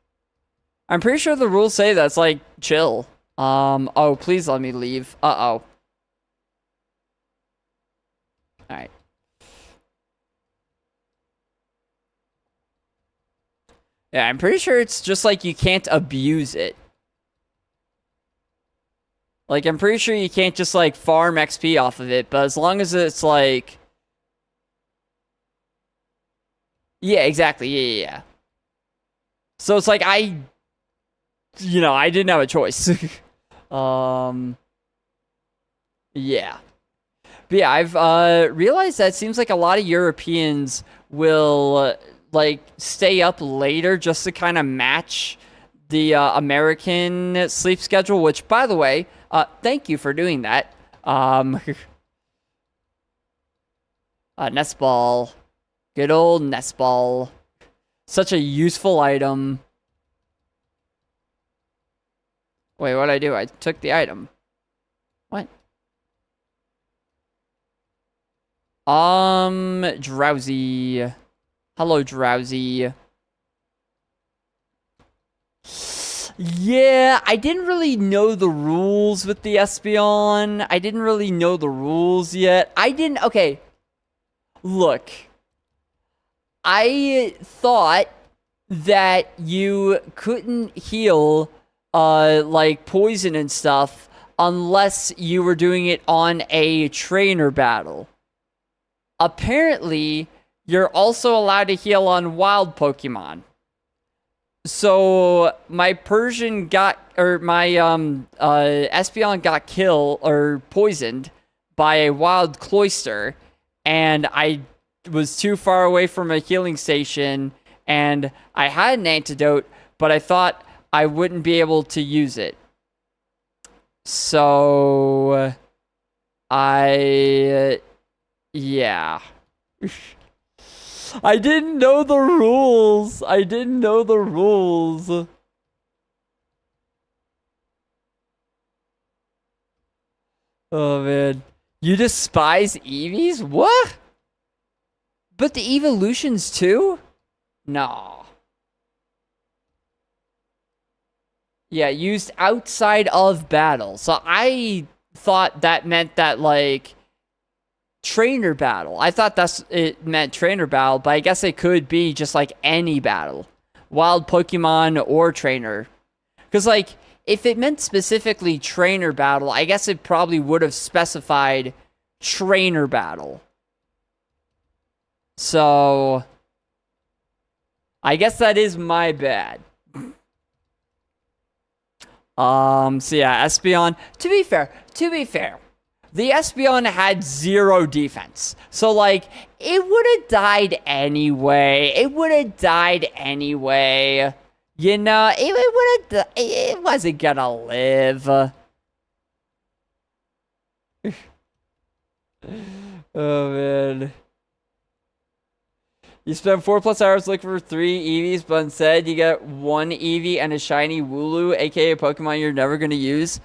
I'm pretty sure the rules say that's, like, chill. Oh, please let me leave. Uh-oh. Alright. Yeah, I'm pretty sure it's just like you can't abuse it. Like, I'm pretty sure you can't just, like, farm XP off of it, but as long as it's, like... Yeah, exactly. Yeah. So it's like I didn't have a choice. um, yeah. But yeah, I've realized that it seems like a lot of Europeans will like stay up later just to kind of match the American sleep schedule. Which, by the way, thank you for doing that. Nest ball, good old nest ball, such a useful item. Wait, what'd I do? I took the item. What? Drowsy. Hello, Drowsy. Yeah, I didn't really know the rules with the Espeon. I didn't really know the rules yet. Okay. Look. I thought that you couldn't heal, like poison and stuff unless you were doing it on a trainer battle. Apparently, you're also allowed to heal on wild Pokemon. So my Espeon got killed or poisoned by a wild Cloyster, and I was too far away from a healing station, and I had an antidote, but I thought I wouldn't be able to use it. So yeah. I didn't know the rules. Oh, man. You despise Eevees? What? But the evolutions, too? No. Yeah, used outside of battle. So I thought that meant that, like, trainer battle. I thought it meant trainer battle, but I guess it could be just like any battle. Wild Pokemon or trainer. Because, like, if it meant specifically trainer battle, I guess it probably would have specified trainer battle. So, I guess that is my bad. So yeah, Espeon, to be fair, the Espeon had 0 defense. So, like, it would have died anyway. You know, it wasn't gonna live. Oh, man. You spend 4+ hours looking for 3 Eevees, but instead you get 1 Eevee and a shiny Wooloo, aka a Pokemon you're never gonna use.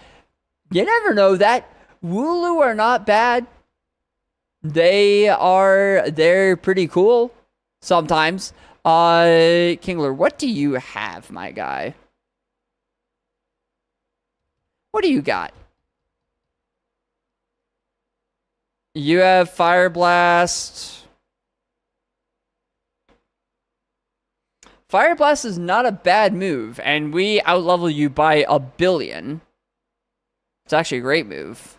You never know that. Wooloo are not bad. They're pretty cool sometimes. Kingler, what do you have, my guy? What do you got? You have Fire Blast. Fire Blast is not a bad move, and we outlevel you by 1 billion. It's actually a great move.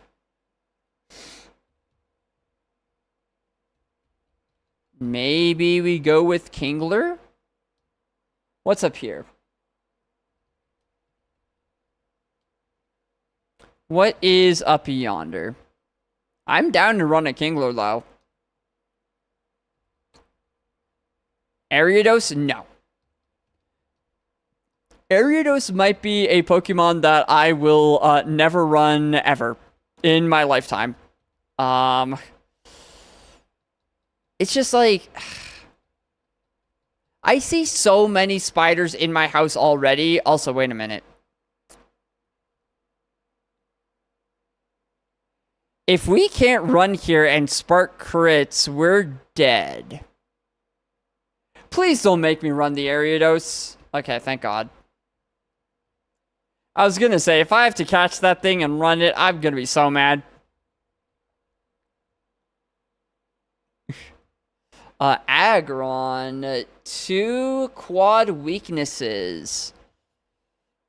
Maybe we go with Kingler? What's up here? What is up yonder? I'm down to run a Kingler, though. Ariados? No. Ariados might be a Pokemon that I will never run ever in my lifetime. It's just like, I see so many spiders in my house already. Also, wait a minute. If we can't run here and spark crits, we're dead. Please don't make me run the Ariados. Okay, thank God. I was gonna say, if I have to catch that thing and run it, I'm gonna be so mad. Aggron, 2 quad weaknesses.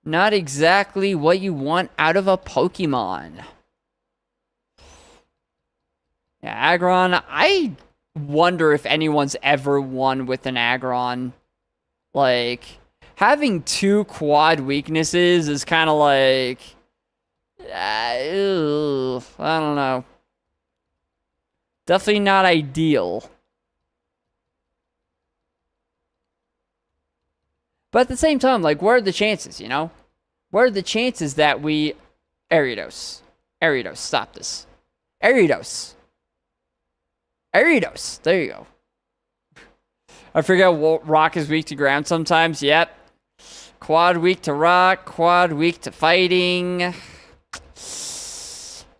Not exactly what you want out of a Pokemon. Yeah, Aggron, wonder if anyone's ever won with an Aggron. Like, having 2 quad weaknesses is kind of like... I don't know. Definitely not ideal. But at the same time, like, what are the chances, you know? What are the chances that we... Ariados. Ariados, stop this. Ariados. Ariados. There you go. I forget what rock is weak to ground sometimes. Yep. Quad weak to rock. Quad weak to fighting.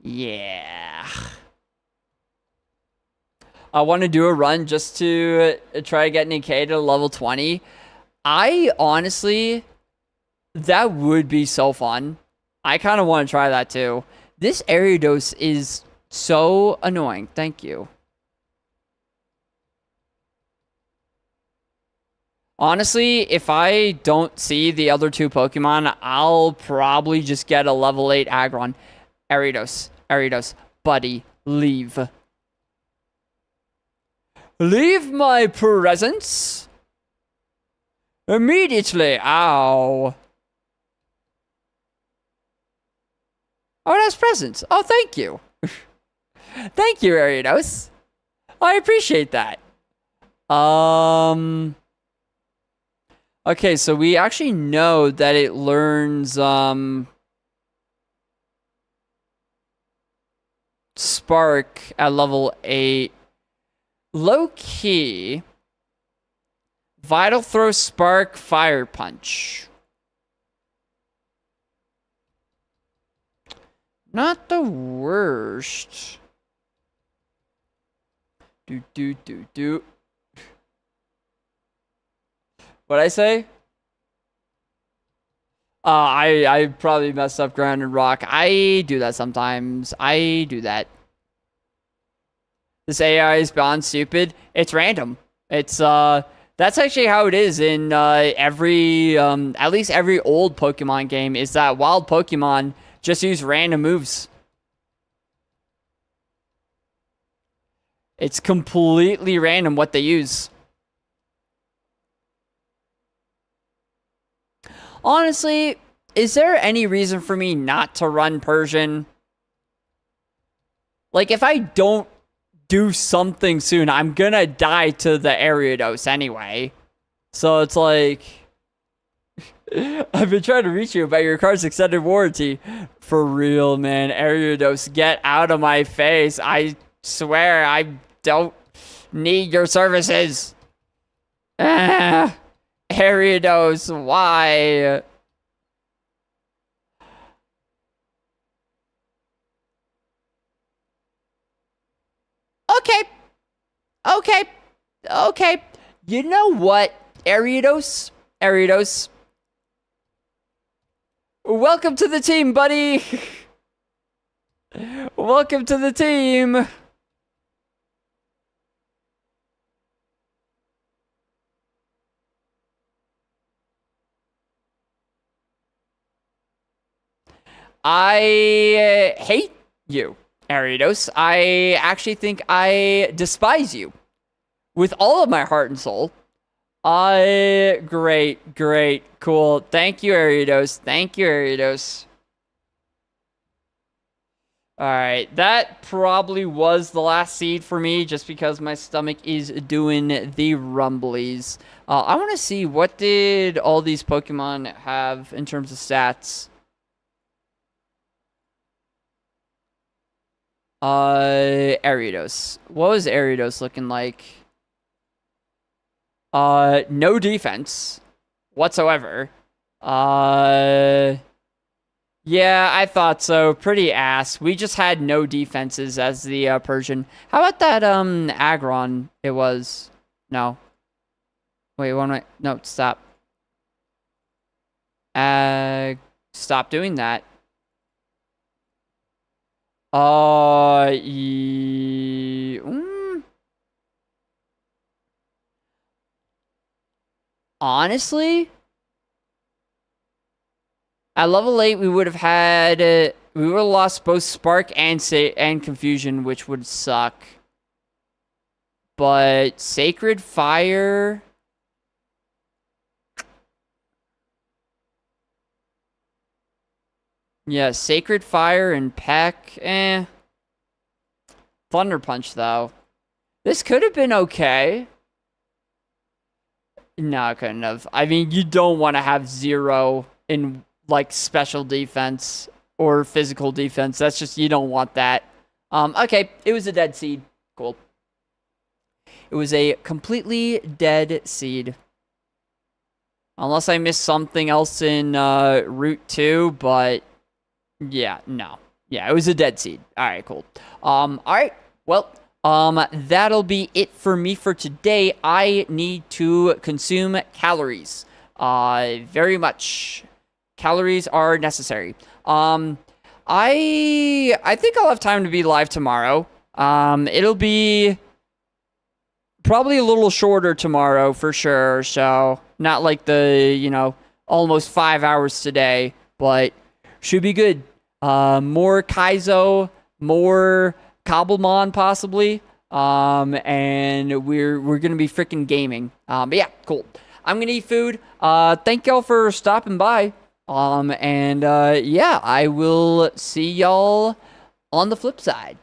Yeah. I want to do a run just to try to get Nikkei to level 20. I honestly, that would be so fun. I kind of want to try that too. This Ariados is so annoying. Thank you. Honestly, if I don't see the other 2 Pokemon, I'll probably just get a level 8 Aggron. Ariados. Ariados. Buddy, leave. Leave my presence. Immediately. Ow. Oh, that's presents. Oh, thank you. Thank you, Ariados. I appreciate that. Okay, so we actually know that it learns, Spark at level 8. Low key. Vital Throw, Spark, Fire Punch. Not the worst. Do. What'd I say? I probably messed up ground and rock. I do that sometimes. I do that. This AI is beyond stupid. It's random. It's, that's actually how it is in, every, at least every old Pokemon game, is that wild Pokemon just use random moves. It's completely random what they use. Honestly, is there any reason for me not to run Persian? Like, if I don't do something soon, I'm gonna die to the Ariados anyway. So it's like... I've been trying to reach you about your car's extended warranty. For real, man. Ariados, get out of my face. I swear I don't need your services. Ariados, why? Okay. You know what, Ariados? Welcome to the team, buddy. Welcome to the team. I hate you, Ariados. I actually think I despise you with all of my heart and soul. Great, cool. Thank you, Ariados. Alright, that probably was the last seed for me, just because my stomach is doing the rumblies. I want to see, what did all these Pokemon have in terms of stats? Ariados. What was Ariados looking like? No defense whatsoever. Yeah, I thought so. Pretty ass. We just had no defenses as the Persian. How about that Aggron? It was no. Wait, one minute. No, stop. Stop doing that. Honestly, at level 8, we would have had we would have lost both Spark and Confusion, which would suck. but Sacred Fire. Yeah, Sacred Fire and Peck. Thunder Punch, though. This could have been okay. No, it couldn't have. I mean, you don't want to have 0 in, like, special defense or physical defense. That's just, you don't want that. Okay, it was a dead seed. Cool. It was a completely dead seed. Unless I missed something else in Route 2, but yeah, no. Yeah, it was a dead seed. Alright, cool. Alright, well, that'll be it for me for today. I need to consume calories. Very much. Calories are necessary. I think I'll have time to be live tomorrow. It'll be probably a little shorter tomorrow for sure. So not like the, almost 5 hours today, but should be good. More Kaizo, more Cobblemon possibly. And we're gonna be freaking gaming. But yeah, cool. I'm gonna eat food. Thank y'all for stopping by. Yeah, I will see y'all on the flip side.